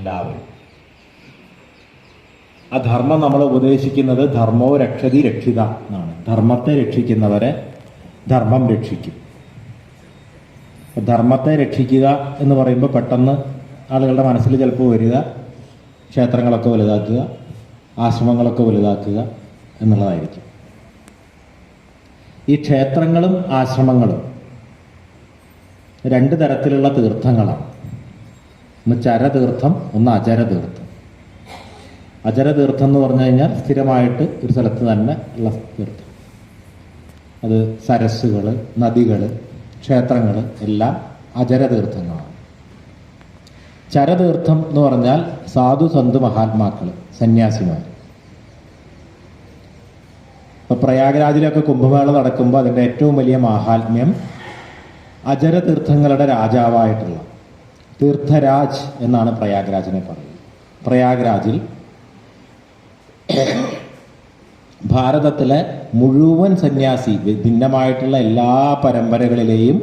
എല്ലാവരും. ആ ധർമ്മം നമ്മൾ ഉപദേശിക്കുന്നത് ധർമ്മോ രക്ഷതി രക്ഷിത എന്നാണ്. ധർമ്മത്തെ രക്ഷിക്കുന്നവരെ ധർമ്മം രക്ഷിക്കും. ധർമ്മത്തെ രക്ഷിക്കുക എന്ന് പറയുമ്പോൾ പെട്ടെന്ന് ആളുകളുടെ മനസ്സിൽ ചിലപ്പോൾ വരിക ക്ഷേത്രങ്ങളൊക്കെ വലുതാക്കുക, ആശ്രമങ്ങളൊക്കെ വലുതാക്കുക എന്നുള്ളതായിരിക്കും. ഈ ക്ഷേത്രങ്ങളും ആശ്രമങ്ങളും രണ്ട് തരത്തിലുള്ള തീർത്ഥങ്ങളാണ്. ഒന്ന് ചരതീർത്ഥം, ഒന്ന് അചരതീർത്ഥം. അചരതീർത്ഥം എന്ന് പറഞ്ഞു കഴിഞ്ഞാൽ സ്ഥിരമായിട്ട് ഒരു സ്ഥലത്ത് തന്നെ ഉള്ള തീർത്ഥം. അത് സരസ്സുകൾ, നദികൾ, ക്ഷേത്രങ്ങൾ എല്ലാം അചരതീർത്ഥങ്ങളാണ്. ചരതീർത്ഥം എന്ന് പറഞ്ഞാൽ സാധു സന്ത് മഹാത്മാക്കൾ, സന്യാസിമാർ. ഇപ്പൊ പ്രയാഗ്രാജിലൊക്കെ കുംഭമേള നടക്കുമ്പോൾ അതിൻ്റെ ഏറ്റവും വലിയ മാഹാത്മ്യം അചരതീർത്ഥങ്ങളുടെ രാജാവായിട്ടുള്ള തീർത്ഥരാജ് എന്നാണ് പ്രയാഗ്രാജിനെ പറയുന്നത്. പ്രയാഗ്രാജിൽ ഭാരതത്തിലെ മുഴുവൻ സന്യാസി, ഭിന്നമായിട്ടുള്ള എല്ലാ പരമ്പരകളിലെയും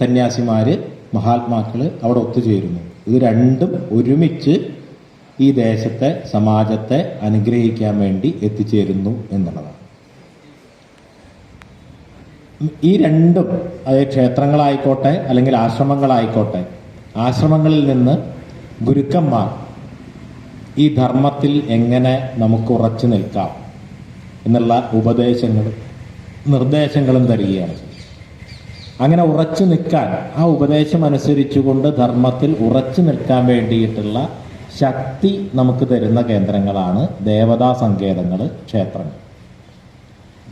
സന്യാസിമാർ, മഹാത്മാക്കൾ അവിടെ ഒത്തുചേരുന്നു. ഇത് രണ്ടും ഒരുമിച്ച് ഈ ദേശത്തെ, സമാജത്തെ അനുഗ്രഹിക്കാൻ വേണ്ടി എത്തിച്ചേരുന്നു എന്നുള്ളതാണ്. ഈ രണ്ടും, അതായത് ക്ഷേത്രങ്ങളായിക്കോട്ടെ അല്ലെങ്കിൽ ആശ്രമങ്ങളായിക്കോട്ടെ, ആശ്രമങ്ങളിൽ നിന്ന് ഗുരുക്കന്മാർ ഈ ധർമ്മത്തിൽ എങ്ങനെ നമുക്ക് ഉറച്ചു നിൽക്കാം എന്നുള്ള ഉപദേശങ്ങളും നിർദ്ദേശങ്ങളും തരികയാണ്. അങ്ങനെ ഉറച്ചു നിൽക്കാൻ, ആ ഉപദേശം അനുസരിച്ചുകൊണ്ട് ധർമ്മത്തിൽ ഉറച്ചു നിൽക്കാൻ വേണ്ടിയിട്ടുള്ള ശക്തി നമുക്ക് തരുന്ന കേന്ദ്രങ്ങളാണ് ദേവതാ സങ്കേതങ്ങൾ, ക്ഷേത്രങ്ങൾ.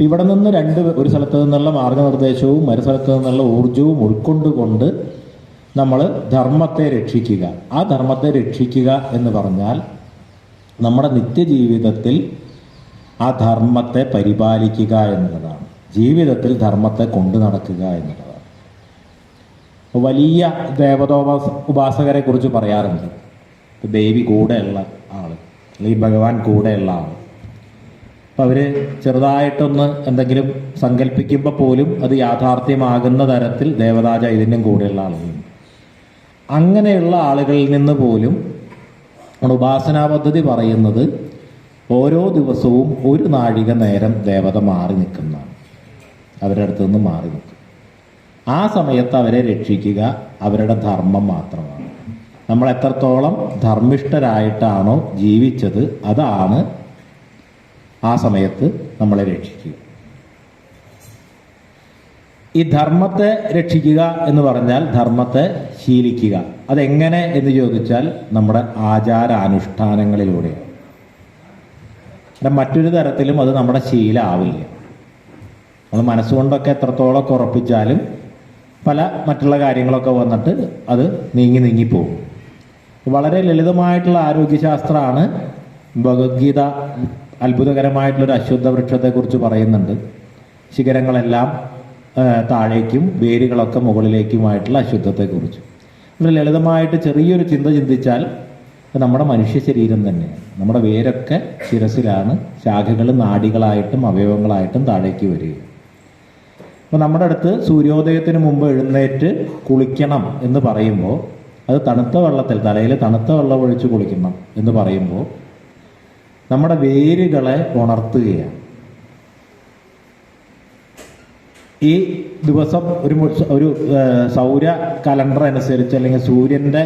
ഇവിടെ നിന്ന് ഒരു സ്ഥലത്ത് നിന്നുള്ള മാർഗനിർദ്ദേശവും മറു സ്ഥലത്ത് നിന്നുള്ള ഊർജവും ഉൾക്കൊണ്ടുകൊണ്ട് നമ്മൾ ധർമ്മത്തെ രക്ഷിക്കുക. ആ ധർമ്മത്തെ രക്ഷിക്കുക എന്ന് പറഞ്ഞാൽ നമ്മുടെ നിത്യജീവിതത്തിൽ ആ ധർമ്മത്തെ പരിപാലിക്കുക എന്നുള്ളതാണ്. ജീവിതത്തിൽ ധർമ്മത്തെ കൊണ്ടു നടക്കുക എന്നുള്ളതാണ്. വലിയ ഉപാസകരെ കുറിച്ച് പറയാറുണ്ട്. ദേവി കൂടെയുള്ള ആള് അല്ലെങ്കിൽ ഭഗവാൻ കൂടെയുള്ള ആള്. അപ്പം അവർ ചെറുതായിട്ടൊന്ന് എന്തെങ്കിലും സങ്കല്പിക്കുമ്പോൾ പോലും അത് യാഥാർത്ഥ്യമാകുന്ന തരത്തിൽ ദേവതാ ചൈതന്യം കൂടെയുള്ള ആളുകളുണ്ട്. അങ്ങനെയുള്ള ആളുകളിൽ നിന്ന് പോലും ഉപാസനാ പദ്ധതി പറയുന്നത് ഓരോ ദിവസവും ഒരു നാഴിക നേരം ദേവത മാറി നിൽക്കുന്നതാണ്. അവരുടെ അടുത്ത് നിന്ന് മാറി നിൽക്കും. ആ സമയത്ത് അവരെ രക്ഷിക്കുക അവരുടെ ധർമ്മം മാത്രമാണ്. നമ്മൾ എത്രത്തോളം ധർമ്മിഷ്ഠരായിട്ടാണോ ജീവിച്ചത് അതാണ് ആ സമയത്ത് നമ്മളെ രക്ഷിക്കുക. ഈ ധർമ്മത്തെ രക്ഷിക്കുക എന്ന് പറഞ്ഞാൽ ധർമ്മത്തെ ശീലിക്കുക. അതെങ്ങനെ എന്ന് ചോദിച്ചാൽ നമ്മുടെ ആചാരാനുഷ്ഠാനങ്ങളിലൂടെയാണ്. മറ്റൊരു തരത്തിലും അത് നമ്മുടെ ശീലമാവില്ല. നമ്മൾ മനസ്സുകൊണ്ടൊക്കെ എത്രത്തോളം ഉറപ്പിച്ചാലും പല മറ്റുള്ള കാര്യങ്ങളൊക്കെ വന്നിട്ട് അത് നീങ്ങിപ്പോകും. വളരെ ലളിതമായിട്ടുള്ള ആരോഗ്യശാസ്ത്രമാണ്. ഭഗവത്ഗീത അത്ഭുതകരമായിട്ടുള്ളൊരു അശ്വത്ഥ വൃക്ഷത്തെക്കുറിച്ച് പറയുന്നുണ്ട്. ശിഖരങ്ങളെല്ലാം താഴേക്കും വേരുകളൊക്കെ മുകളിലേക്കുമായിട്ടുള്ള അശ്വത്ഥത്തെക്കുറിച്ച്. വളരെ ലളിതമായിട്ട് ചെറിയൊരു ചിന്ത ചിന്തിച്ചാൽ നമ്മുടെ മനുഷ്യ ശരീരം തന്നെയാണ്. നമ്മുടെ വേരൊക്കെ ശിരസിലാണ്, ശാഖകൾ നാഡികളായിട്ടും അവയവങ്ങളായിട്ടും താഴേക്ക് വരിക. അപ്പോൾ നമ്മുടെ അടുത്ത് സൂര്യോദയത്തിന് മുമ്പ് എഴുന്നേറ്റ് കുളിക്കണം എന്ന് പറയുമ്പോൾ അത് തണുത്ത വെള്ളത്തിൽ, തലയിൽ തണുത്ത വെള്ളം ഒഴിച്ച് കുളിക്കണം എന്ന് പറയുമ്പോൾ നമ്മുടെ വേരുകളെ ഉണർത്തുകയാണ്. ഈ ദിവസം ഒരു സൗര കലണ്ടർ അനുസരിച്ച് അല്ലെങ്കിൽ സൂര്യൻ്റെ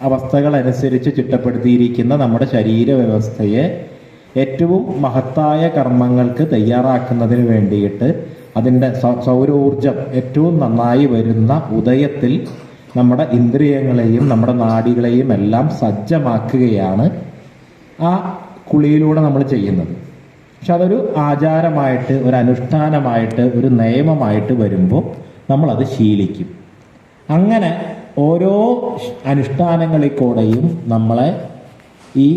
അവസ്ഥകളനുസരിച്ച് ചിട്ടപ്പെടുത്തിയിരിക്കുന്ന നമ്മുടെ ശരീര വ്യവസ്ഥയെ ഏറ്റവും മഹത്തായ കർമ്മങ്ങൾക്ക് തയ്യാറാക്കുന്നതിന് വേണ്ടിയിട്ട് അതിൻ്റെ സൗരോർജം ഏറ്റവും നന്നായി വരുന്ന ഉദയത്തിൽ നമ്മുടെ ഇന്ദ്രിയങ്ങളെയും നമ്മുടെ നാഡികളെയും എല്ലാം സജ്ജമാക്കുകയാണ് ആ കുളിയിലൂടെ നമ്മൾ ചെയ്യുന്നത്. പക്ഷെ അതൊരു ആചാരമായിട്ട്, ഒരു അനുഷ്ഠാനമായിട്ട്, ഒരു നിയമമായിട്ട് വരുമ്പോൾ നമ്മളത് ശീലിക്കും. അങ്ങനെ ഓരോ അനുഷ്ഠാനങ്ങളിൽ കൂടെയും നമ്മളെ ഈ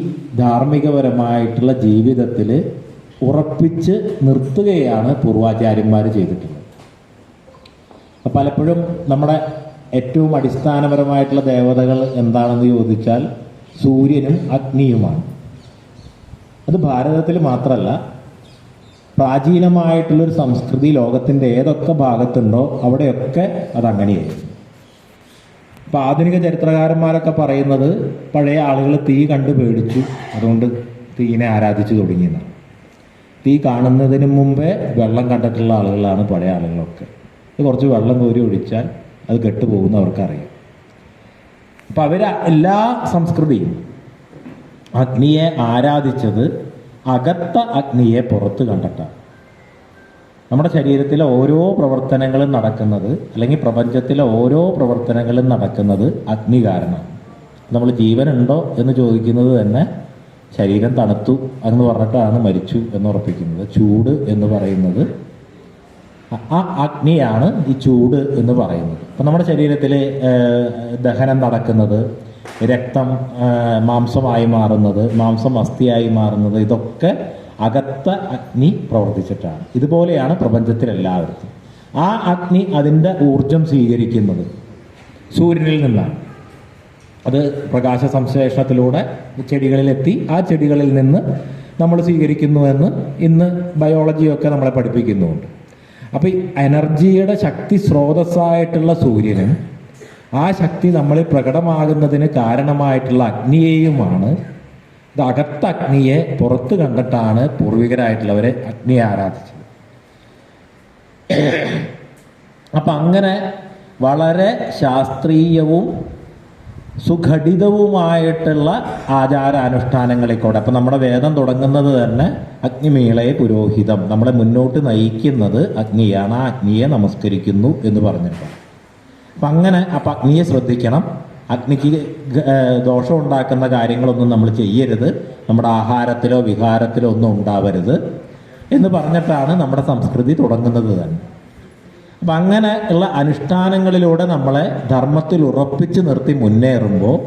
ധാർമ്മികപരമായിട്ടുള്ള ജീവിതത്തിൽ ഉറപ്പിച്ച് നിർത്തുകയാണ് പൂർവാചാര്യന്മാർ ചെയ്തിട്ടുള്ളത്. പലപ്പോഴും നമ്മുടെ ഏറ്റവും അടിസ്ഥാനപരമായിട്ടുള്ള ദേവതകൾ എന്താണെന്ന് ചോദിച്ചാൽ സൂര്യനും അഗ്നിയുമാണ്. അത് ഭാരതത്തിൽ മാത്രമല്ല, പ്രാചീനമായിട്ടുള്ളൊരു സംസ്കൃതി ലോകത്തിൻ്റെ ഏതൊക്കെ ഭാഗത്തുണ്ടോ അവിടെയൊക്കെ അതങ്ങനെയായിരുന്നു. അപ്പോൾ ആധുനിക ചരിത്രകാരന്മാരൊക്കെ പറയുന്നത് പഴയ ആളുകൾ തീ കണ്ടു പേടിച്ചു, അതുകൊണ്ട് തീനെ ആരാധിച്ചു തുടങ്ങിയെന്നാണ്. തീ കാണുന്നതിന് മുമ്പേ വെള്ളം കണ്ടിട്ടുള്ള ആളുകളാണ് പഴയ ആളുകളൊക്കെ. ഇത് കുറച്ച് വെള്ളം കോരി ഒഴിച്ചാൽ അത് കെട്ടുപോകുന്ന അവർക്കറിയാം. അപ്പം എല്ലാ സംസ്കൃതിയും അഗ്നിയെ ആരാധിച്ചത് അകത്ത അഗ്നിയെ പുറത്ത് കണ്ടിട്ടാണ്. നമ്മുടെ ശരീരത്തിലെ ഓരോ പ്രവർത്തനങ്ങളും നടക്കുന്നത്, അല്ലെങ്കിൽ പ്രപഞ്ചത്തിലെ ഓരോ പ്രവർത്തനങ്ങളും നടക്കുന്നത് അഗ്നി കാരണമാണ്. നമ്മൾ ജീവനുണ്ടോ എന്ന് ചോദിക്കുന്നത് തന്നെ ശരീരം തണുത്തു എന്ന് പറഞ്ഞിട്ടാണ് മരിച്ചു എന്ന് ഉറപ്പിക്കുന്നത്. ചൂട് എന്ന് പറയുന്നത് ആ അഗ്നിയാണ് ഈ ചൂട് എന്ന് പറയുന്നത്. അപ്പം നമ്മുടെ ശരീരത്തിൽ ദഹനം നടക്കുന്നത്, രക്തം മാംസമായി മാറുന്നത്, മാംസം അസ്ഥിയായി മാറുന്നത്, ഇതൊക്കെ അകത്ത അഗ്നി പ്രവർത്തിച്ചിട്ടാണ്. ഇതുപോലെയാണ് പ്രപഞ്ചത്തിലെല്ലാവർക്കും. ആ അഗ്നി അതിൻ്റെ ഊർജം സ്വീകരിക്കുന്നത് സൂര്യനിൽ നിന്നാണ്. അത് പ്രകാശ സംശ്ലേഷണത്തിലൂടെ ചെടികളിലെത്തി ആ ചെടികളിൽ നിന്ന് നമ്മൾ സ്വീകരിക്കുന്നുവെന്ന് ഇന്ന് ബയോളജിയൊക്കെ നമ്മളെ പഠിപ്പിക്കുന്നുണ്ട്. അപ്പോൾ ഈ എനർജിയുടെ ശക്തി സ്രോതസ്സായിട്ടുള്ള സൂര്യനും ആ ശക്തി നമ്മളിൽ പ്രകടമാകുന്നതിന് കാരണമായിട്ടുള്ള അഗ്നിയെയുമാണ്. ഇത് അകത്ത അഗ്നിയെ പുറത്ത് കണ്ടിട്ടാണ് പൂർവികരായിട്ടുള്ളവരെ അഗ്നിയെ ആരാധിച്ചത്. അപ്പം അങ്ങനെ വളരെ ശാസ്ത്രീയവും സുഘടിതവുമായിട്ടുള്ള ആചാരാനുഷ്ഠാനങ്ങളിൽ കൂടെ, അപ്പം നമ്മുടെ വേദം തുടങ്ങുന്നത് തന്നെ അഗ്നിമീളയെ പുരോഹിതം, നമ്മളെ മുന്നോട്ട് നയിക്കുന്നത് അഗ്നിയാണ്, ആ അഗ്നിയെ നമസ്കരിക്കുന്നു എന്ന് പറഞ്ഞിട്ടുണ്ട്. അപ്പം അങ്ങനെ അപ്പം അഗ്നിയെ ശ്രദ്ധിക്കണം. അഗ്നിക്ക് ദോഷം ഉണ്ടാക്കുന്ന കാര്യങ്ങളൊന്നും നമ്മൾ ചെയ്യരുത്, നമ്മുടെ ആഹാരത്തിലോ വിഹാരത്തിലോ ഒന്നും ഉണ്ടാവരുത് എന്ന് പറഞ്ഞിട്ടാണ് നമ്മുടെ സംസ്കൃതി തുടങ്ങുന്നത് തന്നെ. അപ്പം അങ്ങനെ ഉള്ള അനുഷ്ഠാനങ്ങളിലൂടെ നമ്മളെ ധർമ്മത്തിൽ ഉറപ്പിച്ച് നിർത്തി മുന്നേറുമ്പോൾ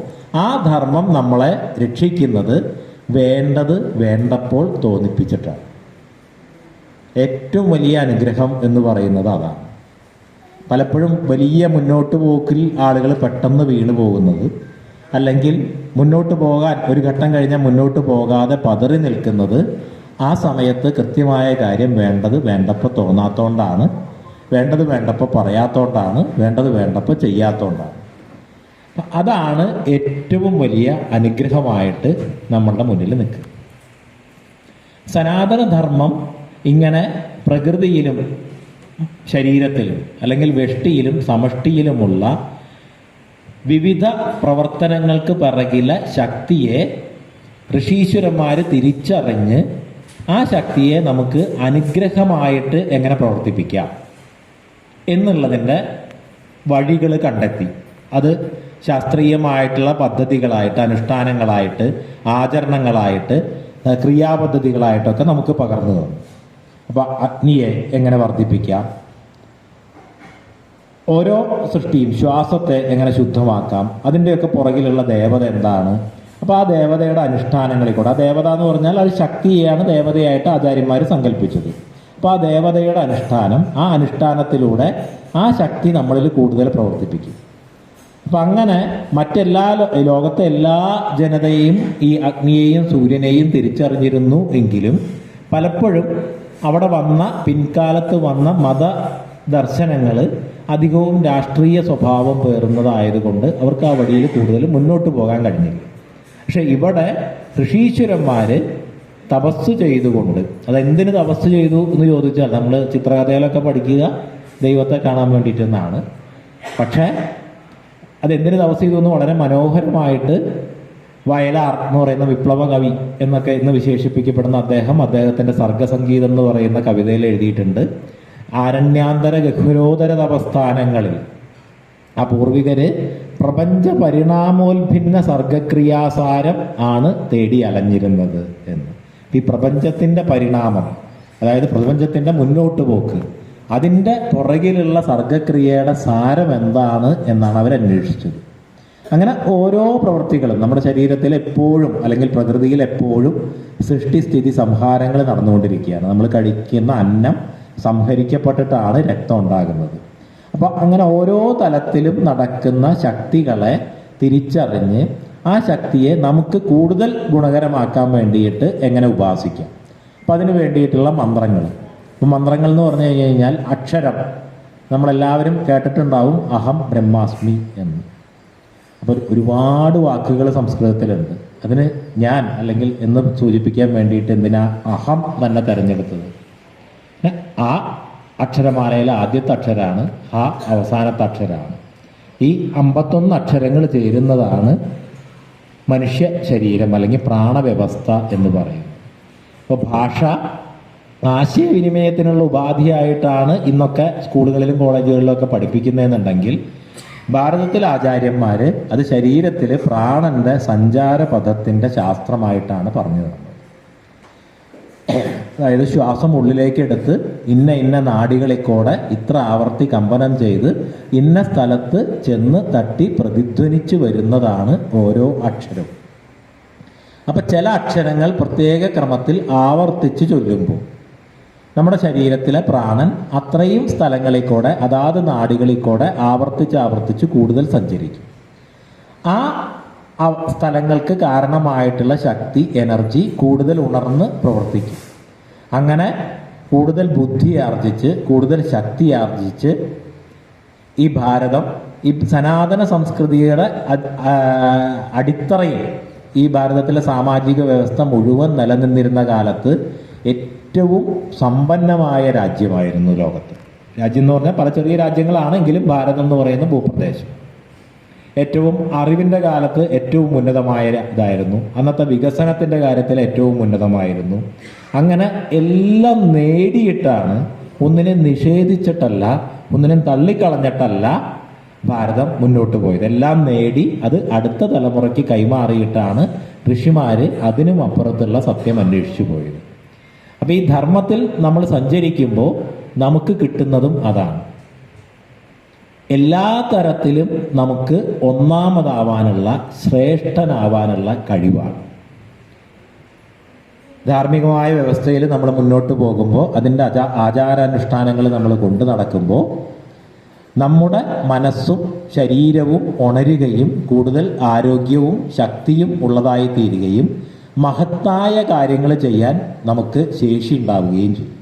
ആ ധർമ്മം നമ്മളെ രക്ഷിക്കുന്നത് വേണ്ടത് വേണ്ടപ്പോൾ തോന്നിപ്പിച്ചിട്ടാണ്. ഏറ്റവും വലിയ അനുഗ്രഹം എന്ന് പറയുന്നത് അതാണ്. പലപ്പോഴും വലിയ മുന്നോട്ട് പോക്കിൽ ആളുകൾ പെട്ടെന്ന് വീണു പോകുന്നത്, അല്ലെങ്കിൽ മുന്നോട്ട് പോകാൻ ഒരു ഘട്ടം കഴിഞ്ഞാൽ മുന്നോട്ട് പോകാതെ പതറി നിൽക്കുന്നത് ആ സമയത്ത് കൃത്യമായ കാര്യം വേണ്ടത് വേണ്ടപ്പോൾ തോന്നാത്തോണ്ടാണ്, വേണ്ടത് വേണ്ടപ്പോൾ പറയാത്തോണ്ടാണ്, വേണ്ടത് വേണ്ടപ്പോൾ ചെയ്യാത്തോണ്ടാണ്. അതാണ് ഏറ്റവും വലിയ അനുഗ്രഹമായിട്ട് നമ്മളുടെ മുന്നിൽ നിൽക്കുക. സനാതനധർമ്മം ഇങ്ങനെ പ്രകൃതിയിലും ശരീരത്തിലും അല്ലെങ്കിൽ വ്യഷ്ടിയിലും സമഷ്ടിയിലുമുള്ള വിവിധ പ്രവർത്തനങ്ങൾക്ക് പിറകിലെ ശക്തിയെ ഋഷീശ്വരന്മാർ തിരിച്ചറിഞ്ഞ് ആ ശക്തിയെ നമുക്ക് അനുഗ്രഹമായിട്ട് എങ്ങനെ പ്രവർത്തിപ്പിക്കാം എന്നുള്ളതിൻ്റെ വഴികൾ കണ്ടെത്തി. അത് ശാസ്ത്രീയമായിട്ടുള്ള പദ്ധതികളായിട്ട്, അനുഷ്ഠാനങ്ങളായിട്ട്, ആചരണങ്ങളായിട്ട്, ക്രിയാപദ്ധതികളായിട്ടൊക്കെ നമുക്ക് പകർന്നു തന്നു. അപ്പോൾ അഗ്നിയെ എങ്ങനെ വർദ്ധിപ്പിക്കാം, ഓരോ സൃഷ്ടിയും ശ്വാസത്തെ എങ്ങനെ ശുദ്ധമാക്കാം, അതിൻ്റെയൊക്കെ പുറകിലുള്ള ദേവത എന്താണ്, അപ്പോൾ ആ ദേവതയുടെ അനുഷ്ഠാനങ്ങളിൽ കൂടെ, ആ ദേവത എന്ന് പറഞ്ഞാൽ അത് ശക്തിയെയാണ് ദേവതയായിട്ട് ആചാര്യന്മാർ സങ്കല്പിച്ചത്. അപ്പോൾ ആ ദേവതയുടെ അനുഷ്ഠാനം, ആ അനുഷ്ഠാനത്തിലൂടെ ആ ശക്തി നമ്മളിൽ കൂടുതൽ പ്രവർത്തിപ്പിക്കും. അപ്പം അങ്ങനെ ലോകത്തെ എല്ലാ ജനതയും ഈ അഗ്നിയെയും സൂര്യനെയും തിരിച്ചറിഞ്ഞിരുന്നു എങ്കിലും പലപ്പോഴും അവിടെ പിൻകാലത്ത് വന്ന മതദർശനങ്ങൾ അധികവും രാഷ്ട്രീയ സ്വഭാവം പേറുന്നതായതുകൊണ്ട് അവർക്ക് ആ വഴിയിൽ കൂടുതൽ മുന്നോട്ട് പോകാൻ കഴിഞ്ഞില്ല. പക്ഷെ ഇവിടെ ഋഷീശ്വരന്മാർ തപസ് ചെയ്തുകൊണ്ട്, അതെന്തിന് തപസ് ചെയ്തു എന്ന് ചോദിച്ചാൽ നമ്മൾ ചിത്രകഥയിലൊക്കെ പഠിക്കുക ദൈവത്തെ കാണാൻ വേണ്ടിയിട്ടെന്നാണ്. പക്ഷേ അതെന്തിന് തപസ് ചെയ്തു എന്ന് വളരെ മനോഹരമായിട്ട് വയലാർ എന്ന് പറയുന്ന വിപ്ലവ കവി എന്നൊക്കെ ഇന്ന് വിശേഷിപ്പിക്കപ്പെടുന്ന അദ്ദേഹത്തിൻ്റെ സർഗസംഗീതം എന്ന് പറയുന്ന കവിതയിൽ എഴുതിയിട്ടുണ്ട്. ആരണ്യാന്തര ഗഹ്വരോദര തപസ്ഥാനങ്ങളിൽ ആ പൂർവികര് പ്രപഞ്ച പരിണാമോത്ഭിന്ന സർഗക്രിയാസാരം ആണ് തേടി അലഞ്ഞിരുന്നത് എന്ന്. ഈ പ്രപഞ്ചത്തിൻ്റെ പരിണാമം, അതായത് പ്രപഞ്ചത്തിൻ്റെ മുന്നോട്ട് പോക്ക്, അതിൻ്റെ പുറകിലുള്ള സർഗക്രിയയുടെ സാരം എന്താണ് എന്നാണ് അവരന്വേഷിച്ചത്. അങ്ങനെ ഓരോ പ്രവൃത്തികളും നമ്മുടെ ശരീരത്തിൽ എപ്പോഴും അല്ലെങ്കിൽ പ്രകൃതിയിൽ എപ്പോഴും സൃഷ്ടിസ്ഥിതി സംഹാരങ്ങൾ നടന്നുകൊണ്ടിരിക്കുകയാണ്. നമ്മൾ കഴിക്കുന്ന അന്നം സംഹരിക്കപ്പെട്ടിട്ടാണ് രക്തം ഉണ്ടാകുന്നത്. അപ്പോൾ അങ്ങനെ ഓരോ തലത്തിലും നടക്കുന്ന ശക്തികളെ തിരിച്ചറിഞ്ഞ് ആ ശക്തിയെ നമുക്ക് കൂടുതൽ ഗുണകരമാക്കാൻ വേണ്ടിയിട്ട് എങ്ങനെ ഉപാസിക്കാം. അപ്പം അതിന് വേണ്ടിയിട്ടുള്ള മന്ത്രങ്ങൾ. ഇപ്പം മന്ത്രങ്ങൾ എന്ന് പറഞ്ഞു കഴിഞ്ഞാൽ അക്ഷരം നമ്മളെല്ലാവരും കേട്ടിട്ടുണ്ടാവും, അഹം ബ്രഹ്മാസ്മി എന്ന്. അപ്പോൾ ഒരുപാട് വാക്കുകൾ സംസ്കൃതത്തിലുണ്ട്. അതിന് ഞാൻ അല്ലെങ്കിൽ എന്ന് സൂചിപ്പിക്കാൻ വേണ്ടിയിട്ട് എന്തിനാ അഹം തന്നെ തിരഞ്ഞെടുത്തത്? ആ അക്ഷരമാലയിലെ ആദ്യത്തെ അക്ഷരമാണ്, ഹ അവസാനത്തെ അക്ഷരമാണ്. ഈ 51 അക്ഷരങ്ങൾ ചേരുന്നതാണ് മനുഷ്യ ശരീരം അല്ലെങ്കിൽ പ്രാണവ്യവസ്ഥ എന്ന് പറയുന്നത്. അപ്പോൾ ഭാഷ ആശയവിനിമയത്തിനുള്ള ഉപാധിയായിട്ടാണ് ഇന്നൊക്കെ സ്കൂളുകളിലും കോളേജുകളിലൊക്കെ പഠിപ്പിക്കുന്നതെന്നുണ്ടെങ്കിൽ, ഭാരതത്തിലെ ആചാര്യന്മാർ അത് ശരീരത്തിൽ പ്രാണന്റെ സഞ്ചാരപഥത്തിൻ്റെ ശാസ്ത്രമായിട്ടാണ് പറഞ്ഞു തന്നത്. അതായത് ശ്വാസം ഉള്ളിലേക്ക് എടുത്ത് ഇന്ന നാഡികളിൽക്കൂടെ ഇത്ര ആവർത്തി കമ്പനം ചെയ്ത് ഇന്ന സ്ഥലത്ത് ചെന്ന് തട്ടി പ്രതിധ്വനിച്ചു വരുന്നതാണ് ഓരോ അക്ഷരവും. അപ്പം ചില അക്ഷരങ്ങൾ പ്രത്യേക ക്രമത്തിൽ ആവർത്തിച്ച് ചൊല്ലുമ്പോൾ നമ്മുടെ ശരീരത്തിലെ പ്രാണൻ അത്രയും സ്ഥലങ്ങളിൽ കൂടെ അതാത് നാഡികളിൽ കൂടെ ആവർത്തിച്ച് കൂടുതൽ സഞ്ചരിക്കും. ആ സ്ഥലങ്ങൾക്ക് കാരണമായിട്ടുള്ള ശക്തി, എനർജി കൂടുതൽ ഉണർന്ന് പ്രവർത്തിക്കും. അങ്ങനെ കൂടുതൽ ബുദ്ധി ആർജിച്ച് കൂടുതൽ ശക്തി ആർജിച്ച് ഈ ഭാരതം, ഈ സനാതന സംസ്കൃതിയുടെ അടിത്തറയിൽ ഈ ഭാരതത്തിലെ സാമാജിക വ്യവസ്ഥ മുഴുവൻ നിലനിന്നിരുന്ന കാലത്ത് ഏറ്റവും സമ്പന്നമായ രാജ്യമായിരുന്നു ലോകത്ത്. രാജ്യം എന്ന് പറഞ്ഞാൽ പല ചെറിയ രാജ്യങ്ങളാണെങ്കിലും ഭാരതം എന്ന് പറയുന്ന ഭൂപ്രദേശം ഏറ്റവും അറിവിൻ്റെ കാലത്ത് ഏറ്റവും ഉന്നതമായ ഇതായിരുന്നു. അന്നത്തെ വികസനത്തിൻ്റെ കാര്യത്തിൽ ഏറ്റവും ഉന്നതമായിരുന്നു. അങ്ങനെ എല്ലാം നേടിയിട്ടാണ്, ഒന്നിനെ നിഷേധിച്ചിട്ടല്ല, ഒന്നിനെ തള്ളിക്കളഞ്ഞിട്ടല്ല ഭാരതം മുന്നോട്ട് പോയത്. എല്ലാം നേടി അത് അടുത്ത തലമുറയ്ക്ക് കൈമാറിയിട്ടാണ് ഋഷിമാർ അതിനും അപ്പുറത്തുള്ള സത്യം അന്വേഷിച്ചു പോയത്. അപ്പം ഈ ധർമ്മത്തിൽ നമ്മൾ സഞ്ചരിക്കുമ്പോൾ നമുക്ക് കിട്ടുന്നതും അതാണ്. എല്ലാ തരത്തിലും നമുക്ക് ഒന്നാമതാവാനുള്ള, ശ്രേഷ്ഠനാവാനുള്ള കഴിവാണ്. ധാർമ്മികമായ വ്യവസ്ഥയിൽ നമ്മൾ മുന്നോട്ട് പോകുമ്പോൾ, അതിൻ്റെ ആചാരാനുഷ്ഠാനങ്ങൾ നമ്മൾ കൊണ്ടു നടക്കുമ്പോൾ നമ്മുടെ മനസ്സും ശരീരവും ഉണരുകയും കൂടുതൽ ആരോഗ്യവും ശക്തിയും ഉള്ളതായി തീരുകയും മഹത്തായ കാര്യങ്ങൾ ചെയ്യാൻ നമുക്ക് ശേഷി ഉണ്ടാവുകയും ചെയ്യും.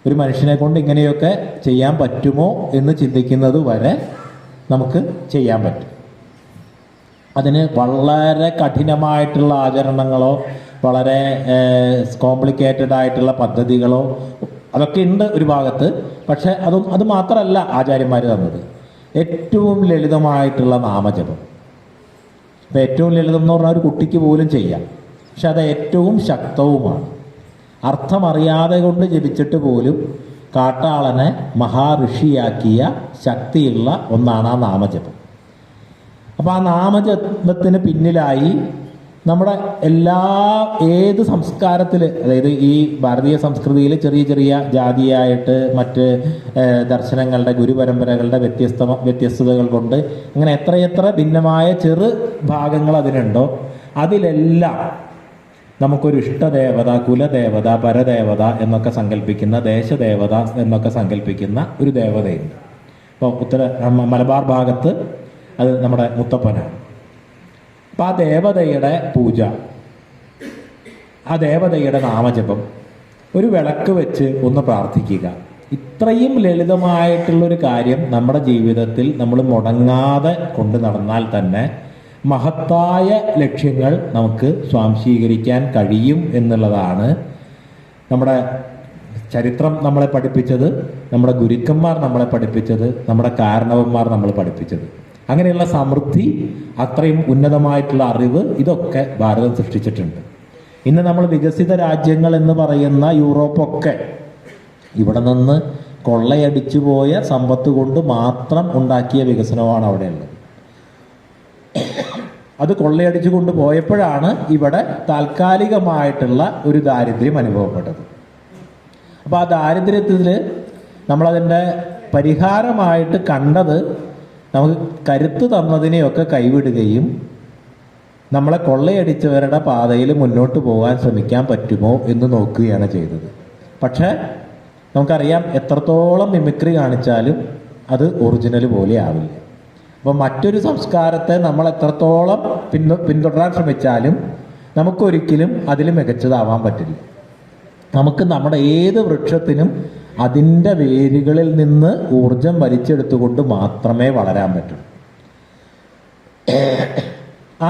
ഒരു മനുഷ്യനെ കൊണ്ട് ഇങ്ങനെയൊക്കെ ചെയ്യാൻ പറ്റുമോ എന്ന് ചിന്തിക്കുന്നത് വരെ നമുക്ക് ചെയ്യാൻ പറ്റും. അതിന് വളരെ കഠിനമായിട്ടുള്ള ആചരണങ്ങളോ വളരെ കോംപ്ലിക്കേറ്റഡ് ആയിട്ടുള്ള പദ്ധതികളോ അതൊക്കെ ഉണ്ട് ഒരു ഭാഗത്ത്. പക്ഷെ അത് മാത്രമല്ല ആചാര്യന്മാർ തന്നത്. ഏറ്റവും ലളിതമായിട്ടുള്ള നാമജപം. അപ്പം ഏറ്റവും ലളിതം എന്ന് പറഞ്ഞാൽ ഒരു കുട്ടിക്ക് പോലും ചെയ്യാം. പക്ഷെ അത് ഏറ്റവും ശക്തവുമാണ്. അർത്ഥമറിയാതെ കൊണ്ട് ജപിച്ചിട്ട് പോലും കാട്ടാളനെ മഹാഋഷിയാക്കിയ ശക്തിയുള്ള ഒന്നാണ് ആ നാമജപം. അപ്പോൾ ആ നാമജപത്തിന് പിന്നിലായി നമ്മുടെ ഏത് സംസ്കാരത്തിൽ, അതായത് ഈ ഭാരതീയ സംസ്കൃതിയിൽ ചെറിയ ചെറിയ ജാതിയായിട്ട് മറ്റ് ദർശനങ്ങളുടെ ഗുരുപരമ്പരകളുടെ വ്യത്യസ്തതകൾ കൊണ്ട് അങ്ങനെ എത്രയെത്ര ഭിന്നമായ ചെറു ഭാഗങ്ങൾ അതിനുണ്ടോ, അതിലെല്ലാം നമുക്കൊരു ഇഷ്ടദേവത, കുലദേവത, പരദേവത എന്നൊക്കെ സങ്കല്പിക്കുന്ന, ദേശദേവത എന്നൊക്കെ സങ്കല്പിക്കുന്ന ഒരു ദേവതയുണ്ട്. ഇപ്പോൾ മലബാർ ഭാഗത്ത് അത് നമ്മുടെ മുത്തപ്പനാണ്. അപ്പം ആ ദേവതയുടെ പൂജ, ആ ദേവതയുടെ നാമജപം, ഒരു വിളക്ക് വെച്ച് ഒന്ന് പ്രാർത്ഥിക്കുക, ഇത്രയും ലളിതമായിട്ടുള്ളൊരു കാര്യം നമ്മുടെ ജീവിതത്തിൽ നമ്മൾ മുടങ്ങാതെ കൊണ്ട് നടന്നാൽ തന്നെ മഹത്തായ ലക്ഷ്യങ്ങൾ നമുക്ക് സ്വാംശീകരിക്കാൻ കഴിയും എന്നുള്ളതാണ് നമ്മുടെ ചരിത്രം നമ്മളെ പഠിപ്പിച്ചത്, നമ്മുടെ ഗുരുക്കന്മാർ നമ്മളെ പഠിപ്പിച്ചത്, നമ്മുടെ കാരണവന്മാർ നമ്മൾ പഠിപ്പിച്ചത്. അങ്ങനെയുള്ള സമൃദ്ധി, അത്രയും ഉന്നതമായിട്ടുള്ള അറിവ്, ഇതൊക്കെ ഭാരതം സൃഷ്ടിച്ചിട്ടുണ്ട്. ഇന്ന് നമ്മൾ വികസിത രാജ്യങ്ങൾ എന്ന് പറയുന്ന യൂറോപ്പൊക്കെ ഇവിടെ നിന്ന് കൊള്ളയടിച്ചു പോയ സമ്പത്ത് കൊണ്ട് മാത്രം ഉണ്ടാക്കിയ വികസനമാണ് അവിടെയുള്ളത്. അത് കൊള്ളയടിച്ചു കൊണ്ട് പോയപ്പോഴാണ് ഇവിടെ താൽക്കാലികമായിട്ടുള്ള ഒരു ദാരിദ്ര്യം അനുഭവപ്പെട്ടത്. അപ്പോൾ ആ ദാരിദ്ര്യത്തിൽ നമ്മളതിൻ്റെ പരിഹാരമായിട്ട് കണ്ടത് നമുക്ക് കരുത്ത് തന്നതിനെയൊക്കെ കൈവിടുകയും നമ്മളെ കൊള്ളയടിച്ചവരുടെ പാതയിൽ മുന്നോട്ട് പോകാൻ ശ്രമിക്കാൻ പറ്റുമോ എന്ന് നോക്കുകയാണ് ചെയ്തത്. പക്ഷേ നമുക്കറിയാം, എത്രത്തോളം മിമിക്രി കാണിച്ചാലും അത് ഒറിജിനൽ പോലെ ആവില്ല. അപ്പോൾ മറ്റൊരു സംസ്കാരത്തെ നമ്മൾ എത്രത്തോളം പിന്തുടരാൻ ശ്രമിച്ചാലും നമുക്കൊരിക്കലും അതിൽ മികച്ചതാവാൻ പറ്റില്ല. നമുക്ക് നമ്മുടെ ഏത് വൃക്ഷത്തിനും അതിൻ്റെ വേരുകളിൽ നിന്ന് ഊർജം വലിച്ചെടുത്തുകൊണ്ട് മാത്രമേ വളരാൻ പറ്റൂ.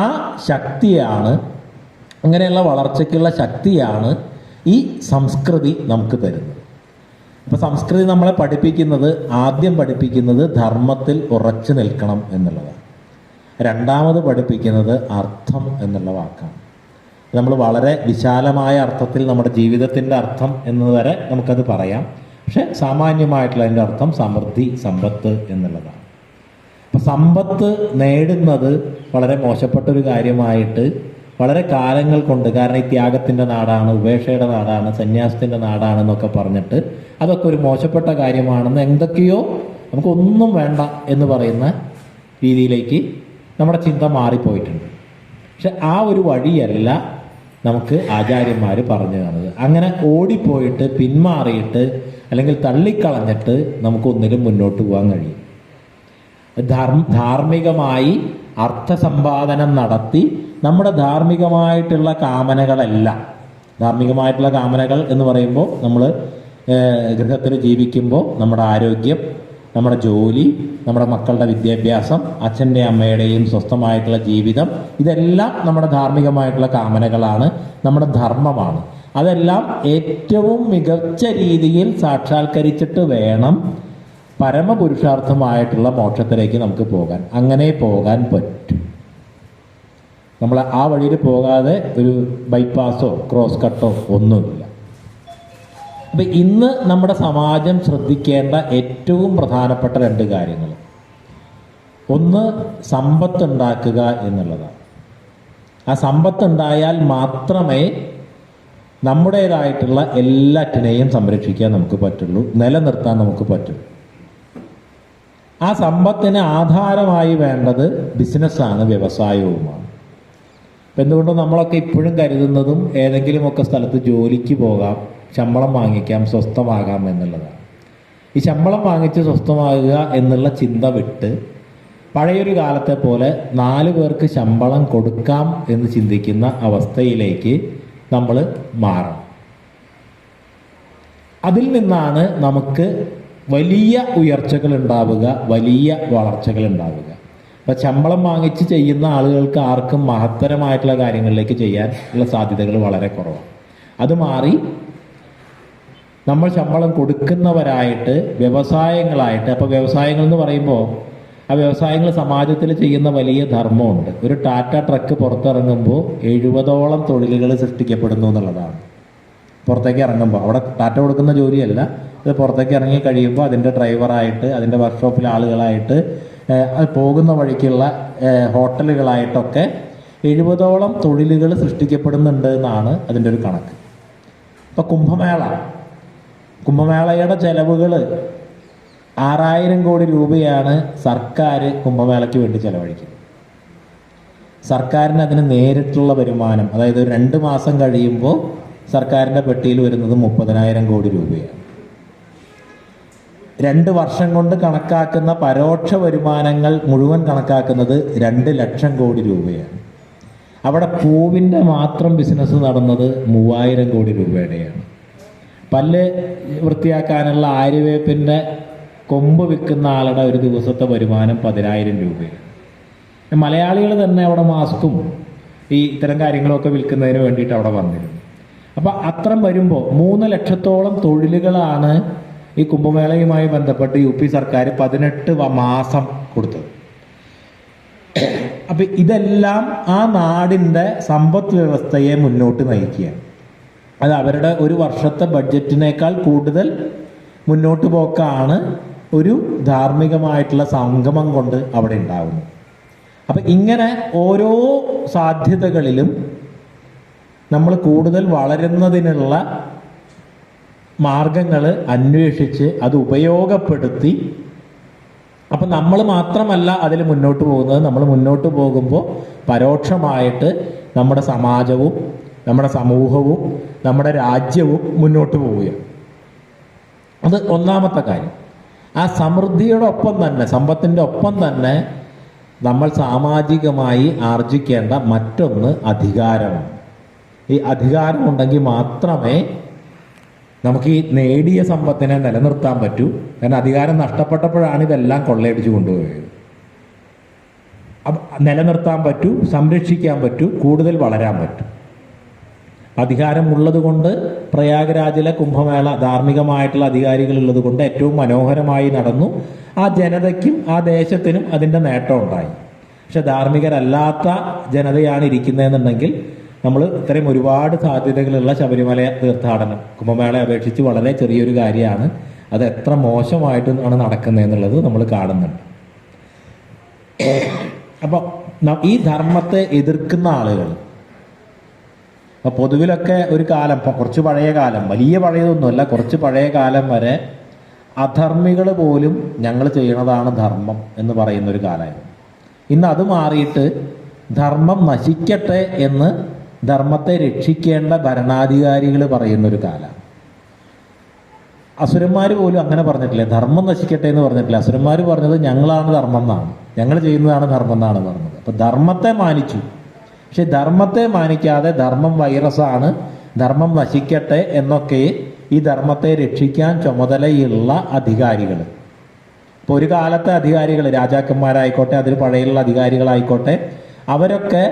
ആ ശക്തിയാണ്, അങ്ങനെയുള്ള വളർച്ചയ്ക്കുള്ള ശക്തിയാണ് ഈ സംസ്കൃതി നമുക്ക് തരുന്നത്. അപ്പോൾ സംസ്കൃതി നമ്മളെ ആദ്യം പഠിപ്പിക്കുന്നത് ധർമ്മത്തിൽ ഉറച്ചു നിൽക്കണം എന്നുള്ളതാണ്. രണ്ടാമത് പഠിപ്പിക്കുന്നത് അർത്ഥം എന്നുള്ള വാക്കാണ്. നമ്മൾ വളരെ വിശാലമായ അർത്ഥത്തിൽ നമ്മുടെ ജീവിതത്തിൻ്റെ അർത്ഥം എന്ന് വരെ നമുക്കത് പറയാം. പക്ഷെ സാമാന്യമായിട്ടുള്ള അതിൻ്റെ അർത്ഥം സമൃദ്ധി, സമ്പത്ത് എന്നുള്ളതാണ്. അപ്പം സമ്പത്ത് നേടുന്നത് വളരെ മോശപ്പെട്ടൊരു കാര്യമായിട്ട് വളരെ കാലങ്ങൾ കൊണ്ട്, കാരണം ഈ ത്യാഗത്തിൻ്റെ നാടാണ്, ഉപേക്ഷയുടെ നാടാണ്, സന്യാസത്തിൻ്റെ നാടാണെന്നൊക്കെ പറഞ്ഞിട്ട് അതൊക്കെ ഒരു മോശപ്പെട്ട കാര്യമാണെന്ന് എന്തൊക്കെയോ നമുക്കൊന്നും വേണ്ട എന്ന് പറയുന്ന രീതിയിലേക്ക് നമ്മുടെ ചിന്ത മാറിപ്പോയിട്ടുണ്ട്. പക്ഷെ ആ ഒരു വഴിയല്ല നമുക്ക് ആചാര്യന്മാർ പറഞ്ഞു തന്നത്. അങ്ങനെ ഓടിപ്പോയിട്ട് പിന്മാറിയിട്ട് അല്ലെങ്കിൽ തള്ളിക്കളഞ്ഞിട്ട് നമുക്കൊന്നിലും മുന്നോട്ട് പോകാൻ കഴിയും. ധാർമ്മികമായി അർത്ഥസമ്പാദനം നടത്തി നമ്മുടെ ധാർമ്മികമായിട്ടുള്ള കാമനകളെല്ലാം, ധാർമ്മികമായിട്ടുള്ള കാമനകൾ എന്ന് പറയുമ്പോൾ നമ്മൾ ഗൃഹത്തിൽ ജീവിക്കുമ്പോൾ നമ്മുടെ ആരോഗ്യം, നമ്മുടെ ജോലി, നമ്മുടെ മക്കളുടെ വിദ്യാഭ്യാസം, അച്ഛൻ്റെയും അമ്മയുടെയും സ്വസ്ഥമായിട്ടുള്ള ജീവിതം, ഇതെല്ലാം നമ്മുടെ ധാർമ്മികമായിട്ടുള്ള കാമനകളാണ്, നമ്മുടെ ധർമ്മമാണ്. അതെല്ലാം ഏറ്റവും മികച്ച രീതിയിൽ സാക്ഷാത്കരിച്ചിട്ട് വേണം പരമപുരുഷാർത്ഥമായിട്ടുള്ള മോക്ഷത്തിലേക്ക് നമുക്ക് പോകാൻ. അങ്ങനെ പോകാൻ പറ്റും. നമ്മൾ ആ വഴിയിൽ പോകാതെ ഒരു ബൈപ്പാസോ ക്രോസ് കട്ടോ ഒന്നുമില്ല. അപ്പം ഇന്ന് നമ്മുടെ സമാജം ശ്രദ്ധിക്കേണ്ട ഏറ്റവും പ്രധാനപ്പെട്ട 2 കാര്യങ്ങൾ, ഒന്ന് സമ്പത്തുണ്ടാക്കുക എന്നുള്ളതാണ്. ആ സമ്പത്തുണ്ടായാൽ മാത്രമേ നമ്മുടേതായിട്ടുള്ള എല്ലാറ്റിനെയും സംരക്ഷിക്കാൻ നമുക്ക് പറ്റുള്ളൂ, നിലനിർത്താൻ നമുക്ക് പറ്റുള്ളൂ. ആ സമ്പത്തിന് ആധാരമായി വേണ്ടത് ബിസിനസ്സാണ്, വ്യവസായവുമാണ്. അപ്പം എന്തുകൊണ്ടും നമ്മളൊക്കെ ഇപ്പോഴും കരുതുന്നതും ഏതെങ്കിലുമൊക്കെ സ്ഥലത്ത് ജോലിക്ക് പോകാം, ശമ്പളം വാങ്ങിക്കാം, സ്വസ്ഥമാകാം എന്നുള്ളതാണ്. ഈ ശമ്പളം വാങ്ങിച്ച് സ്വസ്ഥമാകുക എന്നുള്ള ചിന്ത വിട്ട് പഴയൊരു കാലത്തെ പോലെ 4 പേർക്ക് ശമ്പളം കൊടുക്കാം എന്ന് ചിന്തിക്കുന്ന അവസ്ഥയിലേക്ക് നമ്മൾ മാറണം. അതിൽ നിന്നാണ് നമുക്ക് വലിയ ഉയർച്ചകൾ ഉണ്ടാവുക, വലിയ വളർച്ചകൾ ഉണ്ടാവുക. അപ്പം ശമ്പളം വാങ്ങിച്ച് ചെയ്യുന്ന ആളുകൾക്ക് ആർക്കും മഹത്തരമായിട്ടുള്ള കാര്യങ്ങളിലേക്ക് ചെയ്യാൻ ഉള്ള സാധ്യതകൾ വളരെ കുറവാണ്. അത് മാറി നമ്മൾ ശമ്പളം കൊടുക്കുന്നവരായിട്ട് വ്യവസായങ്ങളായിട്ട്, അപ്പോൾ വ്യവസായങ്ങൾ എന്ന് പറയുമ്പോൾ ആ വ്യവസായങ്ങൾ സമാജത്തിൽ ചെയ്യുന്ന വലിയ ധർമ്മമുണ്ട്. ഒരു ടാറ്റ ട്രക്ക് പുറത്തിറങ്ങുമ്പോൾ 70ഓളം തൊഴിലുകൾ സൃഷ്ടിക്കപ്പെടുന്നു എന്നുള്ളതാണ്. പുറത്തേക്ക് ഇറങ്ങുമ്പോൾ അവിടെ ടാറ്റ കൊടുക്കുന്ന ജോലിയല്ല, ഇത് പുറത്തേക്ക് ഇറങ്ങി കഴിയുമ്പോൾ അതിൻ്റെ ഡ്രൈവറായിട്ട്, അതിൻ്റെ വർക്ക്ഷോപ്പിലെ ആളുകളായിട്ട്, അത് പോകുന്ന വഴിക്കുള്ള ഹോട്ടലുകളായിട്ടൊക്കെ 70ഓളം തൊഴിലുകൾ സൃഷ്ടിക്കപ്പെടുന്നുണ്ട് എന്നാണ് അതിൻ്റെ ഒരു കണക്ക്. ഇപ്പോൾ കുംഭമേളയുടെ ചെലവുകൾ 6000 കോടി രൂപയാണ് സർക്കാർ കുംഭമേളയ്ക്ക് വേണ്ടി ചെലവഴിക്കുന്നത്. സർക്കാരിന് അതിന് നേരിട്ടുള്ള വരുമാനം, അതായത് 2 മാസം കഴിയുമ്പോൾ സർക്കാരിൻ്റെ പെട്ടിയിൽ വരുന്നത് 30,000 കോടി രൂപയാണ്. 2 വർഷം കൊണ്ട് കണക്കാക്കുന്ന പരോക്ഷ വരുമാനങ്ങൾ മുഴുവൻ കണക്കാക്കുന്നത് 2 ലക്ഷം കോടി രൂപയാണ്. അവിടെ പൂവിൻ്റെ മാത്രം ബിസിനസ് നടന്നത് 3000 കോടി രൂപയുടെയാണ്. പല്ല് വൃത്തിയാക്കാനുള്ള ആര്യവേപ്പിൻ്റെ കൊമ്പ് വിൽക്കുന്ന ആളുടെ ഒരു ദിവസത്തെ വരുമാനം 10,000 രൂപയാണ്. മലയാളികൾ തന്നെ അവിടെ മാസ്കും ഈ ഇത്തരം കാര്യങ്ങളൊക്കെ വിൽക്കുന്നതിന് വേണ്ടിയിട്ട് അവിടെ വന്നിരുന്നു. അപ്പം അത്തരം വരുമ്പോൾ 3 ലക്ഷത്തോളം തൊഴിലുകളാണ് ഈ കുംഭമേളയുമായി ബന്ധപ്പെട്ട് UP സർക്കാർ 18 മാസം കൊടുത്തത്. അപ്പം ഇതെല്ലാം ആ നാടിൻ്റെ സമ്പദ് വ്യവസ്ഥയെ മുന്നോട്ട് നയിക്കുകയാണ്. അത് അവരുടെ ഒരു വർഷത്തെ ബഡ്ജറ്റിനേക്കാൾ കൂടുതൽ മുന്നോട്ട് പോക്കാണ് ഒരു ധാർമ്മികമായിട്ടുള്ള സംഗമം കൊണ്ട് അവിടെ ഉണ്ടാകുന്നത്. അപ്പം ഇങ്ങനെ ഓരോ സാധ്യതകളിലും നമ്മൾ കൂടുതൽ വളരുന്നതിനുള്ള മാർഗങ്ങൾ അന്വേഷിച്ച് അത് ഉപയോഗപ്പെടുത്തി, അപ്പം നമ്മൾ മാത്രമല്ല അതിൽ മുന്നോട്ട് പോകുന്നത്, നമ്മൾ മുന്നോട്ട് പോകുമ്പോൾ പരോക്ഷമായിട്ട് നമ്മുടെ സമാജവും നമ്മുടെ സമൂഹവും നമ്മുടെ രാജ്യവും മുന്നോട്ട് പോവുകയാണ്. അത് ഒന്നാമത്തെ കാര്യം. ആ സമൃദ്ധിയോടൊപ്പം തന്നെ, സമ്പത്തിൻ്റെ ഒപ്പം തന്നെ നമ്മൾ സാമാജികമായി ആർജിക്കേണ്ട മറ്റൊന്ന് അധികാരമാണ്. ഈ അധികാരമുണ്ടെങ്കിൽ മാത്രമേ നമുക്ക് ഈ നേടിയ സമ്പത്തിനെ നിലനിർത്താൻ പറ്റൂ. കാരണം അധികാരം നഷ്ടപ്പെട്ടപ്പോഴാണ് ഇതെല്ലാം കൊള്ളയടിച്ചു കൊണ്ടുപോയത്. നിലനിർത്താൻ പറ്റൂ, സംരക്ഷിക്കാൻ പറ്റൂ, കൂടുതൽ വളരാൻ പറ്റും. അധികാരമുള്ളത് കൊണ്ട് പ്രയാഗ്രാജിലെ കുംഭമേള ധാർമ്മികമായിട്ടുള്ള അധികാരികളുള്ളത് കൊണ്ട് ഏറ്റവും മനോഹരമായി നടന്നു. ആ ജനതയ്ക്കും ആ ദേശത്തിനും അതിൻ്റെ നേട്ടം ഉണ്ടായി. പക്ഷെ ധാർമ്മികരല്ലാത്ത ജനതയാണ് ഇരിക്കുന്നതെന്നുണ്ടെങ്കിൽ നമ്മൾ ഇത്രയും ഒരുപാട് സാധ്യതകളുള്ള ശബരിമല തീർത്ഥാടനം കുംഭമേളയെ അപേക്ഷിച്ച് വളരെ ചെറിയൊരു കാര്യമാണ്. അത് എത്ര മോശമായിട്ടാണ് നടക്കുന്നതെന്നുള്ളത് നമ്മൾ കാണുന്നുണ്ട്. അപ്പോൾ ഈ ധർമ്മത്തെ എതിർക്കുന്ന ആളുകൾ, അപ്പോൾ പൊതുവിലൊക്കെ ഒരു കാലം, കുറച്ച് പഴയ കാലം, വലിയ പഴയതൊന്നുമല്ല, കുറച്ച് പഴയ കാലം വരെ അധർമ്മികൾ പോലും ഞങ്ങൾ ചെയ്യണതാണ് ധർമ്മം എന്ന് പറയുന്നൊരു കാലമായിരുന്നു. ഇന്ന് അത് മാറിയിട്ട് ധർമ്മം നശിക്കട്ടെ എന്ന് ധർമ്മത്തെ രക്ഷിക്കേണ്ട ഭരണാധികാരികൾ പറയുന്നൊരു കാലമാണ്. അസുരന്മാർ പോലും അങ്ങനെ പറഞ്ഞിട്ടില്ല, ധർമ്മം നശിക്കട്ടെ എന്ന് പറഞ്ഞിട്ടില്ല. അസുരന്മാർ പറഞ്ഞത് ഞങ്ങളാണ് ധർമ്മം എന്നാണ്, ഞങ്ങൾ ചെയ്യുന്നതാണ് ധർമ്മം എന്നാണ് പറഞ്ഞത്. അപ്പം ധർമ്മത്തെ മാനിച്ചു. പക്ഷെ ധർമ്മത്തെ മാനിക്കാതെ ധർമ്മം വൈറസാണ്, ധർമ്മം നശിക്കട്ടെ എന്നൊക്കെ ഈ ധർമ്മത്തെ രക്ഷിക്കാൻ ചുമതലയുള്ള അധികാരികൾ, ഇപ്പോൾ ഒരു കാലത്തെ അധികാരികൾ, രാജാക്കന്മാരായിക്കോട്ടെ, അതിൽ പഴയുള്ള അധികാരികളായിക്കോട്ടെ, അവരൊക്കെ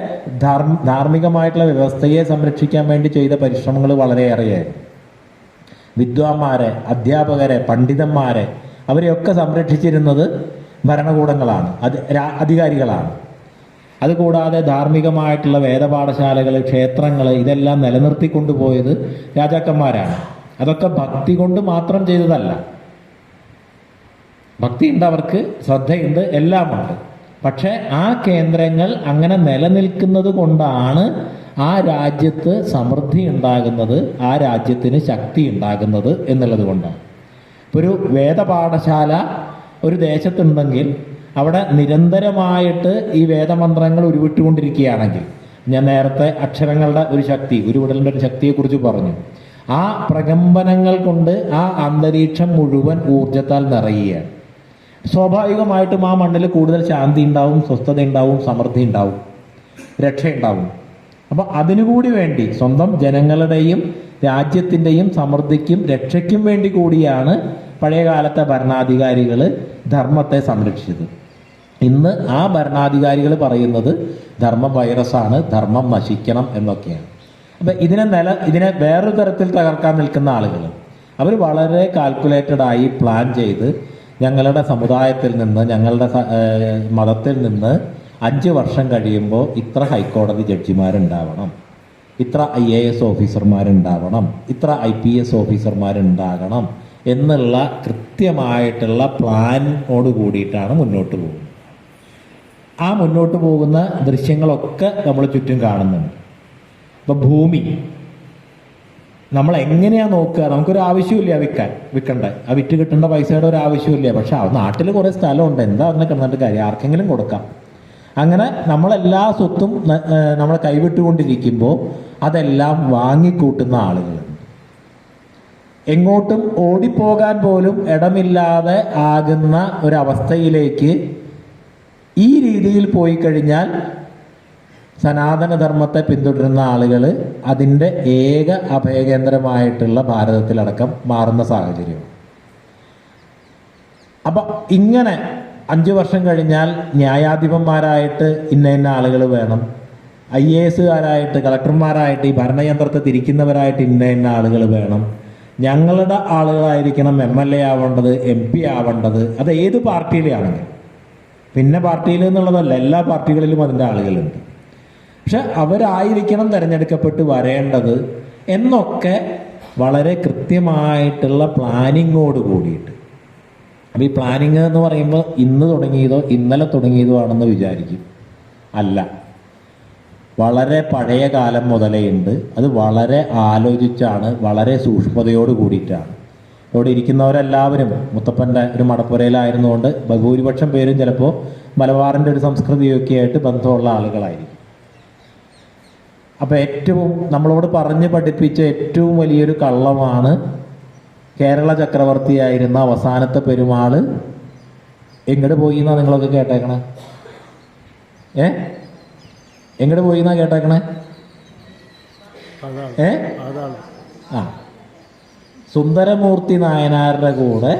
ധാർമ്മികമായിട്ടുള്ള വ്യവസ്ഥയെ സംരക്ഷിക്കാൻ വേണ്ടി ചെയ്ത പരിശ്രമങ്ങൾ വളരെയേറെയായിരുന്നു. വിദ്വാന്മാരെ, അധ്യാപകരെ, പണ്ഡിതന്മാരെ അവരെയൊക്കെ സംരക്ഷിച്ചിരുന്നത് ഭരണകൂടങ്ങളാണ്, അധികാരികളാണ്. അതുകൂടാതെ ധാർമ്മികമായിട്ടുള്ള വേദപാഠശാലകൾ, ക്ഷേത്രങ്ങൾ, ഇതെല്ലാം നിലനിർത്തിക്കൊണ്ടുപോയത് രാജാക്കന്മാരാണ്. അതൊക്കെ ഭക്തി കൊണ്ട് മാത്രം ചെയ്തതല്ല. ഭക്തിയുണ്ട്, അവർക്ക് ശ്രദ്ധയുണ്ട്, എല്ലാമുണ്ട്. പക്ഷെ ആ കേന്ദ്രങ്ങൾ അങ്ങനെ നിലനിൽക്കുന്നത് കൊണ്ടാണ് ആ രാജ്യത്ത് സമൃദ്ധി ഉണ്ടാകുന്നത്, ആ രാജ്യത്തിന് ശക്തി ഉണ്ടാകുന്നത് എന്നുള്ളത് കൊണ്ടാണ്. ഇപ്പോൾ ഒരു വേദപാഠശാല ഒരു ദേശത്തുണ്ടെങ്കിൽ അവിടെ നിരന്തരമായിട്ട് ഈ വേദമന്ത്രങ്ങൾ ഉരുവിട്ടുകൊണ്ടിരിക്കുകയാണെങ്കിൽ, ഞാൻ നേരത്തെ അക്ഷരങ്ങളുടെ ഒരു ശക്തി, ഉരുവിടലിൻ്റെ ഒരു ശക്തിയെക്കുറിച്ച് പറഞ്ഞു, ആ പ്രകമ്പനങ്ങൾ കൊണ്ട് ആ അന്തരീക്ഷം മുഴുവൻ ഊർജത്താൽ നിറയുകയാണ്. സ്വാഭാവികമായിട്ടും ആ മണ്ണിൽ കൂടുതൽ ശാന്തി ഉണ്ടാവും, സ്വസ്ഥത ഉണ്ടാവും, സമൃദ്ധി ഉണ്ടാവും, രക്ഷയുണ്ടാവും. അപ്പോൾ അതിനുകൂടി വേണ്ടി, സ്വന്തം ജനങ്ങളുടെയും രാജ്യത്തിൻ്റെയും സമൃദ്ധിക്കും രക്ഷയ്ക്കും വേണ്ടി കൂടിയാണ് പഴയകാലത്തെ ഭരണാധികാരികൾ ധർമ്മത്തെ സംരക്ഷിച്ചത്. ഇന്ന് ആ ഭരണാധികാരികൾ പറയുന്നത് ധർമ്മം വൈറസാണ്, ധർമ്മം നശിക്കണം എന്നൊക്കെയാണ്. അപ്പം ഇതിനെ വേറൊരു തരത്തിൽ തകർക്കാൻ നിൽക്കുന്ന ആളുകൾ, അവർ വളരെ കാൽക്കുലേറ്റഡായി പ്ലാൻ ചെയ്ത് ഞങ്ങളുടെ സമുദായത്തിൽ നിന്ന്, ഞങ്ങളുടെ മതത്തിൽ നിന്ന് 5 വർഷം കഴിയുമ്പോൾ ഇത്ര ഹൈക്കോടതി ജഡ്ജിമാരുണ്ടാവണം, ഇത്ര IAS ഓഫീസർമാരുണ്ടാവണം, ഇത്ര IPS ഓഫീസർമാരുണ്ടാകണം എന്നുള്ള കൃത്യമായിട്ടുള്ള പ്ലാനോട് കൂടിയിട്ടാണ് മുന്നോട്ട് പോകുന്നത്. ആ മുന്നോട്ട് പോകുന്ന ദൃശ്യങ്ങളൊക്കെ നമ്മൾ ചുറ്റും കാണുന്നുണ്ട്. ഇപ്പം ഭൂമി നമ്മൾ എങ്ങനെയാണ് നോക്കുക? നമുക്കൊരു ആവശ്യമില്ല വിൽക്കണ്ടേ, ആ വിറ്റ് കിട്ടേണ്ട പൈസയുടെ ഒരു ആവശ്യമില്ല. പക്ഷെ ആ നാട്ടിൽ കുറേ സ്ഥലമുണ്ട്, എന്താ അങ്ങനെ കിടന്നിട്ട് കാര്യം, ആർക്കെങ്കിലും കൊടുക്കാം. അങ്ങനെ നമ്മളെല്ലാ സ്വത്തും നമ്മൾ കൈവിട്ടുകൊണ്ടിരിക്കുമ്പോൾ അതെല്ലാം വാങ്ങിക്കൂട്ടുന്ന ആളുകളുണ്ട്. എങ്ങോട്ടും ഓടിപ്പോകാൻ പോലും ഇടമില്ലാതെ ആകുന്ന ഒരവസ്ഥയിലേക്ക് ഈ രീതിയിൽ പോയി കഴിഞ്ഞാൽ സനാതനധർമ്മത്തെ പിന്തുടരുന്ന ആളുകൾ അതിൻ്റെ ഏക അഭയകേന്ദ്രമായിട്ടുള്ള ഭാരതത്തിലടക്കം മാറുന്ന സാഹചര്യം. അപ്പം ഇങ്ങനെ 5 വർഷം കഴിഞ്ഞാൽ ന്യായാധിപന്മാരായിട്ട് ഇന്ന ആളുകൾ വേണം, IASകാരായിട്ട്, കളക്ടർമാരായിട്ട്, ഈ ഭരണയന്ത്രത്തെ തിരിക്കുന്നവരായിട്ട് ഇന്ന ആളുകൾ വേണം, ഞങ്ങളുടെ ആളുകളായിരിക്കണം MLA ആവേണ്ടത്, MP ആവേണ്ടത്, അത് ഏത് പാർട്ടിയിലാണെങ്കിൽ. പിന്നെ പാർട്ടിയിൽ എന്നുള്ളതല്ല, എല്ലാ പാർട്ടികളിലും അതിൻ്റെ ആളുകളുണ്ട്. പക്ഷെ അവരായിരിക്കണം തിരഞ്ഞെടുക്കപ്പെട്ട് വരേണ്ടത് എന്നൊക്കെ വളരെ കൃത്യമായിട്ടുള്ള പ്ലാനിങ്ങോട് കൂടിയിട്ട്. അപ്പം ഈ പ്ലാനിങ് എന്ന് പറയുമ്പോൾ ഇന്ന് തുടങ്ങിയതോ ഇന്നലെ തുടങ്ങിയതോ ആണെന്ന് വിചാരിക്കും. അല്ല, വളരെ പഴയ കാലം മുതലേ ഉണ്ട്. അത് വളരെ ആലോചിച്ചാണ്, വളരെ സൂക്ഷ്മതയോട് കൂടിയിട്ടാണ്. ഇവിടെ ഇരിക്കുന്നവരെല്ലാവരും മുത്തപ്പൻ്റെ ഒരു മടപ്പുരയിലായിരുന്നുകൊണ്ട് ഭൂരിപക്ഷം പേരും ചിലപ്പോൾ മലബാറിൻ്റെ ഒരു സംസ്കൃതിയൊക്കെ ആയിട്ട് ബന്ധമുള്ള ആളുകളായിരിക്കും. അപ്പോൾ ഏറ്റവും നമ്മളോട് പറഞ്ഞ് പഠിപ്പിച്ച ഏറ്റവും വലിയൊരു കള്ളമാണ് കേരള ചക്രവർത്തിയായിരുന്ന അവസാനത്തെ പെരുമാള് എങ്ങോട്ട് പോയി എന്നാ നിങ്ങളൊക്കെ കേട്ടേക്കണേ? എങ്ങോട്ട് പോയി എന്നാ കേട്ടേക്കണേ? സുന്ദരമൂർത്തി നായനാരുടെ കൂടെ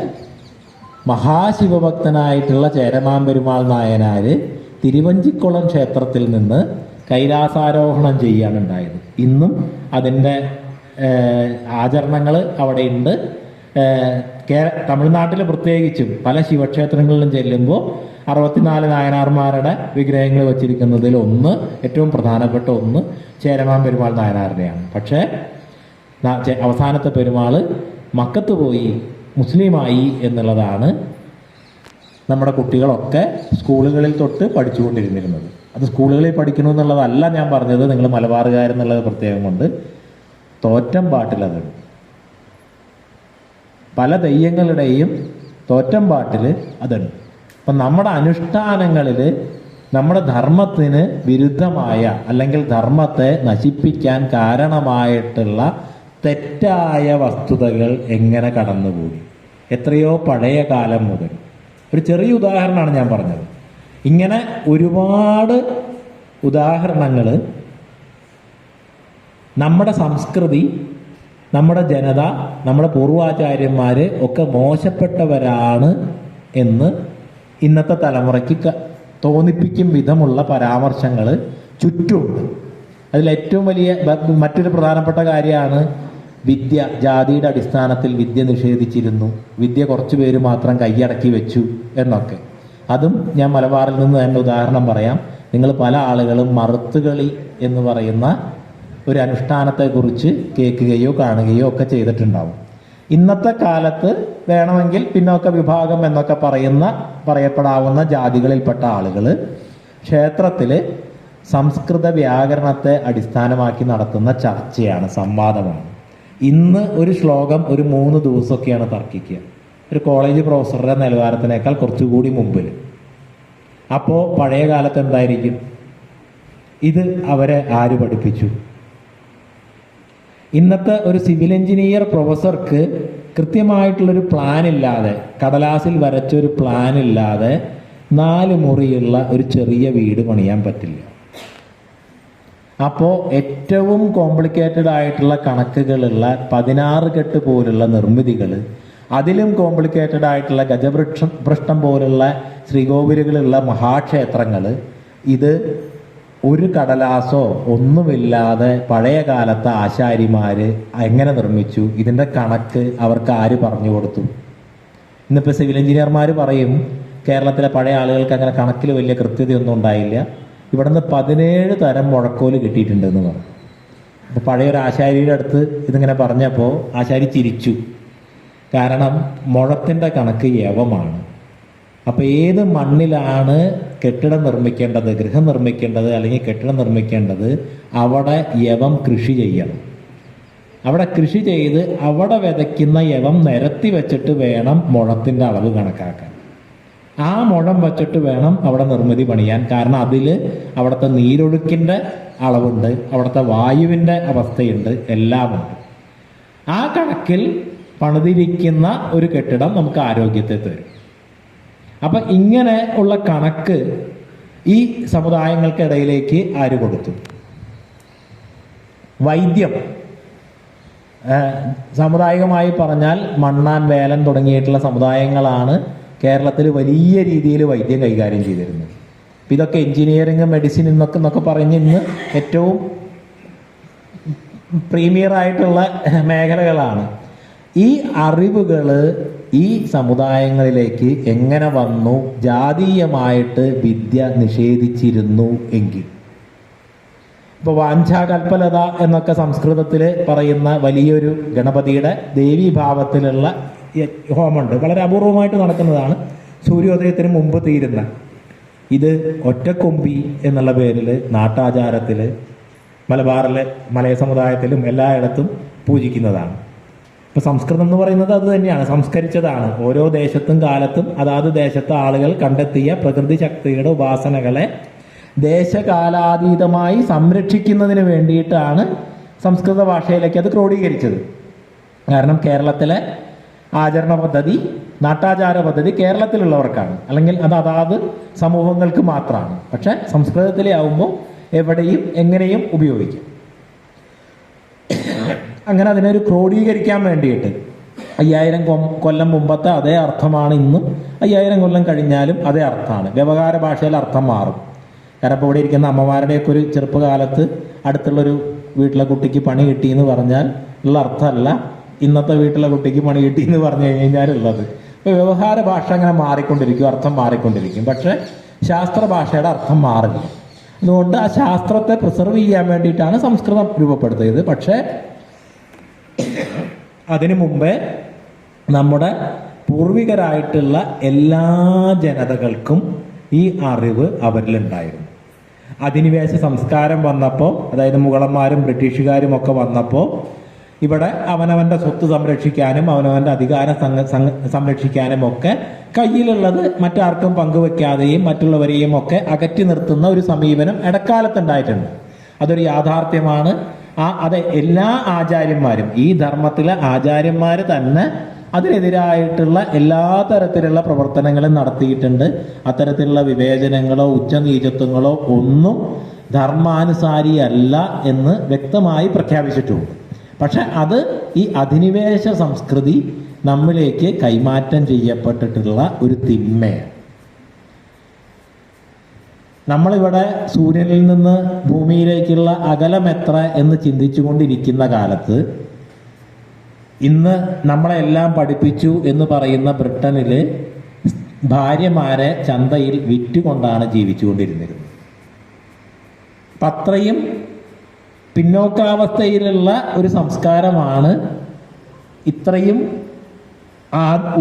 മഹാശിവഭക്തനായിട്ടുള്ള ചേരമാൻ പെരുമാൾ നായനാർ തിരുവഞ്ചിക്കുളം ക്ഷേത്രത്തിൽ നിന്ന് കൈലാസാരോഹണം ചെയ്യാണ് ഉണ്ടായത്. ഇന്നും അതിൻ്റെ ആചരണങ്ങൾ അവിടെയുണ്ട്. തമിഴ്നാട്ടിൽ പ്രത്യേകിച്ചും പല ശിവക്ഷേത്രങ്ങളിലും ചെല്ലുമ്പോൾ 64 നായനാർമാരുടെ വിഗ്രഹങ്ങൾ വച്ചിരിക്കുന്നതിൽ ഒന്ന്, ഏറ്റവും പ്രധാനപ്പെട്ട ഒന്ന് ചേരമാൻ പെരുമാൾ നായനാരുടെയാണ്. പക്ഷേ അവസാനത്തെ പെരുമാൾ മക്കത്ത് പോയി മുസ്ലിമായി എന്നുള്ളതാണ് നമ്മുടെ കുട്ടികളൊക്കെ സ്കൂളുകളിൽ തൊട്ട് പഠിച്ചുകൊണ്ടിരുന്നിരുന്നത്. അത് സ്കൂളുകളിൽ പഠിക്കണു എന്നുള്ളതല്ല ഞാൻ പറഞ്ഞത്. നിങ്ങൾ മലബാറുകാരെന്നുള്ളത് പ്രത്യേകം കൊണ്ട് തോറ്റം പാട്ടിലതുണ്ട്. പല തെയ്യങ്ങളുടെയും തോറ്റം പാട്ടിൽ അതുണ്ട്. അപ്പം നമ്മുടെ അനുഷ്ഠാനങ്ങളിൽ നമ്മുടെ ധർമ്മത്തിന് വിരുദ്ധമായ അല്ലെങ്കിൽ ധർമ്മത്തെ നശിപ്പിക്കാൻ കാരണമായിട്ടുള്ള തെറ്റായ വസ്തുതകൾ എങ്ങനെ കടന്നുകൂടി, എത്രയോ പഴയ കാലം മുതൽ. ഒരു ചെറിയ ഉദാഹരണമാണ് ഞാൻ പറഞ്ഞത്. ഇങ്ങനെ ഒരുപാട് ഉദാഹരണങ്ങൾ നമ്മുടെ സംസ്കൃതി, നമ്മുടെ ജനത, നമ്മുടെ പൂർവാചാര്യന്മാർ ഒക്കെ മോശപ്പെട്ടവരാണ് എന്ന് ഇന്നത്തെ തലമുറയ്ക്ക് തോന്നിപ്പിക്കും വിധമുള്ള പരാമർശങ്ങൾ ചുറ്റുമുണ്ട്. അതിലേറ്റവും വലിയ മറ്റൊരു പ്രധാനപ്പെട്ട കാര്യമാണ് വിദ്യ. ജാതിയുടെ അടിസ്ഥാനത്തിൽ വിദ്യ നിഷേധിച്ചിരുന്നു, വിദ്യ കുറച്ചു പേര് മാത്രം കൈയടക്കി വെച്ചു എന്നൊക്കെ. അതും ഞാൻ മലബാറിൽ നിന്ന് തന്നെ ഉദാഹരണം പറയാം. നിങ്ങൾ പല ആളുകളും മറുത്തുകളി എന്ന് പറയുന്ന ഒരു അനുഷ്ഠാനത്തെക്കുറിച്ച് കേൾക്കുകയോ കാണുകയോ ഒക്കെ ചെയ്തിട്ടുണ്ടാവും. ഇന്നത്തെ കാലത്ത് വേണമെങ്കിൽ പിന്നോക്ക വിഭാഗം എന്നൊക്കെ പറയപ്പെടാവുന്ന ജാതികളിൽപ്പെട്ട ആളുകൾ ക്ഷേത്രത്തിൽ സംസ്കൃത വ്യാകരണത്തെ അടിസ്ഥാനമാക്കി നടത്തുന്ന ചർച്ചയാണ്, സംവാദമാണ്. ഇന്ന് ഒരു ശ്ലോകം ഒരു 3 ദിവസമൊക്കെയാണ് തർക്കിക്കുക, ഒരു കോളേജ് പ്രൊഫസറുടെ നിലവാരത്തിനേക്കാൾ കുറച്ചുകൂടി മുമ്പിൽ. അപ്പോൾ പഴയ കാലത്ത് എന്തായിരിക്കും? ഇത് അവരെ ആര് പഠിപ്പിച്ചു? ഇന്നത്തെ ഒരു സിവിൽ എഞ്ചിനീയർ പ്രൊഫസർക്ക് കൃത്യമായിട്ടുള്ളൊരു പ്ലാൻ ഇല്ലാതെ, കടലാസിൽ വരച്ചൊരു പ്ലാൻ ഇല്ലാതെ 4 മുറിയുള്ള ഒരു ചെറിയ വീട് പണിയാൻ പറ്റില്ല. അപ്പോൾ ഏറ്റവും കോംപ്ലിക്കേറ്റഡ് ആയിട്ടുള്ള കണക്കുകളുള്ള 16 കെട്ട് പോലുള്ള നിർമ്മിതികൾ, അതിലും കോംപ്ലിക്കേറ്റഡ് ആയിട്ടുള്ള ഗജപൃഷ്ടം പോലുള്ള ശ്രീകോവിലുകളുള്ള മഹാക്ഷേത്രങ്ങൾ, ഇത് ഒരു കടലാസോ ഒന്നുമില്ലാതെ പഴയ കാലത്തെ ആശാരിമാർ എങ്ങനെ നിർമ്മിച്ചു, ഇതിൻ്റെ കണക്ക് അവർക്ക് ആര് പറഞ്ഞു കൊടുത്തു? ഇന്നിപ്പോൾ സിവിൽ എഞ്ചിനീയർമാർ പറയും കേരളത്തിലെ പഴയ ആളുകൾക്ക് അങ്ങനെ കണക്കിൽ വലിയ കൃത്യതയൊന്നും ഉണ്ടായില്ല, ഇവിടുന്ന് 17 തരം മുഴക്കോല് കിട്ടിയിട്ടുണ്ടെന്ന് പറഞ്ഞു. അപ്പോൾ പഴയൊരു ആശാരിയുടെ അടുത്ത് ഇതിങ്ങനെ പറഞ്ഞപ്പോൾ ആശാരി ചിരിച്ചു. കാരണം മുഴത്തിൻ്റെ കണക്ക് യവമാണ്. അപ്പോൾ ഏത് മണ്ണിലാണ് കെട്ടിടം നിർമ്മിക്കേണ്ടത്, ഗൃഹം നിർമ്മിക്കേണ്ടത് അല്ലെങ്കിൽ കെട്ടിടം നിർമ്മിക്കേണ്ടത്, അവിടെ യവം കൃഷി ചെയ്യണം. അവിടെ കൃഷി ചെയ്ത് അവിടെ വിതയ്ക്കുന്ന യവം നിരത്തി വെച്ചിട്ട് വേണം മുഴത്തിൻ്റെ അളവ് കണക്കാക്കാൻ. ആ മുഴം വച്ചിട്ട് വേണം അവിടെ നിർമ്മിതി പണിയാൻ. കാരണം അതിൽ അവിടുത്തെ നീരൊഴുക്കിൻ്റെ അളവുണ്ട്, അവിടുത്തെ വായുവിൻ്റെ അവസ്ഥയുണ്ട്, എല്ലാമുണ്ട്. ആ കണക്കിൽ പണിതിരിക്കുന്ന ഒരു കെട്ടിടം നമുക്ക് ആരോഗ്യത്തെ തരും. അപ്പം ഇങ്ങനെ ഉള്ള കണക്ക് ഈ സമുദായങ്ങൾക്കിടയിലേക്ക് ആര് കൊടുത്തു? വൈദ്യം സാമുദായികമായി പറഞ്ഞാൽ മണ്ണാൻ, വേലൻ തുടങ്ങിയിട്ടുള്ള സമുദായങ്ങളാണ് കേരളത്തിൽ വലിയ രീതിയിൽ വൈദ്യം കൈകാര്യം ചെയ്തിരുന്നത്. ഇതൊക്കെ എഞ്ചിനീയറിങ്, മെഡിസിൻ എന്നൊക്കെ പറഞ്ഞ് ഇന്ന് ഏറ്റവും പ്രീമിയർ ആയിട്ടുള്ള മേഖലകളാണ്. ഈ അറിവുകൾ ഈ സമുദായങ്ങളിലേക്ക് എങ്ങനെ വന്നു? ജാതീയമായിട്ട് വിദ്യ നിഷേധിച്ചിരുന്നു എങ്കിൽ. ഇപ്പോൾ വാഞ്ചാകൽപലത എന്നൊക്കെ സംസ്കൃതത്തിൽ പറയുന്ന വലിയൊരു ഗണപതിയുടെ ദേവീഭാവത്തിലുള്ള ഹോമമുണ്ട്. വളരെ അപൂർവമായിട്ട് നടക്കുന്നതാണ്, സൂര്യോദയത്തിന് മുമ്പ് തീരുന്ന. ഇത് ഒറ്റക്കൊമ്പി എന്നുള്ള പേരിൽ നാട്ടാചാരത്തിൽ മലബാറിലെ മലയ സമുദായത്തിലും എല്ലായിടത്തും പൂജിക്കുന്നതാണ്. ഇപ്പോൾ സംസ്കൃതം എന്ന് പറയുന്നത് അത് തന്നെയാണ്, സംസ്കരിച്ചതാണ്. ഓരോ ദേശത്തും കാലത്തും അതാത് ദേശത്തെ ആളുകൾ കണ്ടെത്തിയ പ്രകൃതി ശക്തിയുടെ ഉപാസനകളെ ദേശകാലാതീതമായി സംരക്ഷിക്കുന്നതിന് വേണ്ടിയിട്ടാണ് സംസ്കൃത ഭാഷയിലേക്ക് അത് ക്രോഡീകരിച്ചത്. കാരണം കേരളത്തിലെ ആചരണ പദ്ധതി, നാട്ടാചാര പദ്ധതി കേരളത്തിലുള്ളവർക്കാണ്, അല്ലെങ്കിൽ അത് അതാത് സമൂഹങ്ങൾക്ക് മാത്രമാണ്. പക്ഷെ സംസ്കൃതത്തിലെ ആവുമ്പോൾ എവിടെയും എങ്ങനെയും ഉപയോഗിക്കും. അങ്ങനെ അതിനൊരു ക്രോഡീകരിക്കാൻ വേണ്ടിയിട്ട് 5000 കൊല്ലം മുമ്പത്തെ അതേ അർത്ഥമാണ് ഇന്നും, 5000 കൊല്ലം കഴിഞ്ഞാലും അതേ അർത്ഥമാണ്. വ്യവഹാര ഭാഷയിൽ അർത്ഥം മാറും. കാരണം ഇപ്പോൾ ഇവിടെ ഇരിക്കുന്ന അമ്മമാരുടെയൊക്കെ ഒരു ചെറുപ്പകാലത്ത് അടുത്തുള്ളൊരു വീട്ടിലെ കുട്ടിക്ക് പണി കിട്ടി എന്ന് പറഞ്ഞാൽ ഉള്ള അർത്ഥമല്ല ഇന്നത്തെ വീട്ടിലെ കുട്ടിക്ക് പണി കിട്ടി എന്ന് പറഞ്ഞു കഴിഞ്ഞാലുള്ളത്. ഇപ്പോൾ വ്യവഹാര ഭാഷ അങ്ങനെ മാറിക്കൊണ്ടിരിക്കും, അർത്ഥം മാറിക്കൊണ്ടിരിക്കും. പക്ഷേ ശാസ്ത്ര ഭാഷയുടെ അർത്ഥം മാറില്ല. അതുകൊണ്ട് ആ ശാസ്ത്രത്തെ പ്രിസർവ് ചെയ്യാൻ വേണ്ടിയിട്ടാണ് സംസ്കൃതം രൂപപ്പെടുത്തിയത്. പക്ഷേ അതിനു മുമ്പേ നമ്മുടെ പൂർവികരായിട്ടുള്ള എല്ലാ ജനതകൾക്കും ഈ അറിവ് അവരിലുണ്ടായിരുന്നു. അധിനിവേശ സംസ്കാരം വന്നപ്പോൾ, അതായത് മുഗളന്മാരും ബ്രിട്ടീഷുകാരും ഒക്കെ വന്നപ്പോൾ ഇവിടെ അവനവൻ്റെ സ്വത്ത് സംരക്ഷിക്കാനും അവനവൻ്റെ അധികാരം സംരക്ഷിക്കാനും ഒക്കെ കയ്യിലുള്ളത് മറ്റാർക്കും പങ്കുവെക്കാതെയും മറ്റുള്ളവരെയും ഒക്കെ അകറ്റി നിർത്തുന്ന ഒരു സമീപനം ഇടക്കാലത്തുണ്ടായിട്ടുണ്ട്. അതൊരു യാഥാർത്ഥ്യമാണ്. അത് എല്ലാ ആചാര്യന്മാരും, ഈ ധർമ്മത്തിലെ ആചാര്യന്മാർ തന്നെ അതിനെതിരായിട്ടുള്ള എല്ലാ തരത്തിലുള്ള പ്രവർത്തനങ്ങളും നടത്തിയിട്ടുണ്ട്. അത്തരത്തിലുള്ള വിവേചനങ്ങളോ ഉച്ചനീചത്വങ്ങളോ ഒന്നും ധർമാനുസാരിയല്ല എന്ന് വ്യക്തമായി പ്രഖ്യാപിച്ചിട്ടുണ്ട്. പക്ഷെ അത് ഈ അധിനിവേശ സംസ്കൃതി നമ്മിലേക്ക് കൈമാറ്റം ചെയ്യപ്പെട്ടിട്ടുള്ള ഒരു തിന്മയാണ്. നമ്മളിവിടെ സൂര്യനിൽ നിന്ന് ഭൂമിയിലേക്കുള്ള അകലം എത്ര എന്ന് ചിന്തിച്ചുകൊണ്ടിരിക്കുന്ന കാലത്ത് ഇന്ന് നമ്മളെല്ലാം പഠിപ്പിച്ചു എന്ന് പറയുന്ന ബ്രിട്ടനിൽ ഭാര്യമാരെ ചന്തയിൽ വിറ്റുകൊണ്ടാണ് ജീവിച്ചുകൊണ്ടിരുന്നത്. അപ്പം അത്രയും പിന്നോക്കാവസ്ഥയിലുള്ള ഒരു സംസ്കാരമാണ്, ഇത്രയും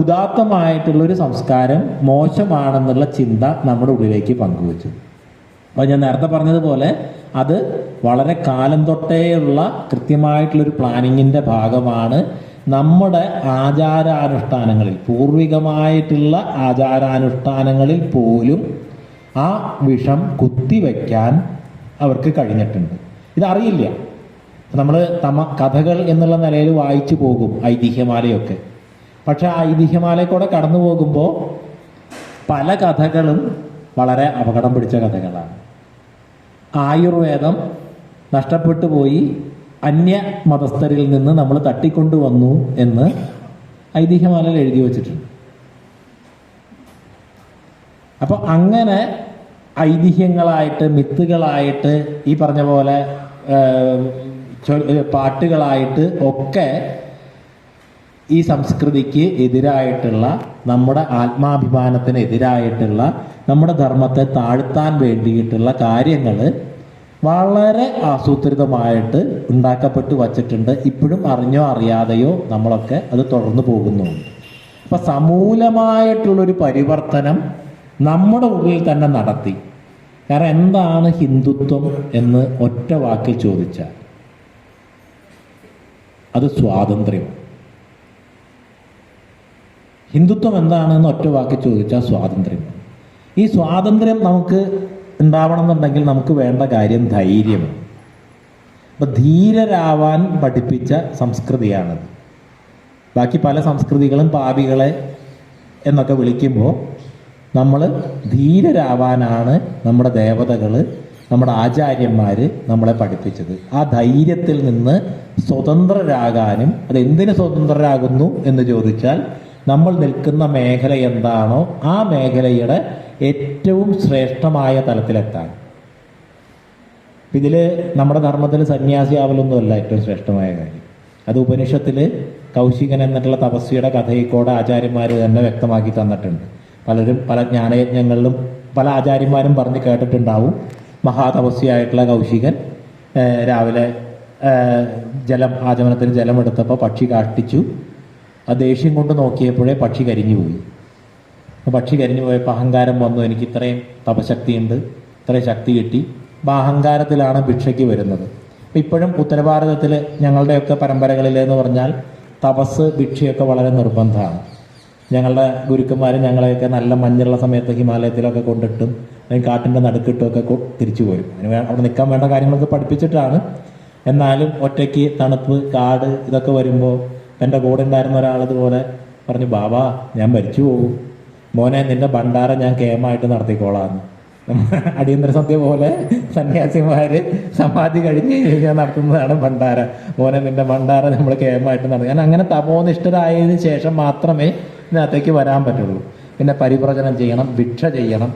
ഉദാത്തമായിട്ടുള്ളൊരു സംസ്കാരം മോശമാണെന്നുള്ള ചിന്ത നമ്മുടെ ഉള്ളിലേക്ക് പങ്കുവച്ചു. അപ്പോൾ ഞാൻ നേരത്തെ പറഞ്ഞതുപോലെ അത് വളരെ കാലം തൊട്ടേയുള്ള കൃത്യമായിട്ടുള്ളൊരു പ്ലാനിങ്ങിൻ്റെ ഭാഗമാണ്. നമ്മുടെ ആചാരാനുഷ്ഠാനങ്ങളിൽ, പൂർവികമായിട്ടുള്ള ആചാരാനുഷ്ഠാനങ്ങളിൽ പോലും ആ വിഷം കുത്തിവെക്കാൻ അവർക്ക് കഴിഞ്ഞിട്ടുണ്ട്. ഇതറിയില്ല. നമ്മൾ കഥകൾ എന്നുള്ള നിലയിൽ വായിച്ചു പോകും ഐതിഹ്യമാലയൊക്കെ. പക്ഷെ ആ ഐതിഹ്യമാലയിൽ കടന്നു പോകുമ്പോൾ പല കഥകളും വളരെ അപകടം പിടിച്ച കഥകളാണ്. ആയുർവേദം നഷ്ടപ്പെട്ടു പോയി, അന്യ മതസ്ഥരിൽ നിന്ന് നമ്മൾ തട്ടിക്കൊണ്ടുവന്നു എന്ന് ഐതിഹ്യമാലയിൽ എഴുതി വച്ചിട്ടുണ്ട്. അപ്പോൾ അങ്ങനെ ഐതിഹ്യങ്ങളായിട്ട്, മിത്തുകളായിട്ട്, ഈ പറഞ്ഞ പോലെ പാട്ടുകളായിട്ട് ഒക്കെ ഈ സംസ്കൃതിക്ക് എതിരായിട്ടുള്ള, നമ്മുടെ ആത്മാഭിമാനത്തിന് എതിരായിട്ടുള്ള, നമ്മുടെ ധർമ്മത്തെ താഴ്ത്താൻ വേണ്ടിയിട്ടുള്ള കാര്യങ്ങൾ വളരെ ആസൂത്രിതമായിട്ട് ഉണ്ടാക്കപ്പെട്ട് വച്ചിട്ടുണ്ട്. ഇപ്പോഴും അറിഞ്ഞോ അറിയാതെയോ നമ്മളൊക്കെ അത് തുടർന്നു പോകുന്നുണ്ട്. അപ്പം സമൂലമായിട്ടുള്ളൊരു പരിവർത്തനം നമ്മുടെ ഉള്ളിൽ തന്നെ നടത്തി. കാരണം എന്താണ് ഹിന്ദുത്വം എന്ന് ഒറ്റ വാക്കിൽ ചോദിച്ചാൽ അത് സ്വാതന്ത്ര്യം. ഹിന്ദുത്വം എന്താണെന്ന് ഒറ്റ വാക്കിൽ ചോദിച്ചാൽ സ്വാതന്ത്ര്യം. ഈ സ്വാതന്ത്ര്യം നമുക്ക് ഉണ്ടാവണം എന്നുണ്ടെങ്കിൽ നമുക്ക് വേണ്ട കാര്യം ധൈര്യമാണ്. അപ്പം ധീരരാവാൻ പഠിപ്പിച്ച സംസ്കൃതിയാണത്. ബാക്കി പല സംസ്കൃതികളും പാപികളെ എന്നൊക്കെ വിളിക്കുമ്പോൾ നമ്മൾ ധീരരാവാനാണ് നമ്മുടെ ദേവതകൾ, നമ്മുടെ ആചാര്യന്മാർ നമ്മളെ പഠിപ്പിച്ചത്. ആ ധൈര്യത്തിൽ നിന്ന് സ്വതന്ത്രരാകാനും, അതെന്തിന് സ്വതന്ത്രരാകുന്നു എന്ന് ചോദിച്ചാൽ നമ്മൾ നിൽക്കുന്ന മേഖല എന്താണോ ആ മേഖലയുടെ ഏറ്റവും ശ്രേഷ്ഠമായ തലത്തിലെത്താൻ. ഇതിൽ നമ്മുടെ ധർമ്മത്തിൽ സന്യാസിയാവലൊന്നുമല്ല ഏറ്റവും ശ്രേഷ്ഠമായ കാര്യം. അത് ഉപനിഷത്തിൽ കൗശികൻ എന്നിട്ടുള്ള തപസ്വിയുടെ കഥയിൽക്കൂടെ ആചാര്യന്മാർ തന്നെ വ്യക്തമാക്കി തന്നിട്ടുണ്ട്. പലരും പല ജ്ഞാനയജ്ഞങ്ങളിലും പല ആചാര്യന്മാരും പറഞ്ഞ് കേട്ടിട്ടുണ്ടാവും. മഹാതപസ്വിയായിട്ടുള്ള കൗശികൻ രാവിലെ ആചമനത്തിന് ജലമെടുത്തപ്പോൾ പക്ഷി കാഷ്ടിച്ചു. ആ ദേഷ്യം കൊണ്ട് നോക്കിയപ്പോഴേ പക്ഷി കരിഞ്ഞു പോയി. പക്ഷി കരിഞ്ഞു പോയപ്പോൾ അഹങ്കാരം വന്നു, എനിക്ക് ഇത്രയും തപശക്തിയുണ്ട്, ഇത്രയും ശക്തി കിട്ടി. അപ്പം അഹങ്കാരത്തിലാണ് ഭിക്ഷയ്ക്ക് വരുന്നത്. ഇപ്പോഴും ഉത്തരഭാരതത്തിൽ ഞങ്ങളുടെയൊക്കെ പരമ്പരകളിലെന്ന് പറഞ്ഞാൽ തപസ്, ഭിക്ഷയൊക്കെ വളരെ നിർബന്ധമാണ്. ഞങ്ങളുടെ ഗുരുക്കന്മാരും ഞങ്ങളെയൊക്കെ നല്ല മഞ്ഞുള്ള സമയത്ത് ഹിമാലയത്തിലൊക്കെ കൊണ്ടിട്ടും അല്ലെങ്കിൽ കാട്ടിൻ്റെ നടുക്കിട്ടുമൊക്കെ തിരിച്ചു പോരും. അതിന് അവിടെ നിൽക്കാൻ വേണ്ട കാര്യങ്ങളൊക്കെ പഠിപ്പിച്ചിട്ടാണ്. എന്നാലും ഒറ്റയ്ക്ക് തണുപ്പ്, കാട് ഇതൊക്കെ വരുമ്പോൾ എൻ്റെ കൂടെ ഉണ്ടായിരുന്ന ഒരാളതുപോലെ പറഞ്ഞു, ബാബാ ഞാൻ മരിച്ചു പോകും, മോനെ നിൻ്റെ ഭണ്ഡാര ഞാൻ കേമായിട്ട് നടത്തിക്കോളാന്ന്. അടിയന്തര സത്യ പോലെ സന്യാസിമാർ സമാധി കഴിഞ്ഞ് കഴിഞ്ഞാൽ നടത്തുന്നതാണ് ഭണ്ഡാര. മോനെ നിൻ്റെ ഭണ്ഡാര നമ്മൾ കേമായിട്ട് നടത്തും. കാരണം അങ്ങനെ തപോനിഷ്ഠരായതിനു ശേഷം മാത്രമേ ഇതിനകത്തേക്ക് വരാൻ പറ്റുള്ളൂ. പിന്നെ പരിവ്രജനം ചെയ്യണം, ഭിക്ഷ ചെയ്യണം.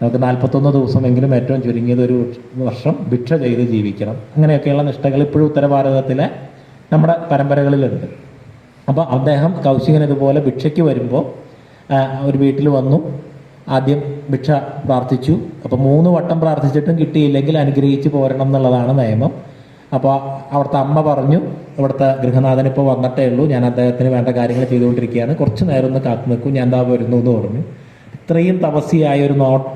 നമുക്ക് 41 ദിവസമെങ്കിലും ഏറ്റവും ചുരുങ്ങിയത് ഒരു വർഷം ഭിക്ഷ ചെയ്ത് ജീവിക്കണം. അങ്ങനെയൊക്കെയുള്ള നിഷ്ഠകൾ ഇപ്പോഴും ഉത്തരഭാരതത്തിലെ നമ്മുടെ പരമ്പരകളിലുണ്ട്. അപ്പോൾ അദ്ദേഹം കൗശികൻ ഇതുപോലെ ഭിക്ഷയ്ക്ക് വരുമ്പോൾ ഒരു വീട്ടിൽ വന്നു. ആദ്യം ഭിക്ഷ പ്രാർത്ഥിച്ചു. അപ്പോൾ 3 വട്ടം പ്രാർത്ഥിച്ചിട്ടും കിട്ടിയില്ലെങ്കിൽ അനുഗ്രഹിച്ച് പോരണം എന്നുള്ളതാണ് നിയമം. അപ്പോൾ അവിടുത്തെ അമ്മ പറഞ്ഞു, ഇവിടുത്തെ ഗൃഹനാഥൻ ഇപ്പോൾ വന്നിട്ടേ ഉള്ളൂ, ഞാൻ അദ്ദേഹത്തിന് വേണ്ട കാര്യങ്ങൾ ചെയ്തുകൊണ്ടിരിക്കുകയാണ്, കുറച്ച് നേരം ഒന്ന് കാത്തു നിൽക്കും, ഞാൻ ദാ വരുന്നു എന്ന് പറഞ്ഞു. ഇത്രയും തപസ്യായ ഒരു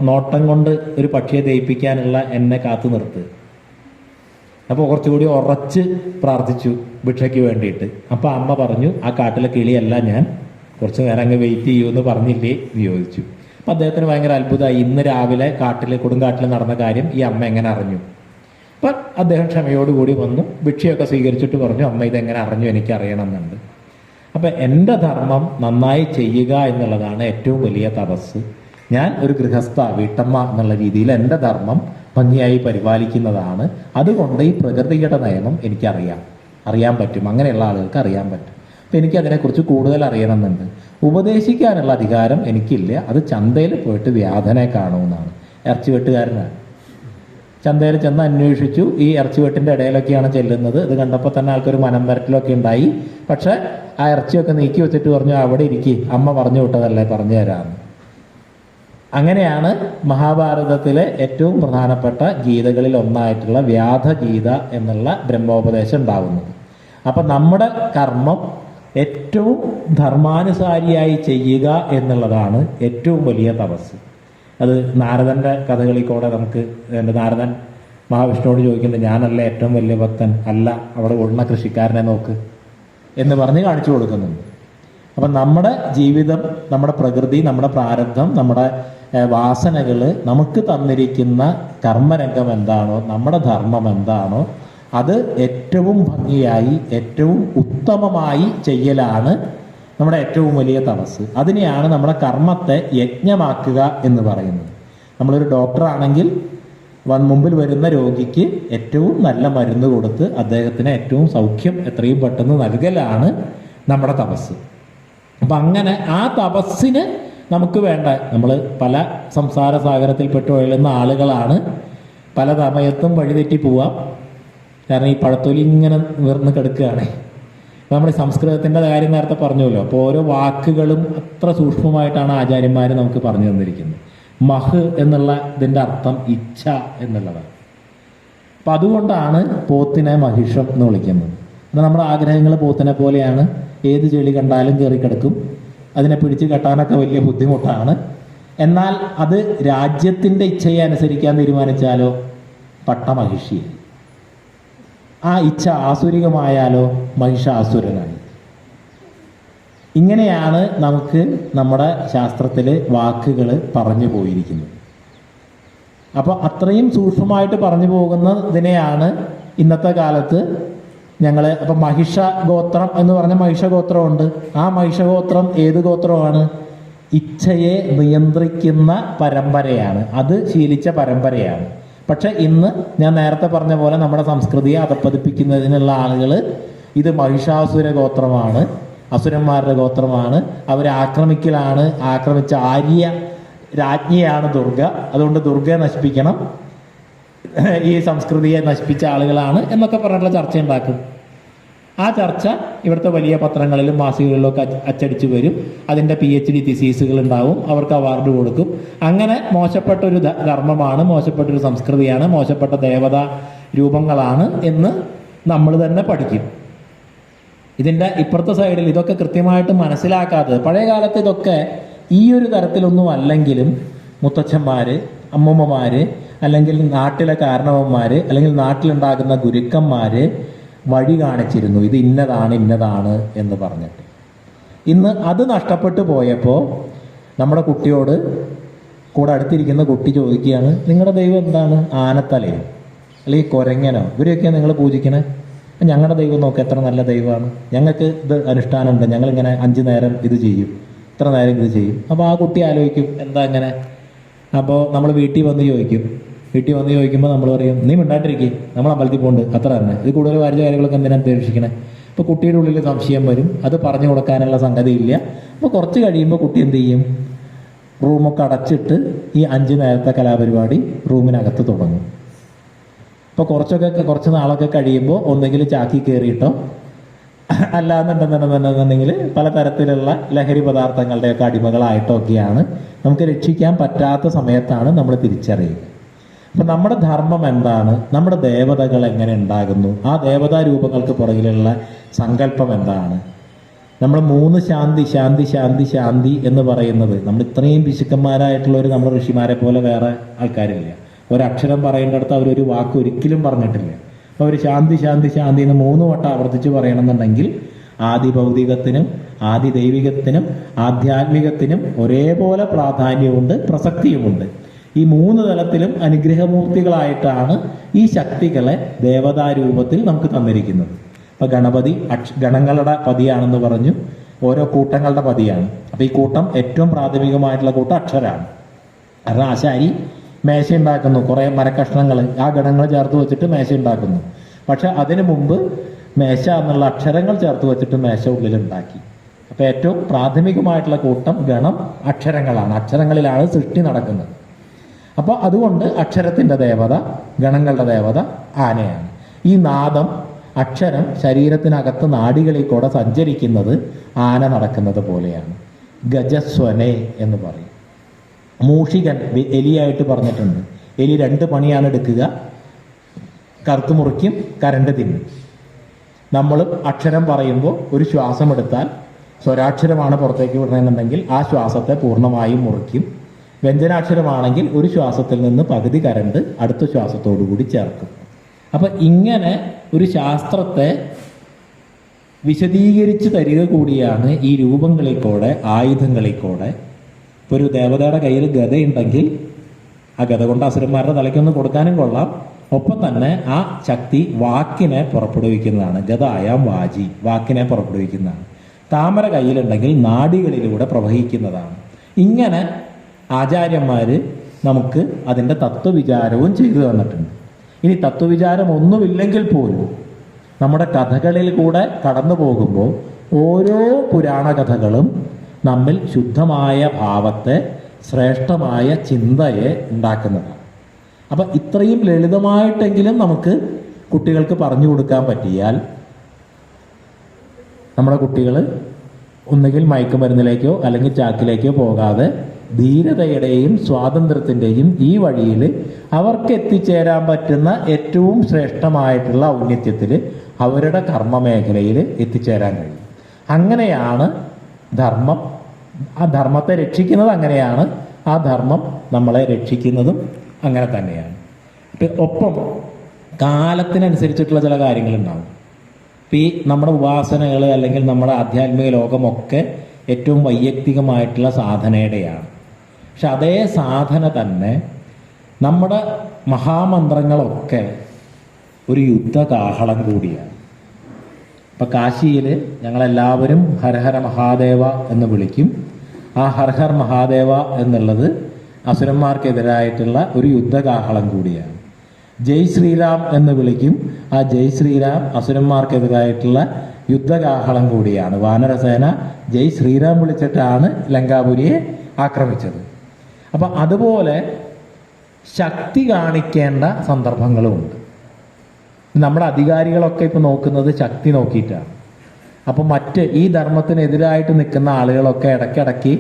നോട്ടം കൊണ്ട് ഒരു പക്ഷിയെ ദയിപ്പിക്കാനുള്ള എന്നെ കാത്തു നിർത്തുക. അപ്പോൾ കുറച്ചുകൂടി ഉറച്ച് പ്രാർത്ഥിച്ചു ഭിക്ഷയ്ക്ക് വേണ്ടിയിട്ട്. അപ്പോൾ അമ്മ പറഞ്ഞു, ആ കാട്ടിലെ കിളിയല്ല ഞാൻ, കുറച്ച് നേരം അങ്ങ് വെയിറ്റ് ചെയ്യുമെന്ന് പറഞ്ഞില്ലേ എന്ന് ചോദിച്ചു. അപ്പം അദ്ദേഹത്തിന് ഭയങ്കര അത്ഭുതമായി. ഇന്ന് രാവിലെ കൊടുങ്കാട്ടിൽ നടന്ന കാര്യം ഈ അമ്മ എങ്ങനെ അറിഞ്ഞു? അപ്പം അദ്ദേഹം ക്ഷമയോടുകൂടി വന്നു, ഭിക്ഷയൊക്കെ സ്വീകരിച്ചിട്ട് പറഞ്ഞു, അമ്മ ഇതെങ്ങനെ അറിഞ്ഞു, എനിക്ക് അറിയണമെന്നുണ്ട്. അപ്പം എൻ്റെ ധർമ്മം നന്നായി ചെയ്യുക എന്നുള്ളതാണ് ഏറ്റവും വലിയ തപസ്. ഞാൻ ഒരു ഗൃഹസ്ഥ വീട്ടമ്മ എന്നുള്ള രീതിയിൽ എൻ്റെ ധർമ്മം ഭംഗിയായി പരിപാലിക്കുന്നതാണ്. അതുകൊണ്ട് ഈ പ്രകൃതിയുടെ നിയമം അറിയാൻ പറ്റും. അങ്ങനെയുള്ള ആളുകൾക്ക് അറിയാൻ പറ്റും. അപ്പം എനിക്കതിനെക്കുറിച്ച് കൂടുതൽ അറിയണമെന്നുണ്ട്. ഉപദേശിക്കാനുള്ള അധികാരം എനിക്കില്ല. അത് ചന്തയിൽ പോയിട്ട് വ്യാധനെ കാണുമെന്നാണ്. ഇറച്ചിവെട്ടുകാരനാണ്. ചന്തയിൽ ചെന്ന് അന്വേഷിച്ചു. ഈ ഇറച്ചിവെട്ടിൻ്റെ ഇടയിലൊക്കെയാണ് ചെല്ലുന്നത്. ഇത് കണ്ടപ്പോൾ തന്നെ ആൾക്കൊരു മനം വരട്ടിലൊക്കെ ഉണ്ടായി. പക്ഷെ ആ ഇറച്ചിയൊക്കെ നീക്കി വെച്ചിട്ട് പറഞ്ഞു, അവിടെ ഇരിക്കും, അമ്മ പറഞ്ഞു വിട്ടതല്ലേ, പറഞ്ഞു തരാമെന്ന്. അങ്ങനെയാണ് മഹാഭാരതത്തിലെ ഏറ്റവും പ്രധാനപ്പെട്ട ഗീതകളിൽ ഒന്നായിട്ടുള്ള വ്യാധഗീത എന്നുള്ള ബ്രഹ്മോപദേശം ഉണ്ടാകുന്നത്. അപ്പം നമ്മുടെ കർമ്മം ഏറ്റവും ധർമാനുസാരിയായി ചെയ്യുക എന്നുള്ളതാണ് ഏറ്റവും വലിയ തപസ്. അത് നാരദൻ്റെ കഥകളിൽ കൂടെ നമുക്ക് നാരദൻ മഹാവിഷ്ണുവോട് ചോദിക്കുന്നത്, ഞാനല്ല ഏറ്റവും വലിയ ഭക്തൻ, അല്ല അവിടെ ഉള്ള കൃഷിക്കാരനെ നോക്ക് എന്ന് പറഞ്ഞ് കാണിച്ചു കൊടുക്കുന്നുണ്ട്. അപ്പം നമ്മുടെ ജീവിതം, നമ്മുടെ പ്രകൃതി, നമ്മുടെ പ്രാരബ്ധം, നമ്മുടെ വാസനകൾ നമുക്ക് തന്നിരിക്കുന്ന കർമ്മരംഗം എന്താണോ, നമ്മുടെ ധർമ്മം എന്താണോ, അത് ഏറ്റവും ഭംഗിയായി ഏറ്റവും ഉത്തമമായി ചെയ്യലാണ് നമ്മുടെ ഏറ്റവും വലിയ തപസ്. അതിനെയാണ് നമ്മുടെ കർമ്മത്തെ യജ്ഞമാക്കുക എന്ന് പറയുന്നത്. നമ്മളൊരു ഡോക്ടറാണെങ്കിൽ മുമ്പിൽ വരുന്ന രോഗിക്ക് ഏറ്റവും നല്ല മരുന്ന് കൊടുത്ത് അദ്ദേഹത്തിന് ഏറ്റവും സൗഖ്യം എത്രയും പെട്ടെന്ന് നൽകലാണ് നമ്മുടെ തപസ്. അപ്പം അങ്ങനെ ആ തപസ്സിന് നമുക്ക് വേണ്ട, നമ്മൾ പല സംസാര സാഗരത്തിൽപ്പെട്ട് ഒഴുകുന്ന ആളുകളാണ്. പല സമയത്തും വഴിതെറ്റി പോവാം. കാരണം ഈ പഴത്തൊലി ഇങ്ങനെ വീർന്ന് കിടക്കുകയാണ്. അപ്പോൾ നമ്മൾ സംസ്കൃതത്തിൻ്റെ കാര്യം നേരത്തെ പറഞ്ഞല്ലോ. അപ്പോൾ ഓരോ വാക്കുകളും അത്ര സൂക്ഷ്മമായിട്ടാണ് ആചാര്യന്മാർ നമുക്ക് പറഞ്ഞു തന്നിരിക്കുന്നത്. മഹ് എന്നുള്ള ഇതിൻ്റെ അർത്ഥം ഇച്ഛ എന്നുള്ളതാണ്. അപ്പം അതുകൊണ്ടാണ് പോത്തിനെ മഹിഷം എന്ന് വിളിക്കുന്നത്. എന്നാൽ നമ്മുടെ ആഗ്രഹങ്ങൾ പോത്തിനെ പോലെയാണ്. ഏത് ചെളി കണ്ടാലും കയറി കിടക്കും. അതിനെ പിടിച്ച് കെട്ടാനൊക്കെ വലിയ ബുദ്ധിമുട്ടാണ്. എന്നാൽ അത് രാജ്യത്തിൻ്റെ ഇച്ഛയെ അനുസരിക്കാൻ തീരുമാനിച്ചാലോ പട്ടമഹിഷി. ആ ഇച്ഛ ആസുരികമായാലോ മഹിഷാസുരനായി. ഇങ്ങനെയാണ് നമുക്ക് നമ്മുടെ ശാസ്ത്രത്തിൽ വാക്കുകൾ പറഞ്ഞു പോയിരിക്കുന്നത്. അപ്പോൾ അത്രയും സൂക്ഷ്മമായിട്ട് പറഞ്ഞു പോകുന്നതിനെയാണ് ഇന്നത്തെ കാലത്ത് അപ്പം മഹിഷ ഗോത്രം എന്ന് പറഞ്ഞ മഹിഷഗോത്രമുണ്ട്. ആ മഹിഷഗോത്രം ഏത് ഗോത്രമാണ്? ഇച്ഛയെ നിയന്ത്രിക്കുന്ന പരമ്പരയാണ്. അത് ശീലിച്ച പരമ്പരയാണ്. പക്ഷെ ഇന്ന് ഞാൻ നേരത്തെ പറഞ്ഞ പോലെ നമ്മുടെ സംസ്കൃതിയെ അധപ്പതിപ്പിക്കുന്നതിനുള്ള ആളുകൾ ഇത് മഹിഷാസുര ഗോത്രമാണ്, അസുരന്മാരുടെ ഗോത്രമാണ്, അവരെ ആക്രമിച്ച ആര്യ രാജ്ഞിയാണ് ദുർഗ, അതുകൊണ്ട് ദുർഗയെ നശിപ്പിക്കണം, ഈ സംസ്കൃതിയെ നശിപ്പിച്ച ആളുകളാണ് എന്നൊക്കെ പറഞ്ഞിട്ടുള്ള ചർച്ച ഉണ്ടാക്കും. ആ ചർച്ച ഇവിടുത്തെ വലിയ പത്രങ്ങളിലും മാസികകളിലൊക്കെ അച്ചടിച്ച് വരും. അതിൻ്റെ PhD തിസീസുകൾ ഉണ്ടാവും, അവർക്ക് അവാർഡ് കൊടുക്കും. അങ്ങനെ മോശപ്പെട്ടൊരു ധർമ്മമാണ്, മോശപ്പെട്ടൊരു സംസ്കൃതിയാണ്, മോശപ്പെട്ട ദേവതാ രൂപങ്ങളാണ് എന്ന് നമ്മൾ തന്നെ പഠിക്കും. ഇതിൻ്റെ ഇപ്പുറത്തെ സൈഡിൽ ഇതൊക്കെ കൃത്യമായിട്ട് മനസ്സിലാക്കാത്തത്, പഴയ കാലത്ത് ഇതൊക്കെ ഈ ഒരു തരത്തിലൊന്നും അല്ലെങ്കിലും മുത്തച്ഛന്മാർ, അമ്മൂമ്മമാർ, അല്ലെങ്കിൽ നാട്ടിലെ കാരണവന്മാർ, അല്ലെങ്കിൽ നാട്ടിലുണ്ടാകുന്ന ഗുരുക്കന്മാർ വഴി കാണിച്ചിരുന്നു. ഇത് ഇന്നതാണ് എന്ന് പറഞ്ഞിട്ട്. ഇന്ന് അത് നഷ്ടപ്പെട്ടു പോയപ്പോൾ നമ്മുടെ കുട്ടിയോട് കൂടെ അടുത്തിരിക്കുന്ന കുട്ടി ചോദിക്കുകയാണ്, നിങ്ങളുടെ ദൈവം എന്താണ്? ആനത്തലയോ അല്ലെങ്കിൽ കുരങ്ങനോ? ഇവരെയൊക്കെയാണ് നിങ്ങൾ പൂജിക്കണേ? ഞങ്ങളുടെ ദൈവം നോക്കുക എത്ര നല്ല ദൈവമാണ്, ഞങ്ങൾക്ക് ഇത് അനുഷ്ഠാനമുണ്ട്, ഞങ്ങളിങ്ങനെ 5 നേരം ഇത് ചെയ്യും, ഇത്ര നേരം ഇത് ചെയ്യും. അപ്പോൾ ആ കുട്ടി ആലോചിക്കും, എന്താ ഇങ്ങനെ? അപ്പോൾ നമ്മൾ വീട്ടിൽ വന്ന് ചോദിക്കുമ്പോൾ നമ്മൾ പറയും, നീ മിണ്ടാണ്ടിരിക്കും, നമ്മൾ അമ്പലത്തിൽ പോകുന്നുണ്ട്, അത്ര തന്നെ. ഇത് കൂടുതൽ വാരിച്ച കാര്യങ്ങളൊക്കെ എന്തിനാണ് അന്വേഷിക്കണേ? അപ്പോൾ കുട്ടിയുടെ ഉള്ളിൽ സംശയം വരും, അത് പറഞ്ഞു കൊടുക്കാനുള്ള സംഗതി ഇല്ല. അപ്പോൾ കുറച്ച് കഴിയുമ്പോൾ കുട്ടി എന്ത് ചെയ്യും? റൂമൊക്കെ അടച്ചിട്ട് ഈ 5 നേരത്തെ കലാപരിപാടി റൂമിനകത്ത് തുടങ്ങും. അപ്പോൾ കുറച്ച് നാളൊക്കെ കഴിയുമ്പോൾ ഒന്നെങ്കിൽ ചാക്കി കയറിയിട്ടോ അല്ലാന്നുണ്ടെന്നുണ്ടെന്നുണ്ടെന്നുണ്ടെങ്കിൽ പലതരത്തിലുള്ള ലഹരി പദാർത്ഥങ്ങളുടെയൊക്കെ അടിമകളായിട്ടോ ഒക്കെയാണ് നമുക്ക് രക്ഷിക്കാൻ പറ്റാത്ത സമയത്താണ് നമ്മൾ തിരിച്ചറിയുക. അപ്പം നമ്മുടെ ധർമ്മം എന്താണ്, നമ്മുടെ ദേവതകൾ എങ്ങനെ ഉണ്ടാകുന്നു, ആ ദേവതാ രൂപങ്ങൾക്ക് പുറകിലുള്ള സങ്കല്പം എന്താണ്, നമ്മൾ 3 ശാന്തി ശാന്തി ശാന്തി ശാന്തി എന്ന് പറയുന്നത്, നമ്മൾ ഇത്രയും പിശുക്കന്മാരായിട്ടുള്ളവർ നമ്മുടെ ഋഷിമാരെ പോലെ വേറെ ആൾക്കാരില്ല. ഒരക്ഷരം പറയേണ്ടടുത്ത് അവരൊരു വാക്ക് ഒരിക്കലും പറഞ്ഞിട്ടില്ല. അപ്പോൾ അവർ ശാന്തി ശാന്തി ശാന്തി എന്ന് 3 വട്ടം ആവർത്തിച്ച് പറയണമെന്നുണ്ടെങ്കിൽ ആദി ഭൗതികത്തിനും ആദി ദൈവികത്തിനും ആധ്യാത്മികത്തിനും ഒരേപോലെ പ്രാധാന്യമുണ്ട്, പ്രസക്തിയുമുണ്ട്. ഈ 3 തലത്തിലും അനുഗ്രഹമൂർത്തികളായിട്ടാണ് ഈ ശക്തികളെ ദേവതാരൂപത്തിൽ നമുക്ക് തന്നിരിക്കുന്നത്. ഇപ്പം ഗണപതി ഗണങ്ങളുടെ പതിയാണെന്ന് പറഞ്ഞു, ഓരോ കൂട്ടങ്ങളുടെ പതിയാണ്. അപ്പം ഈ കൂട്ടം ഏറ്റവും പ്രാഥമികമായിട്ടുള്ള കൂട്ടം അക്ഷരാണ്. കാരണം ആശാരി മേശ ഉണ്ടാക്കുന്നു, കുറേ മരക്കഷ്ണങ്ങൾ ആ ഗണങ്ങൾ ചേർത്ത് വെച്ചിട്ട് മേശ ഉണ്ടാക്കുന്നു. പക്ഷെ അതിനു മുമ്പ് മേശ എന്നുള്ള അക്ഷരങ്ങൾ ചേർത്ത് വെച്ചിട്ട് മേശ ഉള്ളിലുണ്ടാക്കി. അപ്പം ഏറ്റവും പ്രാഥമികമായിട്ടുള്ള കൂട്ടം ഗണം അക്ഷരങ്ങളാണ്. അക്ഷരങ്ങളിലാണ് സൃഷ്ടി നടക്കുന്നത്. അപ്പോൾ അതുകൊണ്ട് അക്ഷരത്തിൻ്റെ ദേവത, ഗണങ്ങളുടെ ദേവത ആനയാണ്. ഈ നാദം, അക്ഷരം ശരീരത്തിനകത്ത് നാഡികളിൽ കൂടെ സഞ്ചരിക്കുന്നത് ആന നടക്കുന്നത് പോലെയാണ്. ഗജസ്വനെ എന്ന് പറയും. മൂഷികൻ എലിയായിട്ട് പറഞ്ഞിട്ടുണ്ട്. എലി 2 പണിയാണ് എടുക്കുക, കറുത്ത് മുറിക്കും, കരണ്ട് തിന്നും. നമ്മൾ അക്ഷരം പറയുമ്പോൾ ഒരു ശ്വാസം എടുത്താൽ സ്വരാക്ഷരമാണ് പുറത്തേക്ക് വിടണമെന്നുണ്ടെങ്കിൽ ആ ശ്വാസത്തെ പൂർണ്ണമായും മുറിക്കും. വ്യഞ്ജനാക്ഷരമാണെങ്കിൽ ഒരു ശ്വാസത്തിൽ നിന്ന് പകുതി കരണ്ട് അടുത്ത ശ്വാസത്തോടു കൂടി ചേർക്കും. അപ്പം ഇങ്ങനെ ഒരു ശാസ്ത്രത്തെ വിശദീകരിച്ച് തരിക കൂടിയാണ് ഈ രൂപങ്ങളിൽ കൂടെ, ആയുധങ്ങളിൽ കൂടെ. ഇപ്പോൾ ഒരു ദേവതയുടെ കയ്യിൽ ഗതയുണ്ടെങ്കിൽ ആ ഗത കൊണ്ട് അസുരന്മാരുടെ തലയ്ക്കൊന്ന് കൊടുക്കാനും കൊള്ളാം. ഒപ്പം തന്നെ ആ ശക്തി വാക്കിനെ പുറപ്പെടുവിക്കുന്നതാണ്. ഗതായാം വാചി, വാക്കിനെ പുറപ്പെടുവിക്കുന്നതാണ്. താമര കയ്യിലുണ്ടെങ്കിൽ നാഡികളിലൂടെ പ്രവഹിക്കുന്നതാണ്. ഇങ്ങനെ ആചാര്യന്മാർ നമുക്ക് അതിൻ്റെ തത്വവിചാരവും ചെയ്തു തന്നിട്ടുണ്ട്. ഇനി തത്വവിചാരം ഒന്നുമില്ലെങ്കിൽ പോലും നമ്മുടെ കഥകളിൽ കൂടെ കടന്നു പോകുമ്പോൾ ഓരോ പുരാണ കഥകളും നമ്മിൽ ശുദ്ധമായ ഭാവത്തെ, ശ്രേഷ്ഠമായ ചിന്തയെ ഉണ്ടാക്കുന്നതാണ്. അപ്പം ഇത്രയും ലളിതമായിട്ടെങ്കിലും നമുക്ക് കുട്ടികൾക്ക് പറഞ്ഞു കൊടുക്കാൻ പറ്റിയാൽ നമ്മുടെ കുട്ടികൾ ഒന്നുകിൽ മയക്കുമരുന്നിലേക്കോ അല്ലെങ്കിൽ ചാക്കിലേക്കോ പോകാതെ ധീരതയുടെയും സ്വാതന്ത്ര്യത്തിൻ്റെയും ഈ വഴിയിൽ അവർക്ക് എത്തിച്ചേരാൻ പറ്റുന്ന ഏറ്റവും ശ്രേഷ്ഠമായിട്ടുള്ള ഔന്നത്യത്തിൽ അവരുടെ കർമ്മമേഖലയിൽ എത്തിച്ചേരാൻ കഴിയും. അങ്ങനെയാണ് ധർമ്മം. ആ ധർമ്മത്തെ രക്ഷിക്കുന്നത് അങ്ങനെയാണ്. ആ ധർമ്മം നമ്മളെ രക്ഷിക്കുന്നതും അങ്ങനെ തന്നെയാണ്. ഒപ്പം കാലത്തിനനുസരിച്ചിട്ടുള്ള ചില കാര്യങ്ങളുണ്ടാവും. ഈ നമ്മുടെ ഉപാസനകൾ അല്ലെങ്കിൽ നമ്മുടെ ആധ്യാത്മിക ലോകമൊക്കെ ഏറ്റവും വൈയക്തികമായിട്ടുള്ള സാധനയുടെയാണ്. പക്ഷെ അതേ സാധന തന്നെ നമ്മുടെ മഹാമന്ത്രങ്ങളൊക്കെ ഒരു യുദ്ധകാഹളം കൂടിയാണ്. ഇപ്പം കാശിയിൽ ഞങ്ങളെല്ലാവരും ഹരഹര മഹാദേവ എന്ന് വിളിക്കും. ആ ഹർഹർ മഹാദേവ എന്നുള്ളത് അസുരന്മാർക്കെതിരായിട്ടുള്ള ഒരു യുദ്ധകാഹളം കൂടിയാണ്. ജയ് ശ്രീരാം എന്ന് വിളിക്കും. ആ ജയ് ശ്രീരാം അസുരന്മാർക്കെതിരായിട്ടുള്ള യുദ്ധകാഹളം കൂടിയാണ്. വാനരസേന ജയ് ശ്രീരാം വിളിച്ചിട്ടാണ് ലങ്കാപുരിയെ ആക്രമിച്ചത്. അപ്പം അതുപോലെ ശക്തി കാണിക്കേണ്ട സന്ദർഭങ്ങളുമുണ്ട്. നമ്മുടെ അധികാരികളൊക്കെ ഇപ്പോൾ നോക്കുന്നത് ശക്തി നോക്കിയിട്ടാണ്. അപ്പം ഈ ധർമ്മത്തിനെതിരായിട്ട് നിൽക്കുന്ന ആളുകളൊക്കെ ഇടയ്ക്കിടയ്ക്ക്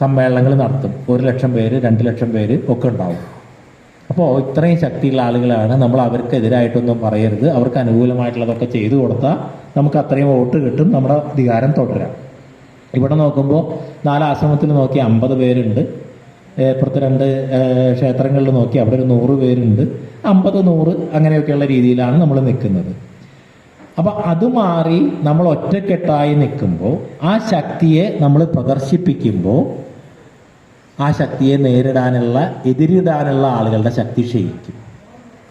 സമ്മേളനങ്ങൾ നടത്തും. 1,00,000 പേര്, 2,00,000 പേര് ഒക്കെ ഉണ്ടാവും. അപ്പോൾ ഇത്രയും ശക്തിയുള്ള ആളുകളാണ്, നമ്മൾ അവർക്കെതിരായിട്ടൊന്നും പറയരുത്, അവർക്ക് അനുകൂലമായിട്ടുള്ളതൊക്കെ ചെയ്തു കൊടുത്താൽ നമുക്ക് അത്രയും വോട്ട് കിട്ടും, നമ്മുടെ അധികാരം തുടരാം. ഇവിടെ നോക്കുമ്പോൾ 4 ആശ്രമത്തിൽ നോക്കി 50 പേരുണ്ട്. ഇപ്പുറത്ത് 2 ക്ഷേത്രങ്ങളിൽ നോക്കി അവിടെ ഒരു 100 പേരുണ്ട്. 50, 100 അങ്ങനെയൊക്കെയുള്ള രീതിയിലാണ് നമ്മൾ നിൽക്കുന്നത്. അപ്പം അത് മാറി നമ്മൾ ഒറ്റക്കെട്ടായി നിൽക്കുമ്പോൾ ആ ശക്തിയെ നമ്മൾ പ്രദർശിപ്പിക്കുമ്പോൾ ആ ശക്തിയെ നേരിടാനുള്ള, എതിരിടാനുള്ള ആളുകളുടെ ശക്തി ക്ഷയിക്കും.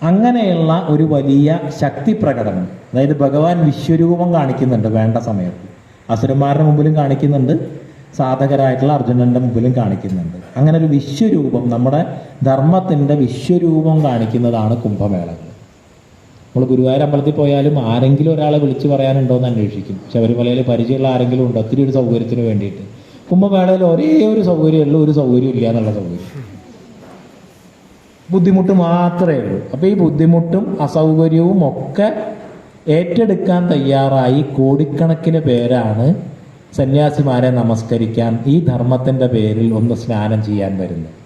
അങ്ങനെയുള്ള ഒരു വലിയ ശക്തി പ്രകടനം, അതായത് ഭഗവാൻ വിശ്വരൂപം കാണിക്കുന്നുണ്ട് വേണ്ട സമയത്ത്. അസുരന്മാരുടെ മുമ്പിലും കാണിക്കുന്നുണ്ട്, സാധകരായിട്ടുള്ള അർജുനന്റെ മുമ്പിലും കാണിക്കുന്നുണ്ട്. അങ്ങനെ ഒരു വിശ്വരൂപം, നമ്മുടെ ധർമ്മത്തിൻ്റെ വിശ്വരൂപം കാണിക്കുന്നതാണ് കുംഭമേളകൾ. നമ്മൾ ഗുരുവായൂർ അമ്പലത്തിൽ പോയാലും ആരെങ്കിലും ഒരാളെ വിളിച്ചു പറയാനുണ്ടോ എന്ന് അന്വേഷിക്കും. ശബരിമലയിൽ പരിചയമുള്ള ആരെങ്കിലും ഉണ്ടോ, ഒത്തിരി ഒരു സൗകര്യത്തിന് വേണ്ടിയിട്ട്. കുംഭമേളയിൽ ഒരേ ഒരു സൗകര്യമുള്ളൂ, ഒരു സൗകര്യം ഇല്ല എന്നുള്ള സൗകര്യം, ബുദ്ധിമുട്ട് മാത്രമേ ഉള്ളൂ. അപ്പോൾ ഈ ബുദ്ധിമുട്ടും അസൗകര്യവും ഒക്കെ ഏറ്റെടുക്കാൻ തയ്യാറായി കോടിക്കണക്കിന് പേരാണ് സന്യാസിമാരെ നമസ്കരിക്കാൻ ഈ ധർമ്മത്തിൻ്റെ പേരിൽ ഒന്ന് സ്നാനം ചെയ്യാൻ വരുന്നത്.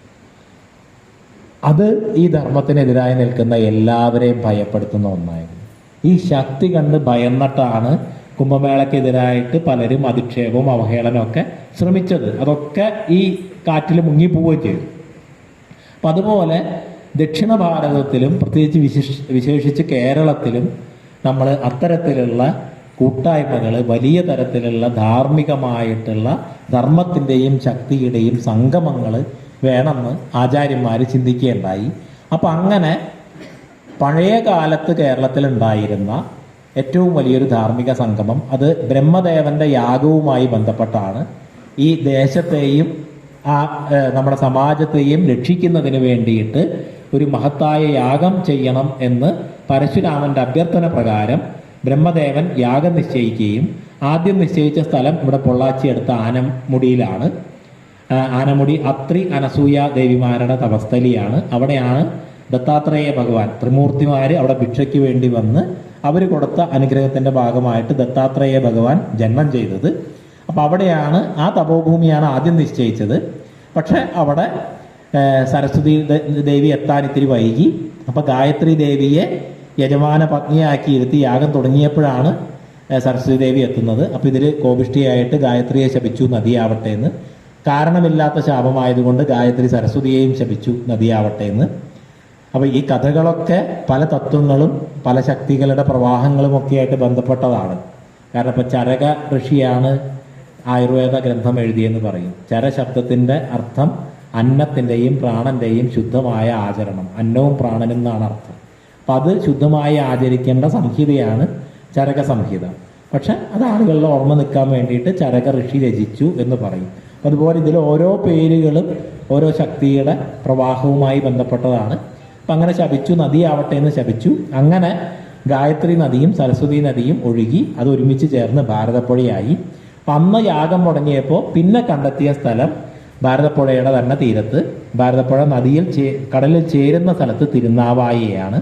അത് ഈ ധർമ്മത്തിനെതിരായി നിൽക്കുന്ന എല്ലാവരെയും ഭയപ്പെടുത്തുന്ന ഒന്നായിരുന്നു. ഈ ശക്തി കണ്ട് ഭയന്നിട്ടാണ് കുംഭമേളയ്ക്കെതിരായിട്ട് പലരും അധിക്ഷേപവും അവഹേളനവും ഒക്കെ ശ്രമിച്ചത്. അതൊക്കെ ഈ കാറ്റിൽ മുങ്ങിപ്പോവുകയും ചെയ്തു. അപ്പം അതുപോലെ ദക്ഷിണ ഭാരതത്തിലും പ്രത്യേകിച്ച് വിശേഷിച്ച് കേരളത്തിലും നമ്മൾ അത്തരത്തിലുള്ള കൂട്ടായ്മകൾ, വലിയ തരത്തിലുള്ള ധാർമ്മികമായിട്ടുള്ള ധർമ്മത്തിൻ്റെയും ശക്തിയുടെയും സംഗമങ്ങൾ വേണമെന്ന് ആചാര്യന്മാർ ചിന്തിക്കുകയുണ്ടായി. അപ്പം അങ്ങനെ പഴയ കാലത്ത് കേരളത്തിലുണ്ടായിരുന്ന ഏറ്റവും വലിയൊരു ധാർമ്മിക സംഗമം, അത് ബ്രഹ്മദേവന്റെ യാഗവുമായി ബന്ധപ്പെട്ടാണ്. ഈ ദേശത്തെയും നമ്മുടെ സമാജത്തെയും രക്ഷിക്കുന്നതിന് വേണ്ടിയിട്ട് ഒരു മഹത്തായ യാഗം ചെയ്യണം എന്ന് പരശുരാമന്റെ അഭ്യർത്ഥന പ്രകാരം ബ്രഹ്മദേവൻ യാഗം നിശ്ചയിക്കുകയും ആദ്യം നിശ്ചയിച്ച സ്ഥലം ഇവിടെ പൊള്ളാച്ചി അടുത്ത ആനമുടിയിലാണ്. ആനമുടി അത്രി അനസൂയ ദേവിമാരുടെ തപസ്ഥലിയാണ്. അവിടെയാണ് ദത്താത്രേയ ഭഗവാൻ, ത്രിമൂർത്തിമാർ അവിടെ ഭിക്ഷയ്ക്ക് വേണ്ടി വന്ന് അവർ കൊടുത്ത അനുഗ്രഹത്തിൻ്റെ ഭാഗമായിട്ട് ദത്താത്രേയ ഭഗവാൻ ജന്മം ചെയ്തത്. അപ്പം അവിടെയാണ്, ആ തപോഭൂമിയാണ് ആദ്യം നിശ്ചയിച്ചത്. പക്ഷെ അവിടെ സരസ്വതി ദേവി എത്താൻ ഇത്തിരി വൈകി. അപ്പം ഗായത്രി ദേവിയെ യജമാന പത്നിയാക്കി ഇരുത്തി യാഗം തുടങ്ങിയപ്പോഴാണ് സരസ്വതി ദേവി എത്തുന്നത്. അപ്പോൾ ഇതിൽ കോപിഷ്ഠിയായിട്ട് ഗായത്രിയെ ശപിച്ചു, നദിയാവട്ടെ എന്ന്. കാരണമില്ലാത്ത ശാപമായതുകൊണ്ട് ഗായത്രി സരസ്വതിയെയും ശപിച്ചു, നദിയാവട്ടെ എന്ന്. അപ്പോൾ ഈ കഥകളൊക്കെ പല തത്വങ്ങളും പല ശക്തികളുടെ പ്രവാഹങ്ങളും ഒക്കെ ആയിട്ട് ബന്ധപ്പെട്ടതാണ്. കാരണം ഇപ്പോൾ ചരക ഋഷിയാണ് ആയുർവേദ ഗ്രന്ഥം എഴുതിയെന്ന് പറയും. ചരശബ്ദത്തിൻ്റെ അർത്ഥം അന്നത്തിൻ്റെയും പ്രാണന്റെയും ശുദ്ധമായ ആചരണം, അന്നവും പ്രാണനും എന്നാണ് അർത്ഥം. അപ്പം അത് ശുദ്ധമായി ആചരിക്കേണ്ട സംഹിതയാണ് ചരക സംഹിത. പക്ഷെ അത് ആളുകളുടെ ഓർമ്മ നിൽക്കാൻ വേണ്ടിയിട്ട് ചരക ഋഷി രചിച്ചു എന്ന് പറയും. അതുപോലെ ഇതിൽ ഓരോ പേരുകളും ഓരോ ശക്തിയുടെ പ്രവാഹവുമായി ബന്ധപ്പെട്ടതാണ്. അപ്പം അങ്ങനെ ശപിച്ചു, നദിയാവട്ടെ എന്ന് ശപിച്ചു. അങ്ങനെ ഗായത്രി നദിയും സരസ്വതി നദിയും ഒഴുകി അത് ഒരുമിച്ച് ചേർന്ന് ഭാരതപ്പുഴയായി. അപ്പം അന്ന് യാഗം മുടങ്ങിയപ്പോൾ പിന്നെ കണ്ടെത്തിയ സ്ഥലം ഭാരതപ്പുഴയുടെ തന്നെ തീരത്ത്, ഭാരതപ്പുഴ നദിയിൽ കടലിൽ ചേരുന്ന സ്ഥലത്ത് തിരുനാവായിയാണ്.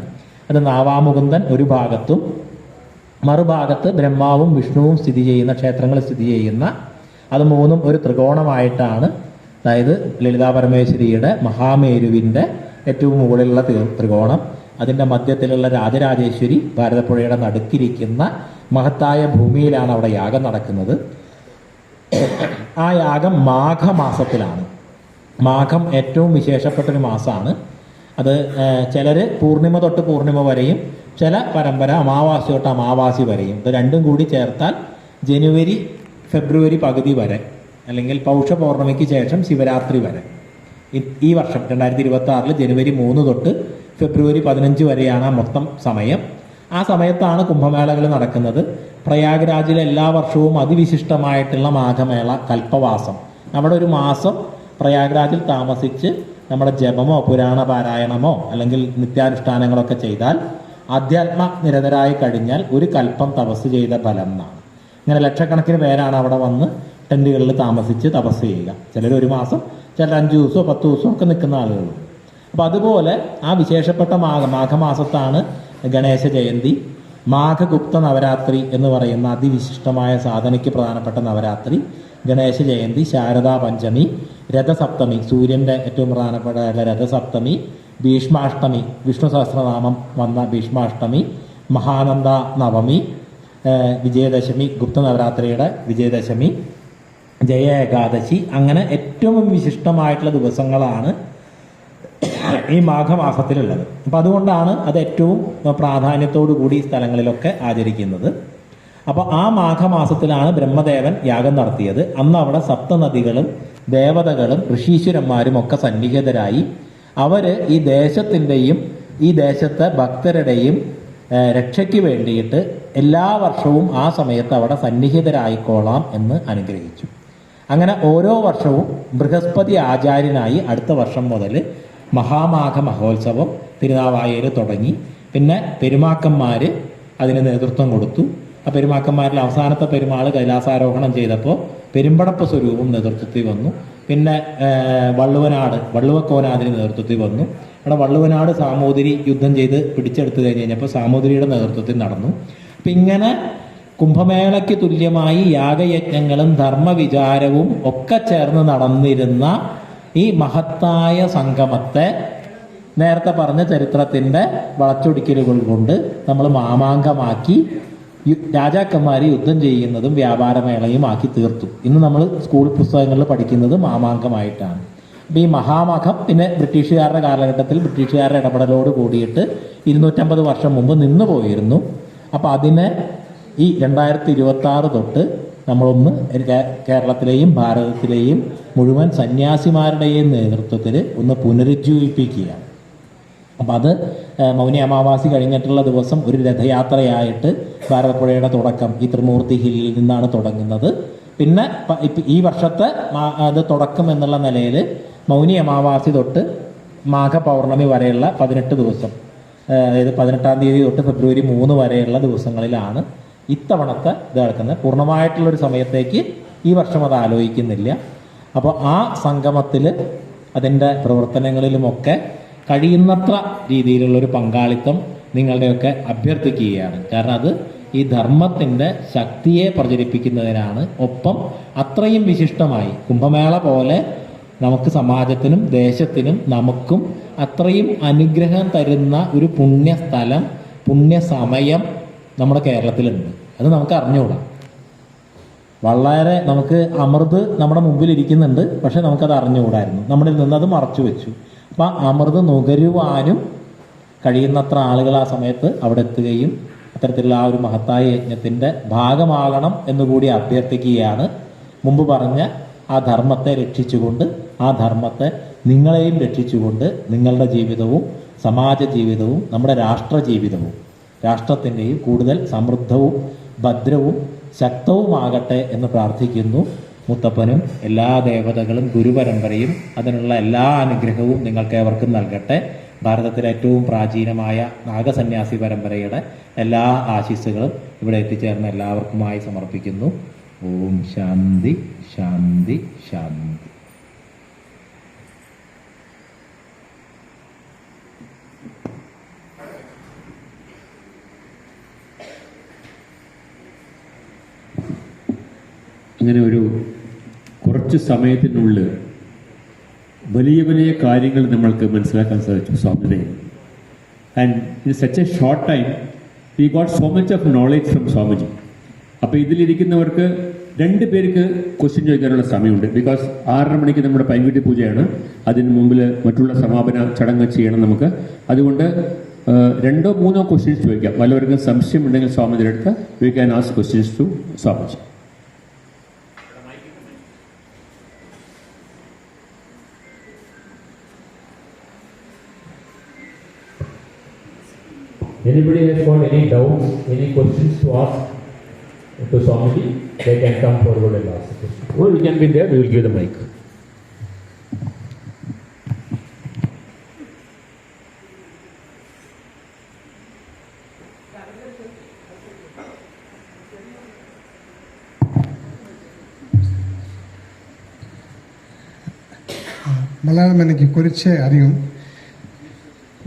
അത് നാവാമുകുന്ദൻ ഒരു ഭാഗത്തും മറുഭാഗത്ത് ബ്രഹ്മാവും വിഷ്ണുവും സ്ഥിതി ചെയ്യുന്ന ക്ഷേത്രങ്ങൾ സ്ഥിതി ചെയ്യുന്ന, അത് മൂന്നും ഒരു ത്രികോണമായിട്ടാണ്. അതായത് ലളിതാ പരമേശ്വരിയുടെ മഹാമേരുവിൻ്റെ ഏറ്റവും മുകളിലുള്ള ത്രികോണം, അതിൻ്റെ മധ്യത്തിലുള്ള രാജരാജേശ്വരി ഭാരതപ്പുഴയുടെ നടുക്കിരിക്കുന്ന മഹത്തായ ഭൂമിയിലാണ് അവിടെ യാഗം നടക്കുന്നത്. ആ യാഗം മാഘമാസത്തിലാണ്. മാഘം ഏറ്റവും വിശേഷപ്പെട്ടൊരു മാസമാണ്. അത് ചിലർ പൂർണിമ തൊട്ട് പൂർണിമ വരെയും, ചില പരമ്പര അമാവാസി തൊട്ട് അമാവാസി വരെയും. ഇത് രണ്ടും കൂടി ചേർത്താൽ ജനുവരി ഫെബ്രുവരി പകുതി വരെ, അല്ലെങ്കിൽ പൗഷ പൗർണമിക്ക് ശേഷം ശിവരാത്രി വരെ. ഈ വർഷം 2026 ജനുവരി 3 തൊട്ട് ഫെബ്രുവരി 15 വരെയാണ് മൊത്തം സമയം. ആ സമയത്താണ് കുംഭമേളകൾ നടക്കുന്നത്. പ്രയാഗ്രാജിൽ എല്ലാ വർഷവും അതിവിശിഷ്ടമായിട്ടുള്ള മാഘമേള, കൽപ്പവാസം. അവിടെ ഒരു മാസം പ്രയാഗ്രാജിൽ താമസിച്ച് നമ്മുടെ ജപമോ പുരാണ പാരായണമോ അല്ലെങ്കിൽ നിത്യാനുഷ്ഠാനങ്ങളൊക്കെ ചെയ്താൽ, ആധ്യാത്മ നിരതരായി കഴിഞ്ഞാൽ ഒരു കൽപ്പം തപസ് ചെയ്ത ഫലം എന്നാണ്. ഇങ്ങനെ ലക്ഷക്കണക്കിന് പേരാണ് അവിടെ വന്ന് ടെൻറ്റുകളിൽ താമസിച്ച് തപസ് ചെയ്യുക. ചിലർ ഒരു മാസം, ചിലർ 5 ദിവസമോ 10 ദിവസമോ ഒക്കെ നിൽക്കുന്ന ആളുകളും. അപ്പോൾ അതുപോലെ ആ വിശേഷപ്പെട്ട മാഘമാസത്താണ് ഗണേശ ജയന്തി. മാഘഗുപ്ത നവരാത്രി എന്ന് പറയുന്ന അതിവിശിഷ്ടമായ സാധനയ്ക്ക് പ്രധാനപ്പെട്ട നവരാത്രി, ഗണേശ ജയന്തി, ശാരദാ പഞ്ചമി, രഥസപ്തമി, സൂര്യൻ്റെ ഏറ്റവും പ്രധാനപ്പെട്ട രഥസപ്തമി, ഭീഷ്മാഷ്ടമി, വിഷ്ണു സഹസ്രനാമം വന്ന ഭീഷ്മാഷ്ടമി, മഹാനന്ദ നവമി, വിജയദശമി, ഗുപ്ത നവരാത്രിയുടെ വിജയദശമി, ജയ ഏകാദശി. അങ്ങനെ ഏറ്റവും വിശിഷ്ടമായിട്ടുള്ള ദിവസങ്ങളാണ് ഈ മാഘമാസത്തിലുള്ളത്. അപ്പം അതുകൊണ്ടാണ് അത് ഏറ്റവും പ്രാധാന്യത്തോടു കൂടി സ്ഥലങ്ങളിലൊക്കെ ആചരിക്കുന്നത്. അപ്പോൾ ആ മാഘമാസത്തിലാണ് ബ്രഹ്മദേവൻ യാഗം നടത്തിയത്. അന്ന് അവിടെ സപ്തനദികളും ദേവതകളും ഋഷീശ്വരന്മാരും ഒക്കെ സന്നിഹിതരായി. അവർ ഈ ദേശത്തിൻ്റെയും ഈ ദേശത്തെ ഭക്തരുടെയും രക്ഷയ്ക്ക് വേണ്ടിയിട്ട് എല്ലാ വർഷവും ആ സമയത്ത് അവിടെ സന്നിഹിതരായിക്കോളാം എന്ന് അനുഗ്രഹിച്ചു. അങ്ങനെ ഓരോ വർഷവും ബൃഹസ്പതി ആചാര്യനായി അടുത്ത വർഷം മുതൽ മഹാമാഘ മഹോത്സവം തിരുനാവായയിൽ തുടങ്ങി. പിന്നെ പെരുമാക്കന്മാർ അതിന് നേതൃത്വം കൊടുത്തു. ആ പെരുമാക്കന്മാരിൽ അവസാനത്തെ പെരുമാൾ കൈലാസാരോഹണം ചെയ്തപ്പോൾ പെരുമ്പടപ്പ് സ്വരൂപം നേതൃത്വത്തിൽ വന്നു. പിന്നെ വള്ളുവക്കോനാദിന് നേതൃത്വത്തിൽ വന്നു. അവിടെ വള്ളുവനാട് സാമൂതിരി യുദ്ധം ചെയ്ത് പിടിച്ചെടുത്തു കഴിഞ്ഞപ്പോൾ സാമൂതിരിയുടെ നേതൃത്വത്തിൽ നടന്നു. അപ്പം ഇങ്ങനെ കുംഭമേളയ്ക്ക് തുല്യമായി യാഗയജ്ഞങ്ങളും ധർമ്മവിചാരവും ഒക്കെ ചേർന്ന് നടന്നിരുന്ന ഈ മഹത്തായ സംഗമത്തെ നേരത്തെ പറഞ്ഞ ചരിത്രത്തിൻ്റെ വളച്ചൊടിക്കലുകൾ കൊണ്ട് നമ്മൾ മാമാങ്കമാക്കി രാജാക്കന്മാർ യുദ്ധം ചെയ്യുന്നതും വ്യാപാരമേളയും ആക്കി തീർത്തു. ഇന്ന് നമ്മൾ സ്കൂൾ പുസ്തകങ്ങളിൽ പഠിക്കുന്നത് മാമാങ്കമായിട്ടാണ്. അപ്പം ഈ മഹാമഖം പിന്നെ ബ്രിട്ടീഷുകാരുടെ കാലഘട്ടത്തിൽ ബ്രിട്ടീഷുകാരുടെ ഇടപെടലോട് കൂടിയിട്ട് 250 വർഷം മുമ്പ് നിന്നു പോയിരുന്നു. അപ്പം അതിനെ ഈ 2026 തൊട്ട് നമ്മളൊന്ന് കേരളത്തിലെയും ഭാരതത്തിലെയും മുഴുവൻ സന്യാസിമാരുടെയും നേതൃത്വത്തിൽ ഒന്ന് പുനരുജ്ജീവിപ്പിക്കുകയാണ്. അപ്പം അത് മൗനി അമാവാസി കഴിഞ്ഞിട്ടുള്ള ദിവസം ഒരു രഥയാത്രയായിട്ട് ഭാരതപ്പുഴയുടെ തുടക്കം ഈ ത്രിമൂർത്തി ഹില്ലിൽ നിന്നാണ് തുടങ്ങുന്നത്. പിന്നെ ഈ വർഷത്തെ അത് തുടക്കം എന്നുള്ള നിലയിൽ മൗനി അമാവാസി തൊട്ട് മാഘപൗർണമി വരെയുള്ള 18 ദിവസം, അതായത് 18-ാം തീയതി തൊട്ട് ഫെബ്രുവരി 3 വരെയുള്ള ദിവസങ്ങളിലാണ് ഇത്തവണത്തെ ഇത് നടക്കുന്നത്. പൂർണ്ണമായിട്ടുള്ളൊരു സമയത്തേക്ക് ഈ വർഷം അത് ആലോചിക്കുന്നില്ല. അപ്പോൾ ആ സംഗമത്തിൽ അതിൻ്റെ പ്രവർത്തനങ്ങളിലുമൊക്കെ കഴിയുന്നത്ര രീതിയിലുള്ളൊരു പങ്കാളിത്തം നിങ്ങളുടെയൊക്കെ അഭ്യർത്ഥിക്കുകയാണ്. കാരണം അത് ഈ ധർമ്മത്തിൻ്റെ ശക്തിയെ പ്രചരിപ്പിക്കുന്നതിനാണ്. ഒപ്പം അത്രയും വിശിഷ്ടമായി കുംഭമേള പോലെ നമുക്ക് സമാജത്തിനും ദേശത്തിനും നമുക്കും അത്രയും അനുഗ്രഹം തരുന്ന ഒരു പുണ്യസ്ഥലം, പുണ്യസമയം നമ്മുടെ കേരളത്തിലുണ്ട്. അത് നമുക്ക് അറിഞ്ഞുകൂടാ. വളരെ നമുക്ക് അമൃത് നമ്മുടെ മുമ്പിൽ ഇരിക്കുന്നുണ്ട്, പക്ഷെ നമുക്കത് അറിഞ്ഞുകൂടായിരുന്നു. നമ്മളിൽ നിന്നത് മറച്ചു വെച്ചു. അപ്പം അമൃത് നുകരുവാനും കഴിയുന്നത്ര ആളുകൾ ആ സമയത്ത് അവിടെ എത്തുകയും അത്തരത്തിലുള്ള ആ ഒരു മഹത്തായ യജ്ഞത്തിൻ്റെ ഭാഗമാകണം എന്നുകൂടി അഭ്യർത്ഥിക്കുകയാണ്. മുമ്പ് പറഞ്ഞ ആ ധർമ്മത്തെ രക്ഷിച്ചുകൊണ്ട്, ആ ധർമ്മത്തെ നിങ്ങളെയും രക്ഷിച്ചുകൊണ്ട് നിങ്ങളുടെ ജീവിതവും സമാജ ജീവിതവും നമ്മുടെ രാഷ്ട്ര ജീവിതവും രാഷ്ട്രത്തിൻ്റെയും കൂടുതൽ സമൃദ്ധവും ഭദ്രവും ശക്തവുമാകട്ടെ എന്ന് പ്രാർത്ഥിക്കുന്നു. മുത്തപ്പനും എല്ലാ ദേവതകളും ഗുരുപരമ്പരയും അതിനുള്ള എല്ലാ അനുഗ്രഹവും നിങ്ങൾക്കേവർക്കും നൽകട്ടെ. ഭാരതത്തിലെ ഏറ്റവും പ്രാചീനമായ നാഗസന്യാസി പരമ്പരയുടെ എല്ലാ ആശീസ്സുകളും ഇവിടെ എത്തിച്ചേർന്ന എല്ലാവർക്കുമായി സമർപ്പിക്കുന്നു. ഓം ശാന്തി ശാന്തി ശാന്തി. അങ്ങനെ ഒരു കുറച്ച് സമയത്തിനുള്ളിൽ വലിയ വലിയ കാര്യങ്ങൾ നമ്മൾക്ക് മനസ്സിലാക്കാൻ സാധിച്ചു സ്വാമിയുടെ. And in such A short time we got so much of knowledge from Swamiji. അപ്പോൾ ഇതിലിരിക്കുന്നവർക്ക് 2 പേർക്ക് ക്വസ്റ്റ്യൻ ചോദിക്കാനുള്ള സമയമുണ്ട്. ബിക്കോസ് 6:30 മണിക്ക് നമ്മുടെ പൈൻകുട്ടി പൂജയാണ്. അതിന് മുമ്പിൽ മറ്റുള്ള സമാപന ചടങ്ങ് ചെയ്യണം നമുക്ക്. അതുകൊണ്ട് 2-3 ക്വസ്റ്റ്യൻസ് ചോദിക്കാം. വല്ലവർക്കും സംശയം ഉണ്ടെങ്കിൽ സ്വാമിജിയുടെ അടുത്ത് we can ask questions to Swamiji. Anybody has got any doubts, any questions to ask to Swamiji, they can come forward and ask the question. Or we can be there, we will give the mic. Malayalam എനിക്ക് കുറച്ച് അറിയും.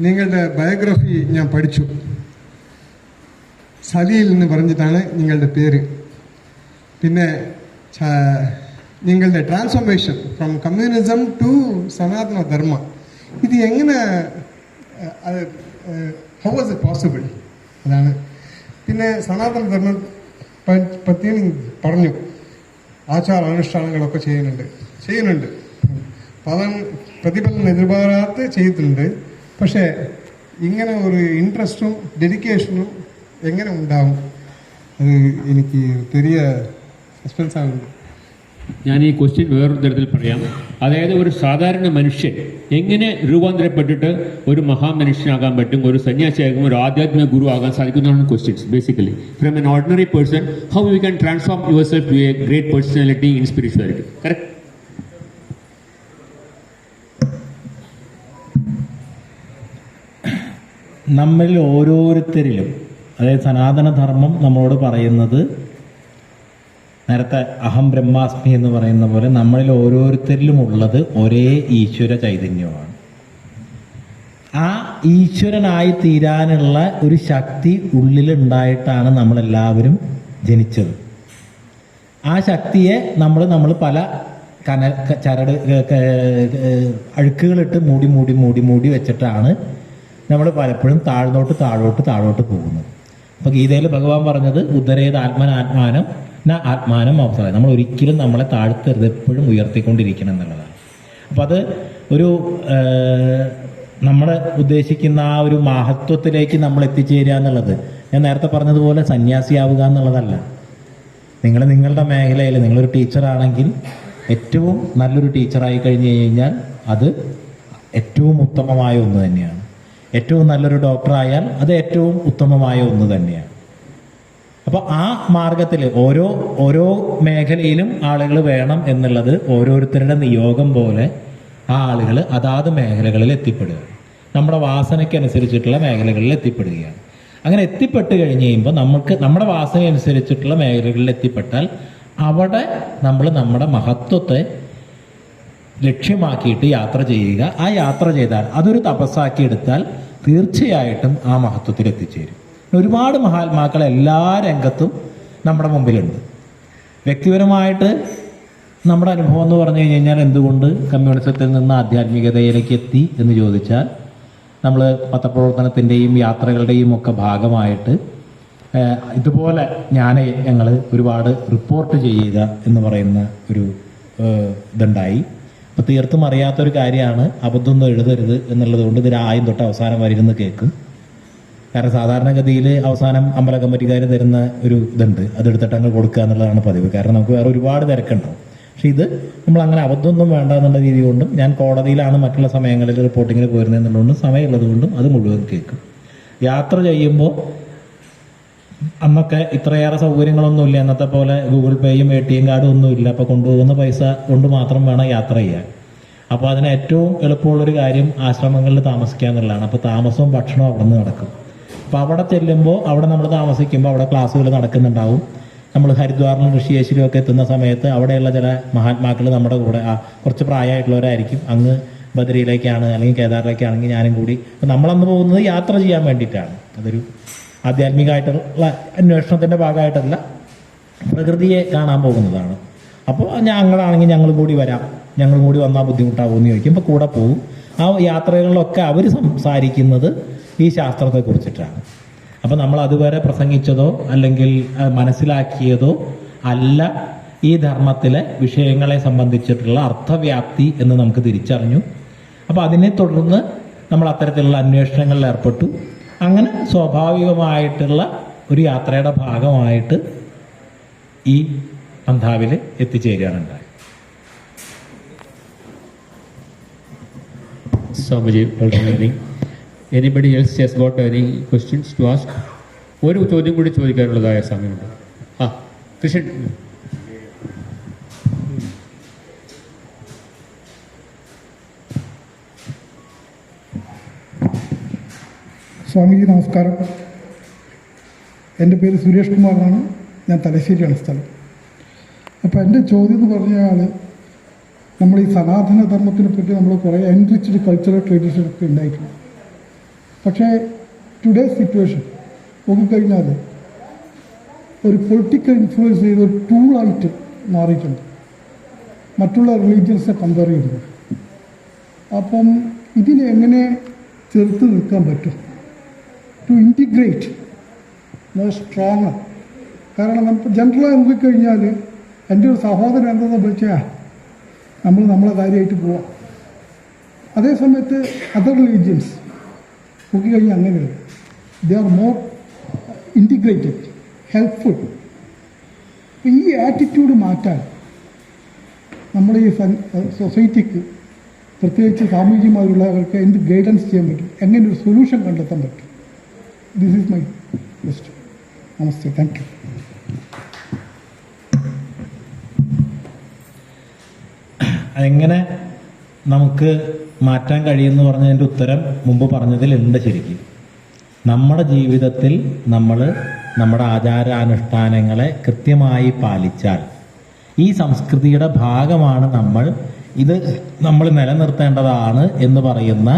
നിങ്ങളുടെ biography ഞാൻ പഠിച്ചു. സലീൽ എന്ന് പറഞ്ഞിട്ടാണ് നിങ്ങളുടെ പേര്. പിന്നെ നിങ്ങളുടെ ട്രാൻസ്ഫോർമേഷൻ ഫ്രം കമ്മ്യൂണിസം ടു സനാതന ധർമ്മ, ഇത് എങ്ങനെ, ഹൗ വാസ് ഇറ്റ് പോസിബിൾ? അതാണ്. പിന്നെ സനാതന ധർമ്മ പറ്റി പറഞ്ഞു. ആചാര അനുഷ്ഠാനങ്ങളൊക്കെ ചെയ്യുന്നുണ്ട്. പ്രതിഫലം എതിർപാരാത്ത ചെയ്തിട്ടുണ്ട്. പക്ഷേ ഇങ്ങനെ ഒരു ഇൻട്രസ്റ്റും ഡെഡിക്കേഷനും എങ്ങനെ ഉണ്ടാവും? അത് എനിക്ക് ചെറിയ സസ്പെൻസ് ആകുന്നു. ഞാൻ ഈ ക്വസ്റ്റ്യൻ വേറൊരു തരത്തിൽ പറയാം. അതായത് ഒരു സാധാരണ മനുഷ്യൻ എങ്ങനെ രൂപാന്തരപ്പെട്ടിട്ട് ഒരു മഹാമനുഷ്യനാകാൻ പറ്റും, ഒരു സന്യാസിയാകും, ഒരു ആധ്യാത്മിക ഗുരു ആകാൻ സാധിക്കുന്നതാണ് questions. Basically from an ordinary person how you can transform yourself to a great personality in spirituality. Correct. നമ്മളിൽ ഓരോരുത്തരിലും, അതായത് സനാതനധർമ്മം നമ്മളോട് പറയുന്നത് നേരത്തെ അഹം ബ്രഹ്മാസ്മി എന്ന് പറയുന്ന പോലെ നമ്മളിൽ ഓരോരുത്തരിലും ഉള്ളത് ഒരേ ഈശ്വര ചൈതന്യമാണ്. ആ ഈശ്വരനായി തീരാനുള്ള ഒരു ശക്തി ഉള്ളിലുണ്ടായിട്ടാണ് നമ്മളെല്ലാവരും ജനിച്ചത്. ആ ശക്തിയെ നമ്മൾ പല ചരട് അഴുക്കുകളിട്ട് മൂടി വെച്ചിട്ടാണ് നമ്മൾ പലപ്പോഴും താഴോട്ട് പോകുന്നത്. അപ്പോൾ ഗീതയിൽ ഭഗവാൻ പറഞ്ഞത് ഉദ്ധരേത് ആത്മാനം ആത്മാനം അവസരം. നമ്മൾ ഒരിക്കലും നമ്മളെ താഴ്ത്തരുത്, എപ്പോഴും ഉയർത്തിക്കൊണ്ടിരിക്കണം എന്നുള്ളതാണ്. അപ്പം അത് ഒരു നമ്മൾ ഉദ്ദേശിക്കുന്ന ആ ഒരു മഹത്വത്തിലേക്ക് നമ്മൾ എത്തിച്ചേരുക എന്നുള്ളത്, ഞാൻ നേരത്തെ പറഞ്ഞതുപോലെ സന്യാസിയാവുക എന്നുള്ളതല്ല. നിങ്ങൾ നിങ്ങളുടെ മേഖലയിൽ നിങ്ങളൊരു ടീച്ചറാണെങ്കിൽ ഏറ്റവും നല്ലൊരു ടീച്ചറായി കഴിഞ്ഞു കഴിഞ്ഞാൽ അത് ഏറ്റവും ഉത്തമമായ ഒന്ന് തന്നെയാണ്. ഏറ്റവും നല്ലൊരു ഡോക്ടറായാൽ അത് ഏറ്റവും ഉത്തമമായ ഒന്ന് തന്നെയാണ്. അപ്പോൾ ആ മാർഗത്തിൽ ഓരോ മേഖലയിലും ആളുകൾ വേണം എന്നുള്ളത് ഓരോരുത്തരുടെ നിയോഗം പോലെ ആ ആളുകൾ അതാത് മേഖലകളിൽ എത്തിപ്പെടുക, നമ്മുടെ വാസനയ്ക്കനുസരിച്ചിട്ടുള്ള മേഖലകളിൽ എത്തിപ്പെടുകയാണ്. അങ്ങനെ എത്തിപ്പെട്ട് കഴിഞ്ഞ് കഴിയുമ്പോൾ നമ്മുടെ വാസന അനുസരിച്ചിട്ടുള്ള മേഖലകളിൽ എത്തിപ്പെട്ടാൽ അവിടെ നമ്മൾ നമ്മുടെ മഹത്വത്തെ ലക്ഷ്യമാക്കിയിട്ട് യാത്ര ചെയ്യുക. ആ യാത്ര ചെയ്താൽ അതൊരു തപസ്സാക്കി എടുത്താൽ തീർച്ചയായിട്ടും ആ മഹത്വത്തിൽ എത്തിച്ചേരും. ഒരുപാട് മഹാത്മാക്കൾ എല്ലാ രംഗത്തും നമ്മുടെ മുമ്പിലുണ്ട്. വ്യക്തിപരമായിട്ട് നമ്മുടെ അനുഭവം എന്ന് പറഞ്ഞു കഴിഞ്ഞാൽ എന്തുകൊണ്ട് കമ്മ്യൂണിസത്തിൽ നിന്ന് ആധ്യാത്മികതയിലേക്ക് എത്തി എന്ന് ചോദിച്ചാൽ, നമ്മൾ പത്രപ്രവർത്തനത്തിൻ്റെയും യാത്രകളുടെയും ഒക്കെ ഭാഗമായിട്ട് ഇതുപോലെ ഞങ്ങൾ ഒരുപാട് റിപ്പോർട്ട് ചെയ്യുക എന്ന് പറയുന്ന ഒരു ഇതുണ്ടായി. അപ്പോൾ തീർത്തും അറിയാത്തൊരു കാര്യമാണ്, അബദ്ധമൊന്നും എഴുതരുത് എന്നുള്ളത് കൊണ്ട് ഇതിൽ ആദ്യം തൊട്ട് അവസാനം വരെ ഇരുന്ന് കേൾക്കും. കാരണം സാധാരണഗതിയിൽ അവസാനം അമ്പല കമ്മിറ്റിക്കാർ തരുന്ന ഒരു ഇതുണ്ട്, അതെടുത്തിട്ട് അങ്ങ് കൊടുക്കുക എന്നുള്ളതാണ് പതിവ്. കാരണം നമുക്ക് വേറെ ഒരുപാട് തിരക്കുണ്ടാവും. പക്ഷെ ഇത് നമ്മൾ അങ്ങനെ അബദ്ധമൊന്നും വേണ്ട എന്നുള്ള രീതി കൊണ്ടും, ഞാൻ കോടതിയിലാണ് മറ്റുള്ള സമയങ്ങളിൽ റിപ്പോർട്ടിങ്ങിന് പോരുന്നത് എന്നുള്ളതുകൊണ്ടും സമയമുള്ളത് കൊണ്ടും അത് മുഴുവൻ കേൾക്കും. യാത്ര ചെയ്യുമ്പോൾ അന്നൊക്കെ ഇത്രയേറെ സൗകര്യങ്ങളൊന്നുമില്ല, അന്നത്തെ പോലെ ഗൂഗിൾ പേയും ATM കാർഡും ഒന്നുമില്ല. അപ്പോൾ കൊണ്ടുപോകുന്ന പൈസ കൊണ്ട് മാത്രം വേണം യാത്ര ചെയ്യാൻ. അപ്പോൾ അതിന് ഏറ്റവും എളുപ്പമുള്ളൊരു കാര്യം ആശ്രമങ്ങളിൽ താമസിക്കുക എന്നുള്ളതാണ്. അപ്പോൾ താമസവും ഭക്ഷണവും അവിടെ നിന്ന് നടക്കും. അപ്പോൾ അവിടെ ചെല്ലുമ്പോൾ അവിടെ നമ്മൾ താമസിക്കുമ്പോൾ അവിടെ ക്ലാസ്സുകൾ നടക്കുന്നുണ്ടാവും. നമ്മൾ ഹരിദ്വാറിലും ഋഷിയേശ്വരിലും ഒക്കെ എത്തുന്ന സമയത്ത് അവിടെയുള്ള ചില മഹാത്മാക്കൾ നമ്മുടെ കൂടെ കുറച്ച് പ്രായമായിട്ടുള്ളവരായിരിക്കും. അങ്ങ് ബദരിയിലേക്കാണ് അല്ലെങ്കിൽ കേദാറിലേക്കാണെങ്കിൽ ഞാനും കൂടി. അപ്പോൾ നമ്മളന്ന് പോകുന്നത് യാത്ര ചെയ്യാൻ വേണ്ടിയിട്ടാണ്. അതൊരു ആധ്യാത്മികമായിട്ടുള്ള അന്വേഷണത്തിൻ്റെ ഭാഗമായിട്ടല്ല, പ്രകൃതിയെ കാണാൻ പോകുന്നതാണ്. അപ്പോൾ ഞങ്ങളാണെങ്കിൽ ഞങ്ങളും കൂടി വരാം, ഞങ്ങളും കൂടി വന്നാൽ ബുദ്ധിമുട്ടാവുമെന്ന് ചോദിക്കുമ്പോൾ കൂടെ പോകും. ആ യാത്രകളിലൊക്കെ അവർ സംസാരിക്കുന്നത് ഈ ശാസ്ത്രത്തെക്കുറിച്ചിട്ടാണ്. അപ്പോൾ നമ്മൾ അതുവരെ പ്രസംഗിച്ചതോ അല്ലെങ്കിൽ മനസ്സിലാക്കിയതോ അല്ല ഈ ധർമ്മത്തിലെ വിഷയങ്ങളെ സംബന്ധിച്ചിട്ടുള്ള അർത്ഥവ്യാപ്തി എന്ന് നമുക്ക് തിരിച്ചറിഞ്ഞു. അപ്പോൾ അതിനെ തുടർന്ന് നമ്മൾ അത്തരത്തിലുള്ള അന്വേഷണങ്ങളിൽ ഏർപ്പെട്ടു. അങ്ങനെ സ്വാഭാവികമായിട്ടുള്ള ഒരു യാത്രയുടെ ഭാഗമായിട്ട് ഈ പന്ഥാവിൽ എത്തിച്ചേരുകയാണുണ്ടായത്. Swamiji, anybody else has got any questions to ask? ഒരു ചോദ്യം കൂടി ചോദിക്കാനുള്ളതായ സമയമുണ്ട്. കൃഷ്ണൻ. സ്വാമിജി നമസ്കാരം. എൻ്റെ പേര് സുരേഷ് കുമാർ എന്നാണ്. ഞാൻ തലശ്ശേരിയാണ് സ്ഥലം. അപ്പോൾ എൻ്റെ ചോദ്യം എന്ന് പറഞ്ഞാൽ, നമ്മൾ ഈ സനാതന ധർമ്മത്തിനെ പറ്റി നമ്മൾ കുറേ എൻറിച്ച്ഡ് കൾച്ചറൽ ട്രഡീഷനൊക്കെ ഉണ്ടായിട്ടുണ്ട്. പക്ഷേ ടുഡേ സിറ്റുവേഷൻ നോക്കിക്കഴിഞ്ഞാൽ ഒരു പൊളിറ്റിക്കൽ ഇൻഫ്ലുവൻസ് ചെയ്ത ഒരു ടൂളായിട്ട് മാറിയിട്ടുണ്ട് മറ്റുള്ള റിലീജിയൻസിനെ കമ്പയർ ചെയ്യുന്നത്. അപ്പം ഇതിനെ എങ്ങനെ ചെറുത്ത് നിൽക്കാൻ പറ്റും? To integrate more strong. കാരണം നമുക്ക് ജനറലായി നോക്കിക്കഴിഞ്ഞാൽ എൻ്റെ ഒരു സഹോദരൻ എന്താണെന്ന് വെച്ചാൽ നമ്മളെ കാര്യമായിട്ട് പോവാം. അതേസമയത്ത് അതർ റിലീജിയൻസ് നോക്കിക്കഴിഞ്ഞാൽ അങ്ങനെയല്ല. They are more integrated, helpful. അപ്പോൾ ഈ ആറ്റിറ്റ്യൂഡ് മാറ്റാൻ നമ്മൾ ഈ സൊസൈറ്റിക്ക്, പ്രത്യേകിച്ച് സ്വാമീജിമാരുള്ളവർക്ക് എന്ത് ഗൈഡൻസ് ചെയ്യാൻ പറ്റും, എങ്ങനെ ഒരു സൊല്യൂഷൻ കണ്ടെത്താൻ പറ്റും? This is my question. Namaste, thank you. അതെങ്ങനെ നമുക്ക് മാറ്റാൻ കഴിയുമെന്ന് പറഞ്ഞതിൻ്റെ ഉത്തരം മുമ്പ് പറഞ്ഞതിലുണ്ട്. ശരിക്കും നമ്മുടെ ജീവിതത്തിൽ നമ്മൾ നമ്മുടെ ആചാരാനുഷ്ഠാനങ്ങളെ കൃത്യമായി പാലിച്ചാൽ ഈ സംസ്കൃതിയുടെ ഭാഗമാണ് നമ്മൾ, ഇത് നമ്മൾ നിലനിർത്തേണ്ടതാണ് എന്ന് പറയുന്ന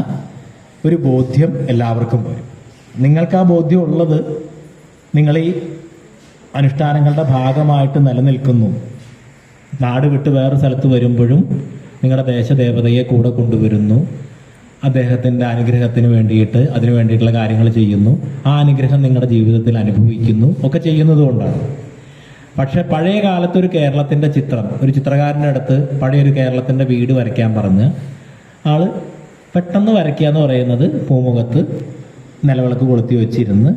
ഒരു ബോധ്യം എല്ലാവർക്കും വരും. നിങ്ങൾക്ക് ആ ബോധ്യം ഉള്ളത് നിങ്ങൾ ഈ അനുഷ്ഠാനങ്ങളുടെ ഭാഗമായിട്ട് നിലനിൽക്കുന്നു. നാട് വിട്ട് വേറെ സ്ഥലത്ത് വരുമ്പോഴും നിങ്ങളുടെ ദേശദേവതയെ കൂടെ കൊണ്ടുവരുന്നു. അദ്ദേഹത്തിൻ്റെ അനുഗ്രഹത്തിന് വേണ്ടിയിട്ട് അതിനു വേണ്ടിയിട്ടുള്ള കാര്യങ്ങൾ ചെയ്യുന്നു. ആ അനുഗ്രഹം നിങ്ങളുടെ ജീവിതത്തിൽ അനുഭവിക്കുന്നു ഒക്കെ ചെയ്യുന്നത് കൊണ്ടാണ്. പക്ഷെ പഴയ കാലത്ത് ഒരു കേരളത്തിൻ്റെ ചിത്രം, ഒരു ചിത്രകാരൻ്റെ അടുത്ത് പഴയൊരു കേരളത്തിൻ്റെ വീട് വരയ്ക്കാൻ പറഞ്ഞ് ആള് പെട്ടെന്ന് വരയ്ക്കുക എന്ന് പറയുന്നത് പൂമുഖത്ത് നിലവിളക്ക് കൊളുത്തി വെച്ചിരുന്ന്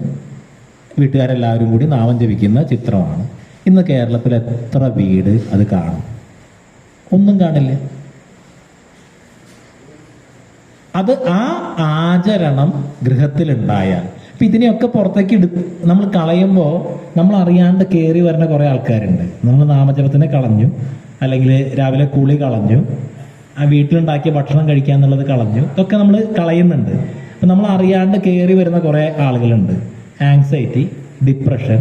വീട്ടുകാരെല്ലാവരും കൂടി നാമം ജപിക്കുന്ന ചിത്രമാണ്. ഇന്ന് കേരളത്തിൽ എത്ര വീട് അത് കാണും? ഒന്നും കാണില്ല. അത് ആ ആചരണം ഗൃഹത്തിലുണ്ടായാൽ, അപ്പം ഇതിനെയൊക്കെ പുറത്തേക്ക് നമ്മൾ കളയുമ്പോൾ നമ്മൾ അറിയാണ്ട് കയറി വരുന്ന കുറേ ആൾക്കാരുണ്ട്. നമ്മൾ നാമജപത്തിനെ കളഞ്ഞു, അല്ലെങ്കിൽ രാവിലെ കുളി കളഞ്ഞു, ആ വീട്ടിലുണ്ടാക്കിയ ഭക്ഷണം കഴിക്കുക എന്നുള്ളത് കളഞ്ഞു, ഇതൊക്കെ നമ്മൾ കളയുന്നുണ്ട്. അപ്പം നമ്മൾ അറിയാണ്ട് കയറി വരുന്ന കുറേ ആളുകളുണ്ട്. Anxiety, depression.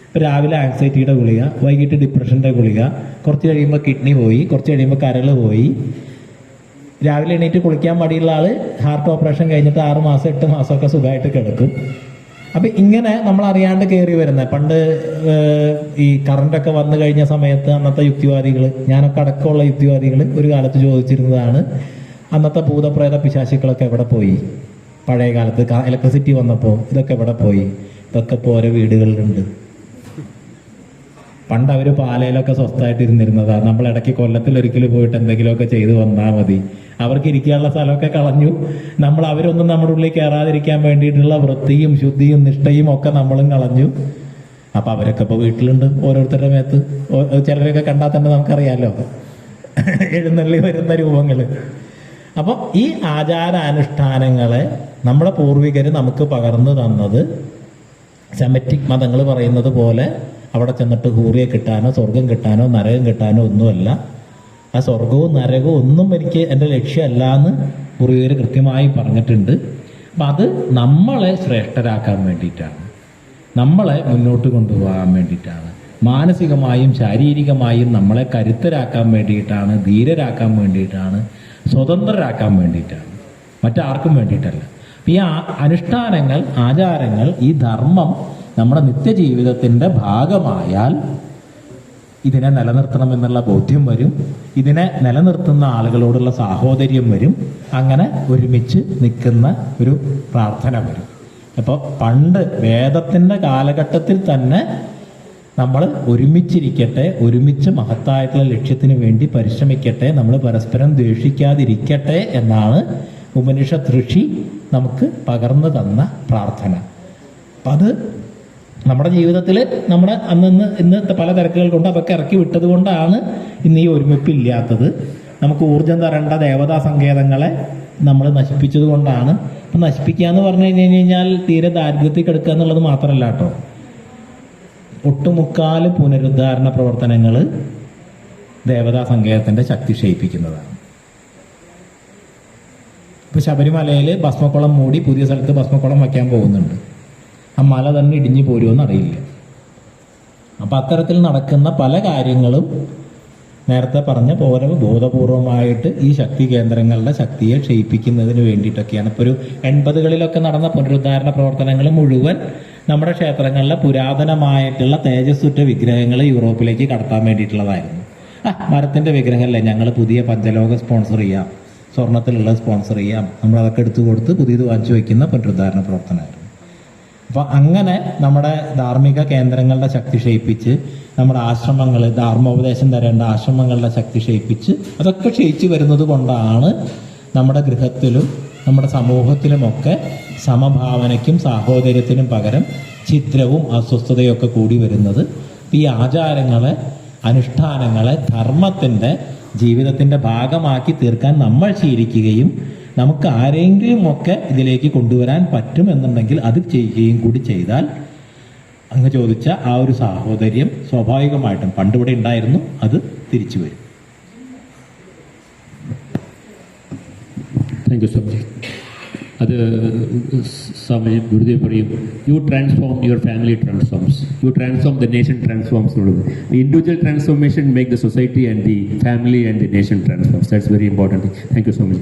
ഇപ്പോൾ രാവിലെ ആങ്സൈറ്റിയുടെ ഗുളിക, വൈകിട്ട് ഡിപ്രഷൻ്റെ ഗുളിക, കുറച്ച് കഴിയുമ്പോൾ കിഡ്നി പോയി, കുറച്ച് കഴിയുമ്പോൾ കരൾ പോയി. രാവിലെ എണീറ്റ് കുളിക്കാൻ മടിയുള്ള ആൾ ഹാർട്ട് ഓപ്പറേഷൻ കഴിഞ്ഞിട്ട് 6 മാസം 8 മാസമൊക്കെ സുഖമായിട്ട് കിടക്കും. അപ്പം ഇങ്ങനെ നമ്മൾ അറിയാണ്ട് കയറി വരുന്നത്. പണ്ട് ഈ കറണ്ടൊക്കെ വന്നു കഴിഞ്ഞ സമയത്ത് അന്നത്തെ യുക്തിവാദികൾ, ഞാനൊക്കെ അടക്കമുള്ള യുക്തിവാദികൾ ഒരു കാലത്ത് ചോദിച്ചിരുന്നതാണ്, അന്നത്തെ ഭൂതപ്രേത പിശാചുക്കളൊക്കെ എവിടെ പോയി? പഴയ കാലത്ത് ഇലക്ട്രിസിറ്റി വന്നപ്പോൾ ഇതൊക്കെ എവിടെ പോയി? ഇതൊക്കെ ഇപ്പോൾ ഓരോ വീടുകളിലുണ്ട്. പണ്ട് അവർ പാലയിലൊക്കെ സ്വസ്ഥമായിട്ട് ഇരുന്നിരുന്നതാണ്. നമ്മൾ ഇടയ്ക്ക് കൊല്ലത്തിലൊരിക്കലും പോയിട്ട് എന്തെങ്കിലുമൊക്കെ ചെയ്തു വന്നാൽ മതി. അവർക്ക് ഇരിക്കാനുള്ള സ്ഥലമൊക്കെ കളഞ്ഞു. നമ്മൾ അവരൊന്നും നമ്മുടെ ഉള്ളിൽ കയറാതിരിക്കാൻ വേണ്ടിയിട്ടുള്ള വൃത്തിയും ശുദ്ധിയും നിഷ്ഠയും ഒക്കെ നമ്മളും കളഞ്ഞു. അപ്പം അവരൊക്കെ ഇപ്പോൾ വീട്ടിലുണ്ട്, ഓരോരുത്തരുടെ മേത്ത്. ചിലരൊക്കെ കണ്ടാൽ തന്നെ നമുക്കറിയാമല്ലോ എഴുന്നള്ളി വരുന്ന രൂപങ്ങൾ. അപ്പം ഈ ആചാരാനുഷ്ഠാനങ്ങളെ നമ്മുടെ പൂർവികർ നമുക്ക് പകർന്നു തന്നത് സെമറ്റിക് മതങ്ങൾ പറയുന്നത് പോലെ അവിടെ ചെന്നിട്ട് ഹൂറിയെ കിട്ടാനോ സ്വർഗം കിട്ടാനോ നരകം കിട്ടാനോ ഒന്നുമല്ല. ആ സ്വർഗവും നരകവും ഒന്നും എനിക്ക് എൻ്റെ ലക്ഷ്യമല്ല എന്ന് പൂർവികർ കൃത്യമായി പറഞ്ഞിട്ടുണ്ട്. അപ്പം അത് നമ്മളെ ശ്രേഷ്ഠരാക്കാൻ വേണ്ടിയിട്ടാണ്, നമ്മളെ മുന്നോട്ട് കൊണ്ടുപോകാൻ വേണ്ടിയിട്ടാണ്, മാനസികമായും ശാരീരികമായും നമ്മളെ കരുത്തരാക്കാൻ വേണ്ടിയിട്ടാണ്, ധീരരാക്കാൻ വേണ്ടിയിട്ടാണ്, സ്വതന്ത്രരാക്കാൻ വേണ്ടിയിട്ടാണ്, മറ്റാർക്കും വേണ്ടിയിട്ടല്ല. ഈ അനുഷ്ഠാനങ്ങൾ, ആചാരങ്ങൾ, ഈ ധർമ്മം നമ്മുടെ നിത്യജീവിതത്തിൻ്റെ ഭാഗമായാൽ ഇതിനെ നിലനിർത്തണമെന്നുള്ള ബോധ്യം വരും. ഇതിനെ നിലനിർത്തുന്ന ആളുകളോടുള്ള സാഹോദര്യം വരും. അങ്ങനെ ഒരുമിച്ച് നിൽക്കുന്ന ഒരു പ്രാർത്ഥന വരും. അപ്പോൾ പണ്ട് വേദത്തിൻ്റെ കാലഘട്ടത്തിൽ തന്നെ നമ്മൾ ഒരുമിച്ചിരിക്കട്ടെ, ഒരുമിച്ച് മഹത്തായിട്ടുള്ള ലക്ഷ്യത്തിന് വേണ്ടി പരിശ്രമിക്കട്ടെ, നമ്മൾ പരസ്പരം ദ്വേഷിക്കാതിരിക്കട്ടെ എന്നാണ് ഉപനിഷത്ത് ഋഷി നമുക്ക് പകർന്നു തന്ന പ്രാർത്ഥന. അപ്പം അത് നമ്മുടെ ജീവിതത്തിൽ നമ്മുടെ ഇന്നത്തെ പല തിരക്കുകൾ കൊണ്ട് അതൊക്കെ ഇറക്കി വിട്ടത് കൊണ്ടാണ് ഇന്ന് ഈ ഒരുമിപ്പില്ലാത്തത്. നമുക്ക് ഊർജം തരേണ്ട ദേവതാ സങ്കേതങ്ങളെ നമ്മൾ നശിപ്പിച്ചത് കൊണ്ടാണ്. അപ്പം നശിപ്പിക്കുക എന്ന് പറഞ്ഞു കഴിഞ്ഞാൽ തീരെ ദാരിദ്ര്യത്തിൽ കിടക്കുക എന്നുള്ളത് മാത്രമല്ല കേട്ടോ. ഒട്ടുമുക്കാല് പുനരുദ്ധാരണ പ്രവർത്തനങ്ങൾ ദേവതാ സങ്കേതത്തിൻ്റെ ശക്തി ക്ഷയിപ്പിക്കുന്നതാണ്. ഇപ്പോൾ ശബരിമലയിൽ ഭസ്മക്കുളം മൂടി പുതിയ സ്ഥലത്ത് ഭസ്മക്കുളം വയ്ക്കാൻ പോകുന്നുണ്ട്. ആ മല തന്നെ ഇടിഞ്ഞു പോരുമെന്ന് അറിയില്ല. അപ്പം അത്തരത്തിൽ നടക്കുന്ന പല കാര്യങ്ങളും നേരത്തെ പറഞ്ഞ പോലെ ബോധപൂർവമായിട്ട് ഈ ശക്തി കേന്ദ്രങ്ങളുടെ ശക്തിയെ ക്ഷയിപ്പിക്കുന്നതിന് വേണ്ടിയിട്ടൊക്കെയാണ്. ഇപ്പോൾ ഒരു 80കളിലൊക്കെ നടന്ന പുനരുദ്ധാരണ പ്രവർത്തനങ്ങൾ മുഴുവൻ നമ്മുടെ ക്ഷേത്രങ്ങളിലെ പുരാതനമായിട്ടുള്ള തേജസ്സുറ്റ വിഗ്രഹങ്ങൾ യൂറോപ്പിലേക്ക് കടത്താൻ വേണ്ടിയിട്ടുള്ളതായിരുന്നു. മരത്തിൻ്റെ വിഗ്രഹമല്ലേ, ഞങ്ങൾ പുതിയ പഞ്ചലോക സ്പോൺസർ ചെയ്യാം, സ്വർണത്തിലുള്ള സ്പോൺസർ ചെയ്യാം, നമ്മളതൊക്കെ എടുത്തു കൊടുത്ത് പുതിയത് വാങ്ങിച്ചു വയ്ക്കുന്ന പുനരുദ്ധാരണ പ്രവർത്തനമായിരുന്നു. അപ്പോൾ അങ്ങനെ നമ്മുടെ ധാർമ്മിക കേന്ദ്രങ്ങളുടെ ശക്തി ക്ഷയിപ്പിച്ച്, നമ്മുടെ ആശ്രമങ്ങൾ, ധർമ്മോപദേശം തരേണ്ട ആശ്രമങ്ങളുടെ ശക്തി ക്ഷയിപ്പിച്ച്, അതൊക്കെ ക്ഷയിച്ചു വരുന്നത് കൊണ്ടാണ് നമ്മുടെ ഗൃഹത്തിലും നമ്മുടെ സമൂഹത്തിലുമൊക്കെ സമഭാവനയ്ക്കും സാഹോദര്യത്തിനും പകരം ഛിദ്രവും അസ്വസ്ഥതയൊക്കെ കൂടി വരുന്നത്. ഈ ആചാരങ്ങളെ, അനുഷ്ഠാനങ്ങളെ ധർമ്മത്തിൻ്റെ ജീവിതത്തിൻ്റെ ഭാഗമാക്കി തീർക്കാൻ നമ്മൾ ശീലിക്കുകയും നമുക്ക് ആരെങ്കിലും ഒക്കെ ഇതിലേക്ക് കൊണ്ടുവരാൻ പറ്റുമെന്നുണ്ടെങ്കിൽ അത് ചെയ്യുകയും കൂടി ചെയ്താൽ അങ്ങ് ചോദിച്ച ആ ഒരു സാഹോദര്യം സ്വാഭാവികമായിട്ടും പണ്ടിവിടെ ഉണ്ടായിരുന്നു, അത് തിരിച്ചു വരും. Thank you Swamiji. അത് സമയം ഗുരുദേവ് പറയും, you transform your family transforms, you transform the nation transforms എന്നുള്ളത്. Individual transformation make the society and the family and the nation transforms. That's very important. Thank you so much.